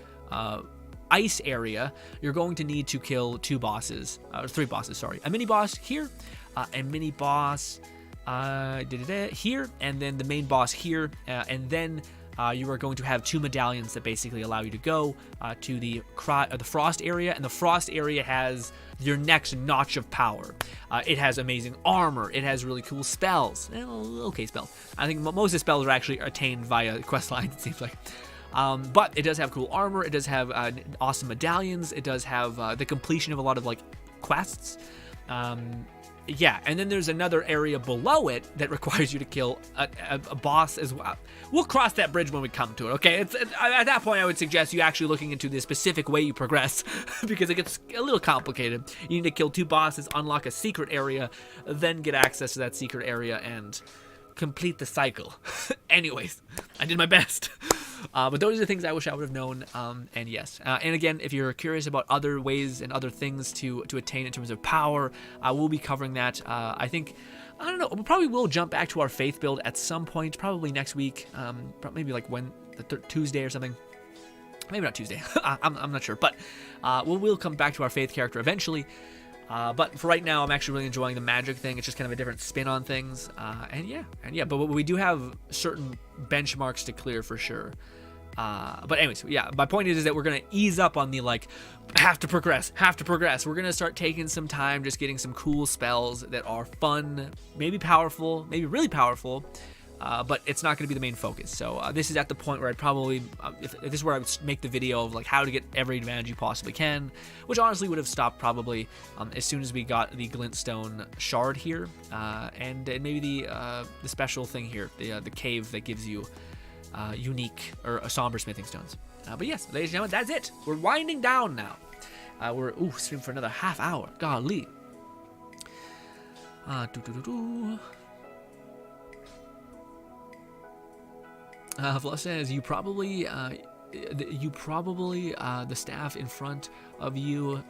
ice area, you're going to need to kill 3 bosses, sorry. A mini boss here, a mini boss here, and then the main boss here, and then you are going to have 2 medallions that basically allow you to go to the frost area, and the frost area has your next notch of power. It has amazing armor. It has really cool spells. Okay, spells. I think most of the spells are actually attained via quest lines, it seems like. But it does have cool armor. It does have awesome medallions. It does have the completion of a lot of like quests. Yeah, and then there's another area below it that requires you to kill a boss as well. We'll cross that bridge when we come to it, okay? At that point, I would suggest you actually looking into the specific way you progress, because it gets a little complicated. You need to kill 2 bosses, unlock a secret area, then get access to that secret area and complete the cycle. Anyways, I did my best. But those are the things I wish I would have known. And yes, and again, if you're curious about other ways and other things to attain in terms of power, we'll be covering that. I don't know, we probably will jump back to our faith build at some point, probably next week, maybe like Tuesday or something. Maybe not Tuesday. I'm not sure, but we'll come back to our faith character eventually. But for right now, I'm actually really enjoying the magic thing. It's just kind of a different spin on things. And yeah, but we do have certain benchmarks to clear for sure. But anyways, yeah, my point is that we're going to ease up on the, like, have to progress. We're going to start taking some time, just getting some cool spells that are fun, maybe powerful, maybe really powerful. But it's not going to be the main focus. So this is at the point where I'd probably, if this is where I would make the video of like how to get every advantage you possibly can, which honestly would have stopped probably as soon as we got the glintstone shard here, and maybe the special thing here, the cave that gives you unique or somber smithing stones. But yes, ladies and gentlemen, that's it. We're winding down now. We're streaming for another half hour. Golly. Fluff says you probably the staff in front of you.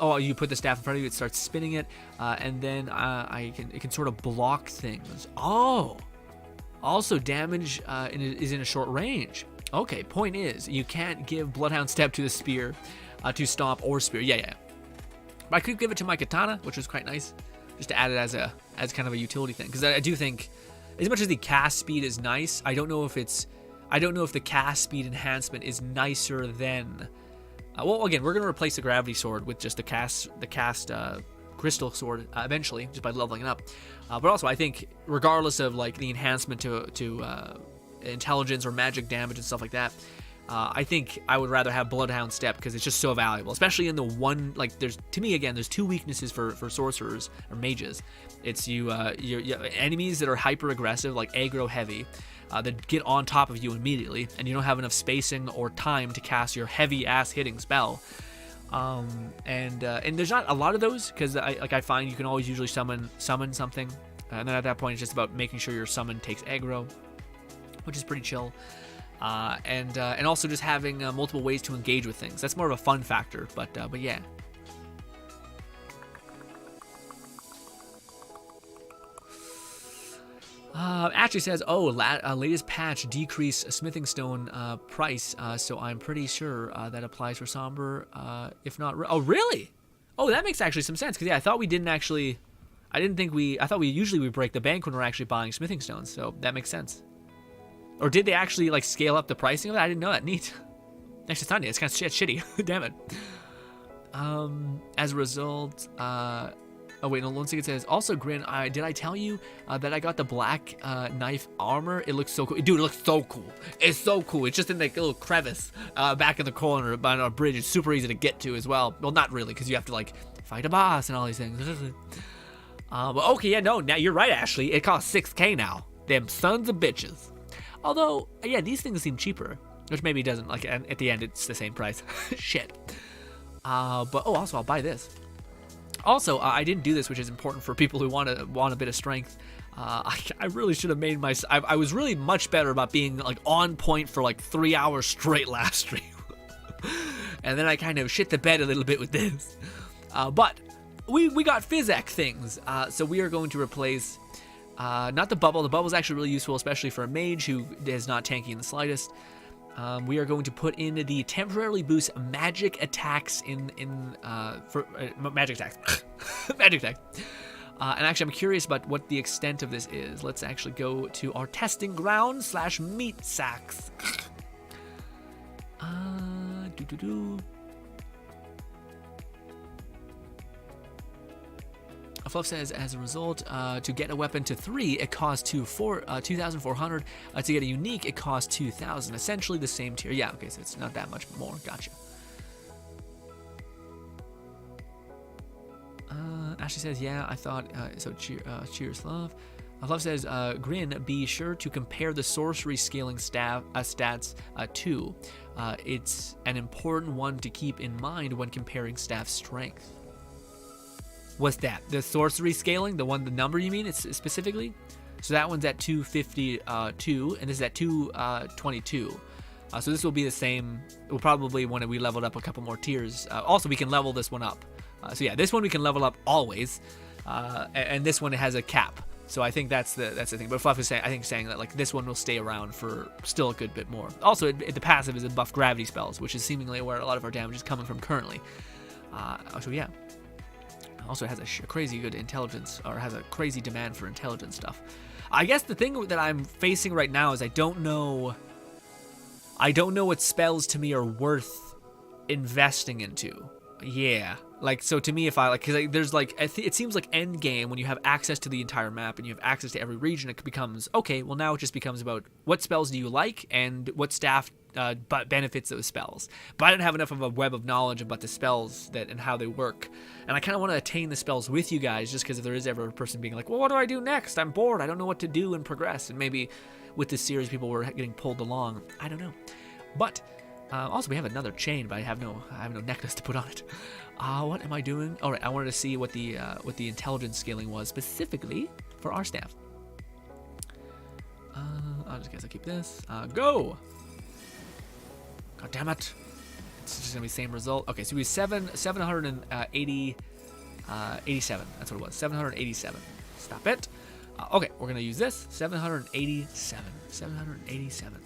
You put the staff in front of you, it starts spinning it, and then it can sort of block things. Oh, also damage is in a short range. Okay, point is you can't give Bloodhound Step to the spear, to stomp or spear. Yeah. But I could give it to my katana, which was quite nice, just to add it as kind of a utility thing, because I do think, as much as the cast speed is nice, I don't know if the cast speed enhancement is nicer than. Well, again, we're gonna replace the gravity sword with just the cast crystal sword eventually, just by leveling it up. But also, I think regardless of like the enhancement to intelligence or magic damage and stuff like that, I think I would rather have Bloodhound Step because it's just so valuable, especially in the one, like, there's 2 weaknesses for sorcerers or mages. It's your enemies that are hyper aggressive, like aggro heavy, that get on top of you immediately, and you don't have enough spacing or time to cast your heavy ass hitting spell. And there's not a lot of those, because I find you can always usually summon something, and then at that point it's just about making sure your summon takes aggro, which is pretty chill. And also just having multiple ways to engage with things. That's more of a fun factor, but yeah. Actually says, latest patch decrease smithing stone price, so I'm pretty sure that applies for somber, if not. Oh, really? Oh, that makes actually some sense, because yeah, I thought we usually break the bank when we're actually buying smithing stones, so that makes sense. Or did they actually like scale up the pricing of it? I didn't know that. Neat. Actually, it's not neat. It's kind of shitty. Damn it. As a result, oh wait, no, Lone Secret says, also Grin, did I tell you that I got the black knife armor? It looks so cool. Dude, it looks so cool. It's so cool. It's just in like a little crevice back in the corner on a bridge. It's super easy to get to as well. Well, not really, because you have to like fight a boss and all these things. But okay, yeah, no, now you're right, Ashley. It costs 6K now. Them sons of bitches. Although, yeah, these things seem cheaper, which maybe doesn't, like, at the end it's the same price. Shit. But also I'll buy this. Also, I didn't do this, which is important for people who want a bit of strength. I really should have made I was really much better about being like on point for like 3 hours straight last stream. And then I kind of shit the bed a little bit with this. But we got Physac things, so we are going to replace not the bubble. The bubble is actually really useful, especially for a mage who is not tanky in the slightest. We are going to put in the temporarily boost magic attacks for magic attacks. Magic attacks. And actually, I'm curious about what the extent of this is. Let's actually go to our testing ground / meat sacks. Fluff says, as a result, to get a weapon to 3, it costs 2,400. To get a unique, it costs 2,000. Essentially the same tier. Yeah, okay, so it's not that much more. Gotcha. Ashley says, yeah, I thought, so cheers, Love. Fluff says, GRINN, be sure to compare the sorcery scaling stats too. It's an important one to keep in mind when comparing staff strength. What's that? The sorcery scaling? The number you mean? It's specifically? So that one's at 252, and this is at 222. So this will be the same. We'll probably, when we leveled up a couple more tiers. Also, we can level this one up. So yeah, this one we can level up always, and this one has a cap. So I think that's the thing. But Fluff is saying that like this one will stay around for still a good bit more. Also, the passive is a buff gravity spells, which is seemingly where a lot of our damage is coming from currently. So yeah. Also, it has a crazy good intelligence, or has a crazy demand for intelligence stuff. I guess the thing that I'm facing right now is I don't know what spells to me are worth investing into. Yeah, like, so to me, if I like, because there's like, it seems like end game, when you have access to the entire map and you have access to every region, it becomes okay. Well, now it just becomes about what spells do you like and what staff benefits those spells. But I didn't have enough of a web of knowledge about the spells and how they work, and I kind of want to attain the spells with you guys, just because if there is ever a person being like, well, what do I do next? I'm bored. I don't know what to do and progress. And maybe with this series, people were getting pulled along. I don't know, but. Also, we have another chain, but I have no necklace to put on it. What am I doing? All right, I wanted to see what the intelligence scaling was specifically for our staff. I just guess I'll keep this. Go! God damn it! It's just gonna be the same result. Okay, so we 787. That's what it was. 787. Stop it. Okay, we're gonna use this. 787. 787.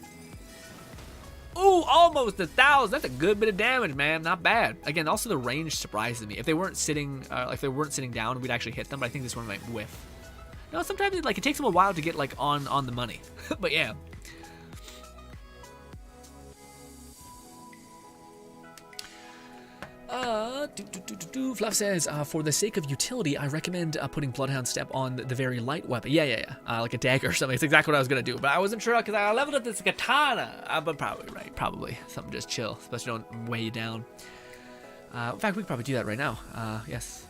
Ooh, almost 1,000. That's a good bit of damage, man. Not bad. Again, also the range surprises me. If they weren't sitting down, we'd actually hit them. But I think this one might whiff. No, sometimes it takes them a while to get like on the money. But yeah. Fluff says, for the sake of utility, I recommend putting Bloodhound Step on the very light weapon. Yeah. Like a dagger or something. It's exactly what I was going to do. But I wasn't sure because I leveled up this katana. But probably right. Probably. Something just chill. Especially don't weigh you down. In fact, we could probably do that right now. Yes.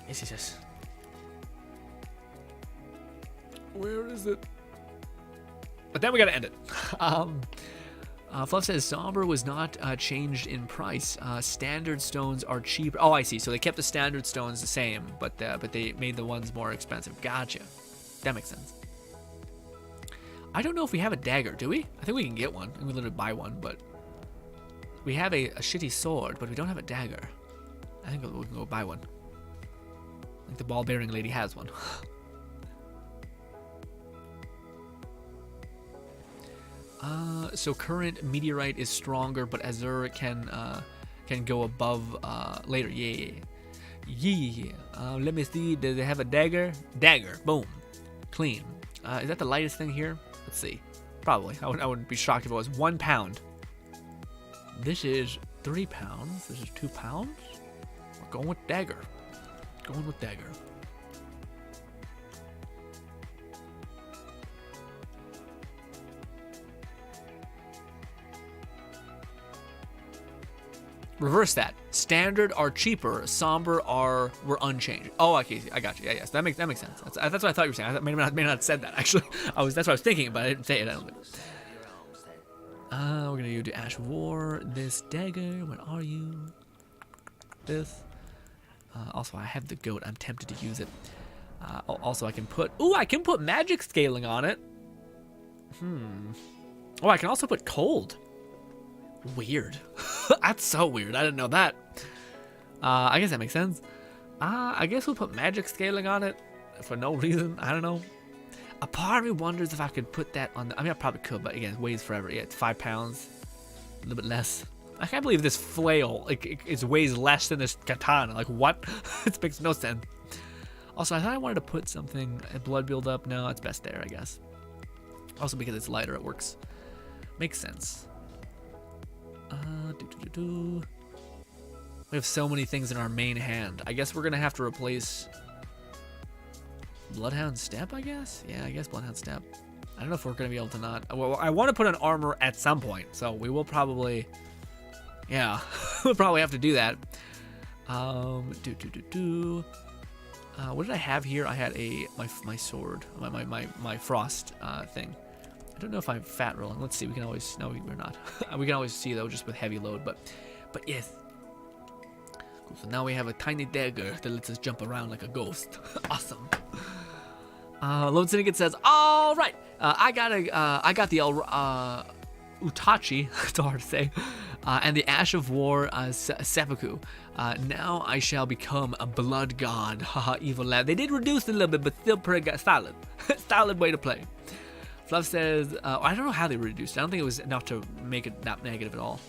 Where is it? But then we got to end it. Fluff says Somber was not changed in price. Standard stones are cheaper. Oh, I see. So they kept the standard stones the same, but they made the ones more expensive. Gotcha. That makes sense. I don't know if we have a dagger, do we? I think we can get one. We can literally buy one, but we have a shitty sword, but we don't have a dagger. I think we can go buy one. I think the ball-bearing lady has one. So current meteorite is stronger, but Azure can go above later. Yeah. Let me see. Do they have a dagger? Dagger. Boom. Clean. Is that the lightest thing here? Let's see. Probably. I wouldn't be shocked if it was 1 pound. This is 3 pounds. This is 2 pounds. We're going with dagger. Going with dagger. Reverse that. Standard are cheaper. Somber were unchanged. Oh, okay. I got you. Yeah. So that makes sense. That's what I thought you were saying. I may not have said that actually. That's what I was thinking, but I didn't say it. I don't think. We're gonna go to Ash War. This dagger. What are you? This. Also, I have the goat. I'm tempted to use it. Also, I can put. Ooh, I can put magic scaling on it. Oh, I can also put cold. Weird. That's so weird. I didn't know that. I guess that makes sense. I guess we'll put magic scaling on it for no reason. I don't know. A part of me wonders if I could put that on I probably could, but again, it weighs forever. Yeah, it's 5 pounds. A little bit less. I can't believe this flail it weighs less than this katana. Like, what? It makes no sense. Also, I thought I wanted to put something, a blood build up. No, it's best there, I guess. Also, because it's lighter, it works. Makes sense. We have so many things in our main hand. I guess we're going to have to replace Bloodhound Step, I guess? Yeah, I guess Bloodhound Step. I don't know if we're going to be able to not. Well, I want to put on armor at some point, so we will probably. Yeah, we'll probably have to do that. What did I have here? I had my sword, my frost thing. I don't know if I'm fat rolling. Let's see. We can always. No, we're not. We can always see though, just with heavy load. But yes. Cool. So now we have a tiny dagger that lets us jump around like a ghost. Awesome. Lone Syndicate says, "All right, I got the Utachi, it's hard to say, and the Ash of War seppuku. Now I shall become a blood god. Haha, evil lad. They did reduce it a little bit, but still pretty solid. Solid way to play." Fluff says, I don't know how they reduced it. I don't think it was enough to make it not negative at all.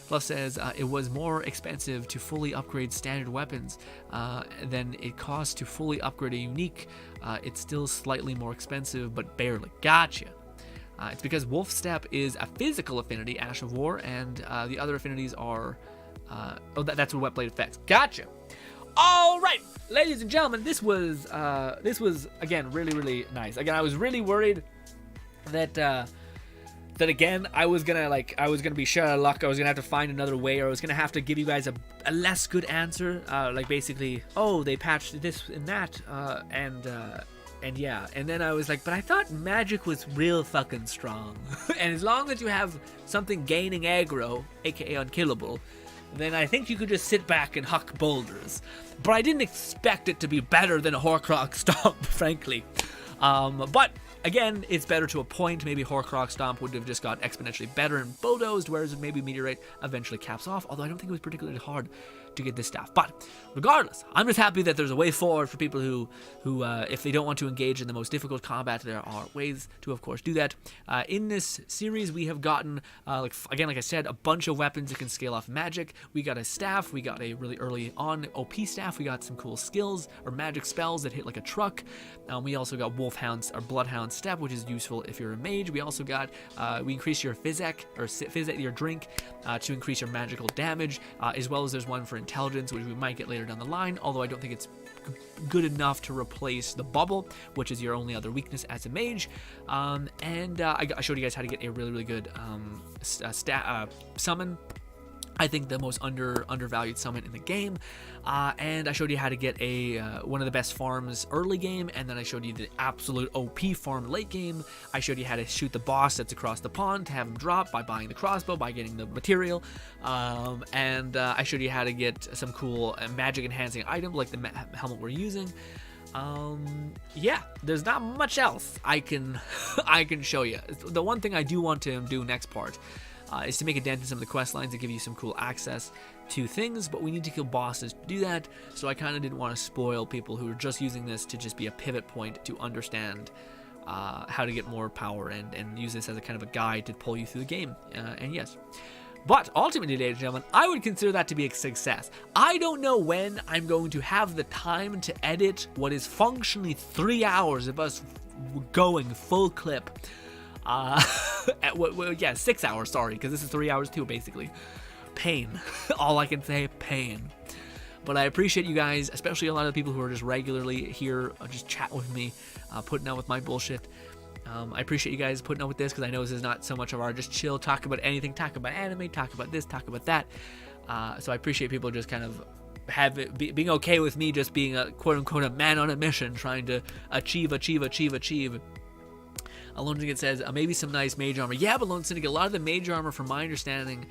Fluff says, it was more expensive to fully upgrade standard weapons than it costs to fully upgrade a unique. It's still slightly more expensive, but barely. Gotcha. It's because Wolf Step is a physical affinity, Ash of War, and the other affinities are... that's what Wetblade affects. Gotcha. All right, ladies and gentlemen, this was again, really, really nice. Again, I was really worried that again I was gonna be shut out of luck. I was gonna have to find another way, or I was gonna have to give you guys a less good answer, like basically, oh, they patched this and that, and yeah, and then I was like, but I thought magic was real fucking strong. And as long as you have something gaining aggro, aka unkillable, then I think you could just sit back and huck boulders. But I didn't expect it to be better than a Horcrux Stomp, frankly. But again, it's better to a point. Maybe Horcrux Stomp would have just got exponentially better and bulldozed, whereas maybe Meteorite eventually caps off, although I don't think it was particularly hard to get this stuff. But regardless, I'm just happy that there's a way forward for people who if they don't want to engage in the most difficult combat, there are ways to, of course, do that. In this series, we have gotten, like I said, a bunch of weapons that can scale off magic. We got a staff. We got a really early on OP staff. We got some cool skills or magic spells that hit like a truck. We also got Wolfhound's or Bloodhound Step, which is useful if you're a mage. We also got, we increase your Physic, or Physic, your drink, to increase your magical damage, as well as there's one for intelligence, which we might get later down the line, although I don't think it's good enough to replace the bubble, which is your only other weakness as a mage. I showed you guys how to get a really, really good summon. I think the most undervalued summon in the game, and I showed you how to get one of the best farms early game, and then I showed you the absolute OP farm late game. I showed you how to shoot the boss that's across the pond, to have him drop by buying the crossbow, by getting the material, and I showed you how to get some cool magic enhancing item like the helmet we're using. Yeah, there's not much else I can show you. The one thing I do want to do next part is to make a dent in some of the quest lines that give you some cool access to things, but we need to kill bosses to do that, so I kind of didn't want to spoil people who are just using this to just be a pivot point to understand how to get more power and use this as a kind of a guide to pull you through the game, and yes. But ultimately, ladies and gentlemen, I would consider that to be a success. I don't know when I'm going to have the time to edit what is functionally 3 hours of us going full clip. 6 hours, sorry, because this is 3 hours too, basically. Pain. All I can say, pain. But I appreciate you guys, especially a lot of the people who are just regularly here, just chat with me, putting out with my bullshit. I appreciate you guys putting up with this, because I know this is not so much of our just chill, talk about anything, talk about anime, talk about this, talk about that. So I appreciate people just kind of being okay with me just being a quote-unquote a man on a mission, trying to achieve. Lone Syndicate says, maybe some nice mage armor. Yeah, but Lone Syndicate, a lot of the mage armor, from my understanding,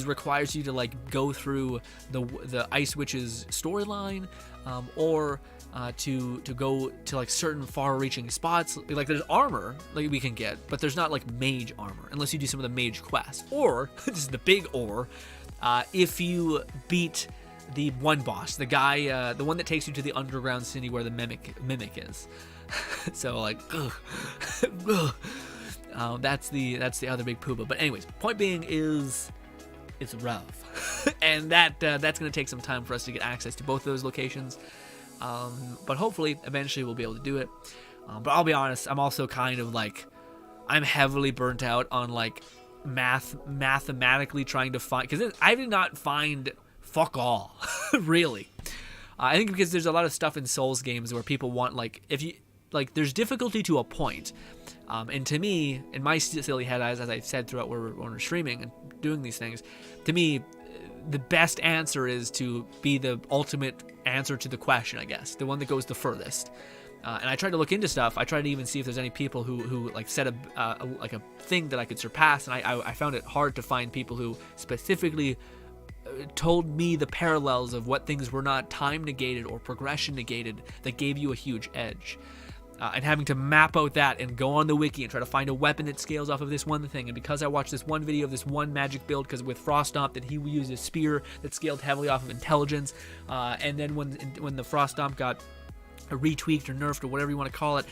requires you to like go through the Ice Witch's storyline, or to go to like certain far-reaching spots. Like there's armor like we can get, but there's not like mage armor unless you do some of the mage quests. Or this is the big or, if you beat the one boss, the guy, the one that takes you to the underground city where the mimic is. So like, that's the other big pooba. But anyways, point being is, it's rough, and that's gonna take some time for us to get access to both of those locations. But hopefully, eventually, we'll be able to do it. But I'll be honest, I'm also kind of like, I'm heavily burnt out on like mathematically trying to find, because I did not find fuck all, really. I think because there's a lot of stuff in Souls games where people want, like, if you, like, there's difficulty to a point. And to me, in my silly head, as I said throughout when we're streaming and doing these things, to me, the best answer is to be the ultimate answer to the question, I guess. The one that goes the furthest. And I tried to look into stuff. I tried to even see if there's any people who like set a thing that I could surpass. And I found it hard to find people who specifically told me the parallels of what things were not time negated or progression negated that gave you a huge edge. And having to map out that and go on the wiki and try to find a weapon that scales off of this one thing. And because I watched this one video of this one magic build, because with Frost Stomp that he used a spear that scaled heavily off of intelligence, and then when the Frost Stomp got retweaked or nerfed or whatever you want to call it,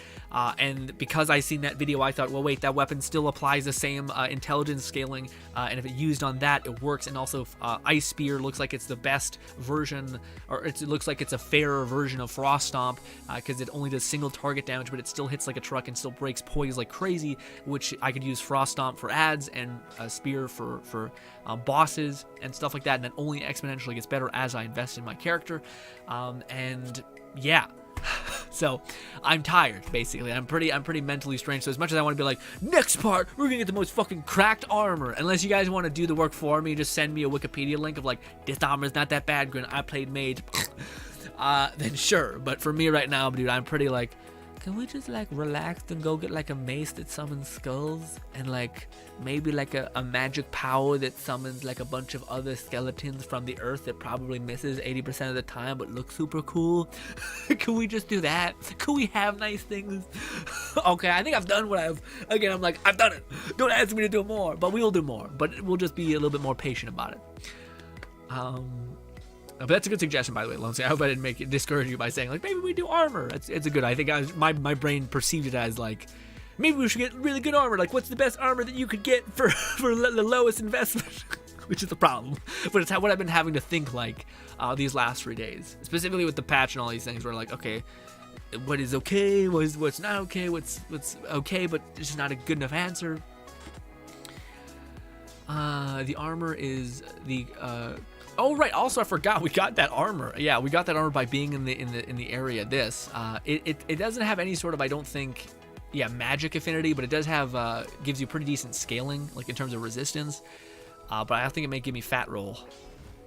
and because I seen that video, I thought, well, wait, that weapon still applies the same intelligence scaling, and if it used on that, it works. And also Ice Spear looks like it's the best version, or it looks like it's a fairer version of Frost Stomp, because it only does single target damage, but it still hits like a truck and still breaks poise like crazy, which I could use Frost Stomp for ads and Spear for bosses and stuff like that, and then only exponentially gets better as I invest in my character. And yeah. So I'm tired, basically. I'm pretty mentally strained. So as much as I want to be like, next part, we're gonna get the most fucking cracked armor. Unless you guys want to do the work for me, just send me a Wikipedia link of like, this armor's not that bad, Grin. I played Mage. Then sure. But for me right now, dude, I'm pretty like, can we just like relax and go get like a mace that summons skulls, and like maybe like a magic power that summons like a bunch of other skeletons from the earth that probably misses 80% of the time but looks super cool? Can we just do that? Can we have nice things? Okay, I think I've done what I'm like, I've done it. Don't ask me to do more, but we will do more. But we'll just be a little bit more patient about it. But that's a good suggestion, by the way, Lonely. I hope I didn't discourage you by saying, like, maybe we do armor. It's a good, I think my brain perceived it as, like, maybe we should get really good armor. Like, what's the best armor that you could get for the lowest investment? Which is the problem. But it's what I've been having to think, like, these last 3 days. Specifically with the patch and all these things where, like, okay, what is okay? What's not okay? What's okay, but it's just not a good enough answer. The armor is the... Oh right! Also, I forgot we got that armor. Yeah, we got that armor by being in the area. It doesn't have any sort of, I don't think, magic affinity, but it does have gives you pretty decent scaling, like in terms of resistance. But I think it may give me fat roll.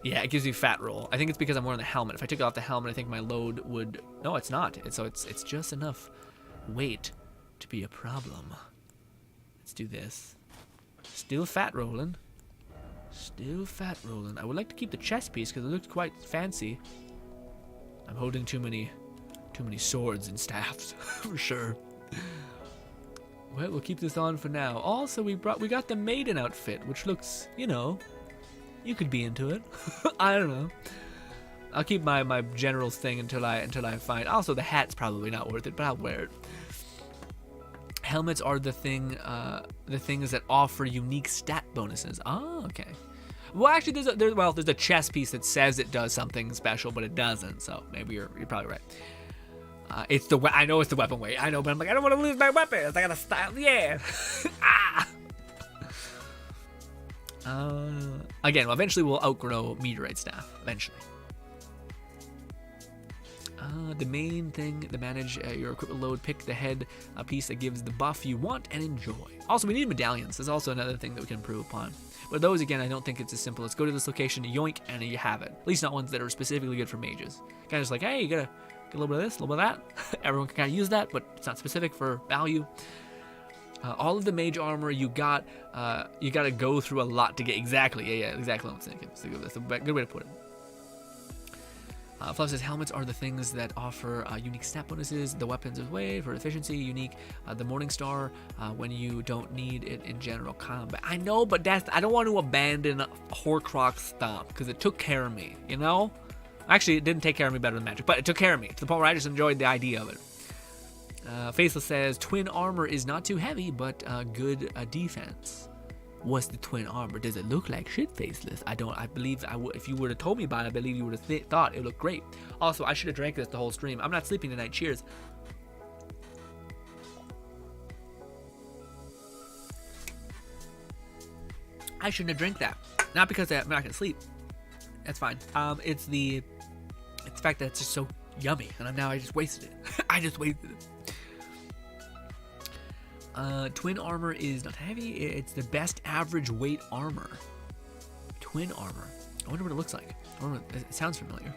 Yeah, it gives me fat roll. I think it's because I'm wearing the helmet. If I took off the helmet, I think my load would. No, it's not. It's just enough weight to be a problem. Let's do this. Still fat rolling. Still fat rolling. I would like to keep the chest piece because it looks quite fancy. I'm holding too many swords and staffs for sure. Well, we'll keep this on for now. Also, we got the maiden outfit, which looks, you could be into it. I don't know. I'll keep my generals thing until I find. Also, the hat's probably not worth it, but I'll wear it. Helmets are the things that offer unique stat bonuses. Oh, okay. Well, actually, there's a chest piece that says it does something special, but it doesn't. So maybe you're probably right. I know it's the weapon weight. I know, but I'm like, I don't want to lose my weapons. I gotta style. Yeah. Again, eventually we'll outgrow meteorite staff. Eventually. The main thing to manage your equipment load, pick the head piece that gives the buff you want and enjoy. Also, we need medallions. There's also another thing that we can improve upon. But those, again, I don't think it's as simple. Let's go to this location, yoink, and you have it. At least not ones that are specifically good for mages. Kind of just like, hey, you gotta get a little bit of this, a little bit of that. Everyone can kind of use that, but it's not specific for value. All of the mage armor you got to go through a lot to get. Exactly. Yeah, exactly what I'm thinking. That's a good way to put it. Fluff says helmets are the things that offer unique stat bonuses. The weapons is way for efficiency, unique. The Morning Star when you don't need it in general combat. I know, but I don't want to abandon Horcrux Stomp because it took care of me, Actually, it didn't take care of me better than Magic, but it took care of me to the point where I just enjoyed the idea of it. Faceless says twin armor is not too heavy, but good defense. What's the twin armor? Does it look like shit faceless? I believe if you would have told me about it, I believe you would have thought it looked great. Also, I should have drank this the whole stream. I'm not sleeping tonight. Cheers. I shouldn't have drank that. Not because I'm not gonna sleep. That's fine. It's the fact that it's just so yummy, and now I just wasted it. I just wasted it. Twin armor is not heavy. It's the best average weight armor. Twin armor. I wonder what it looks like. It sounds familiar.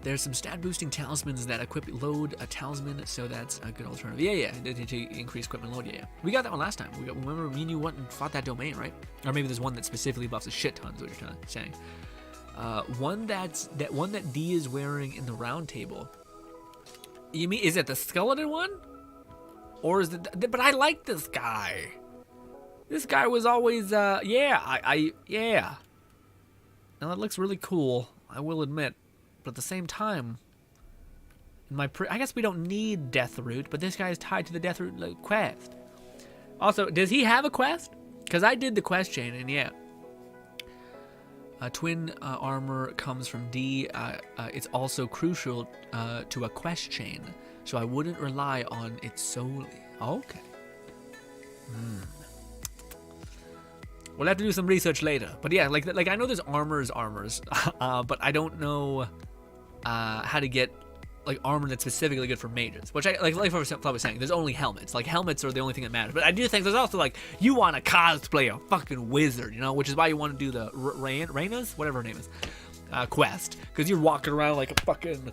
There's some stat boosting talismans that load a talisman, so that's a good alternative. Yeah, to increase equipment load. Yeah. We got that one last time. Remember me and you went and fought that domain, right? Or maybe there's one that specifically buffs a shit ton. Is what you're saying. One that D is wearing in the round table. You mean, is it the skeleton one? Or is it, but I like this guy. This guy was always, yeah. Now that looks really cool, I will admit. But at the same time, I guess we don't need Deathroot, but this guy is tied to the Deathroot quest. Also, does he have a quest? Because I did the quest chain, and yeah. Twin armor comes from D. It's also crucial to a quest chain, so I wouldn't rely on it solely. Okay. We'll have to do some research later. But yeah, like I know there's armors, but I don't know how to get like armor that's specifically good for mages. Which I was saying, there's only helmets. Like helmets are the only thing that matters. But I do think there's also like you want to cosplay a fucking wizard, you know, which is why you want to do the Raina's, whatever her name is, quest, because you're walking around like a fucking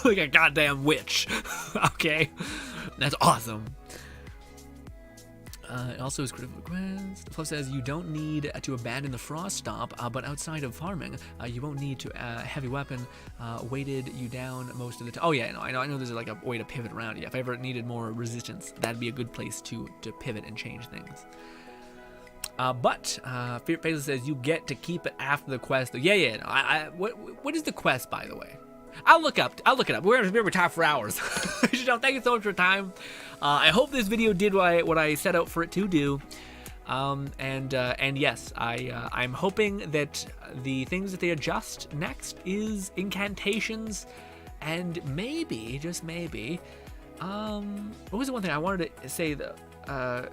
like a goddamn witch. Okay, that's awesome. It also is critical quest. Fluff says you don't need to abandon the frost stomp, but outside of farming, you won't need to heavy weapon weighted you down most of the time. Oh yeah, I know. There's like a way to pivot around. Yeah, if I ever needed more resistance, that'd be a good place to pivot and change things. But Faisal says you get to keep it after the quest. Yeah. What is the quest, by the way? I'll look it up. We're gonna be talking for hours. Thank you so much for your time. I hope this video did what I set out for it to do. And yes, I'm hoping that the things that they adjust next is incantations, and maybe, just maybe, what was the one thing I wanted to say? I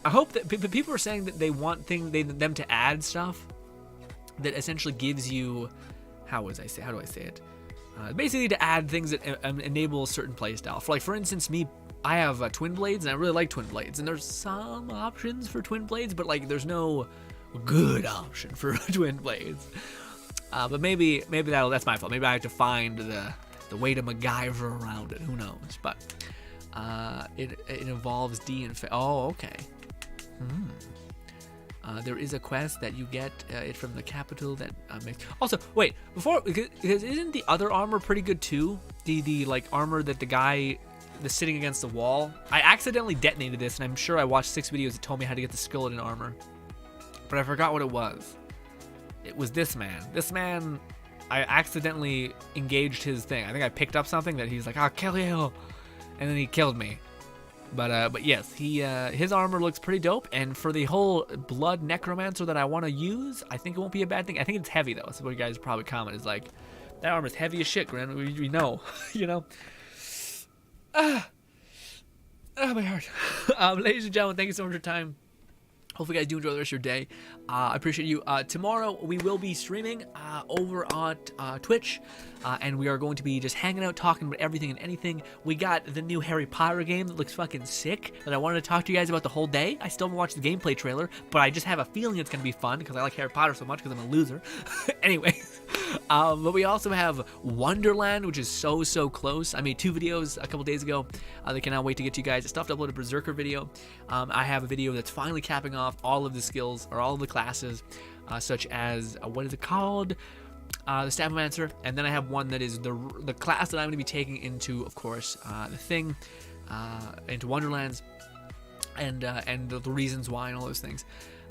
hope that people are saying that they want them to add stuff that essentially gives you, how do I say it? Basically to add things that enable a certain playstyle. For instance, I have twin blades, and I really like twin blades. And there's some options for twin blades, but like there's no good option for twin blades. But maybe that's my fault. Maybe I have to find the way to MacGyver around it. Who knows? But it involves D and oh, okay. There is a quest that you get it from the capital that makes. Also, wait, because isn't the other armor pretty good too? The like armor that the guy that's sitting against the wall. I accidentally detonated this, and I'm sure I watched 6 videos that told me how to get the skeleton armor, but I forgot what it was. It was this man. This man, I accidentally engaged his thing. I think I picked up something that he's like, "I'll kill you," and then he killed me. But yes, his armor looks pretty dope, and for the whole blood necromancer that I want to use, I think it won't be a bad thing. I think it's heavy though. So what you guys probably comment is like, that armor's heavy as shit, Grin. We know, you know. My heart. Ladies and gentlemen, thank you so much for your time. Hopefully you guys do enjoy the rest of your day. I appreciate you. Tomorrow we will be streaming over on Twitch, and we are going to be just hanging out, talking about everything and anything. We got the new Harry Potter game that looks fucking sick that I wanted to talk to you guys about the whole day. I still haven't watched the gameplay trailer, but I just have a feeling it's going to be fun because I like Harry Potter so much because I'm a loser. Anyways, but we also have Wonderland, which is so close. I made 2 videos a couple days ago. They cannot wait to get to you guys. I still have to upload a Berserker video. I have a video that's finally capping off all of the skills or all of the classes, such as what is it called, the Stabomancer, and then I have one that is the class that I'm going to be taking into, of course, the thing, into Wonderlands, and the reasons why and all those things.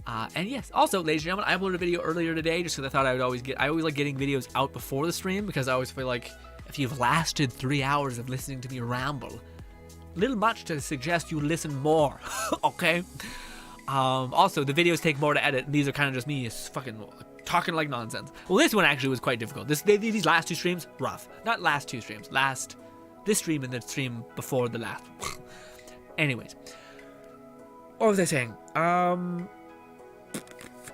And yes, also, ladies and gentlemen, I uploaded a video earlier today just because I thought I always like getting videos out before the stream, because I always feel like if you've lasted 3 hours of listening to me ramble, little much to suggest you listen more. Okay. Also, the videos take more to edit. And these are kind of just me fucking talking like nonsense. Well, this one actually was quite difficult. These last 2 streams, rough. Not last 2 streams. This stream and the stream before the last. Anyways, what was I saying?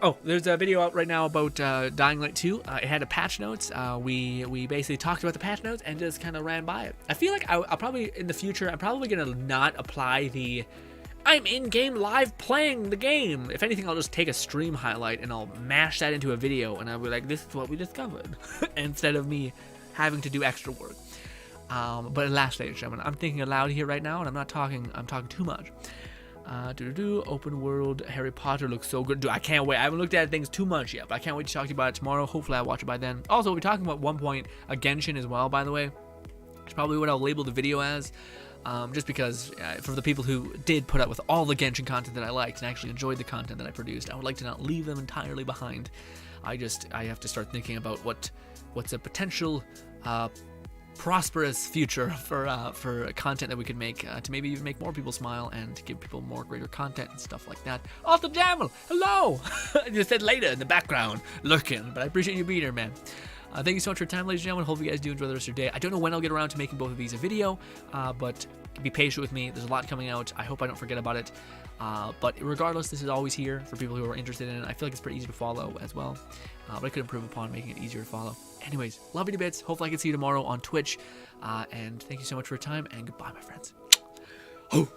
Oh, there's a video out right now about Dying Light 2. It had a patch notes. We basically talked about the patch notes and just kind of ran by it. I feel like I'll probably, in the future, I'm probably going to not apply the I'm in-game live playing the game. If anything, I'll just take a stream highlight and I'll mash that into a video and I'll be like, this is what we discovered. Instead of me having to do extra work. But last, ladies and gentlemen, I'm thinking aloud here right now and I'm talking too much. Open world Harry Potter looks so good. Dude, I can't wait. I haven't looked at things too much yet, but I can't wait to talk to you about it tomorrow. Hopefully I'll watch it by then. Also, we're talking about 1 point a Genshin as well, by the way. It's probably what I'll label the video as. Just because for the people who did put up with all the Genshin content that I liked and actually enjoyed the content that I produced, I would like to not leave them entirely behind. I have to start thinking about what's a potential prosperous future for content that we could make to maybe even make more people smile and give people more greater content and stuff like that. Also, Jamal, hello! You said later in the background, lurking, but I appreciate you being here, man. Thank you so much for your time, ladies and gentlemen. Hope you guys do enjoy the rest of your day. I don't know when I'll get around to making both of these a video, but be patient with me. There's a lot coming out. I hope I don't forget about it. But regardless, this is always here for people who are interested in it. I feel like it's pretty easy to follow as well, but I could improve upon making it easier to follow. Anyways, love you to bits. Hopefully I can see you tomorrow on Twitch. And thank you so much for your time, and goodbye, my friends. Oh.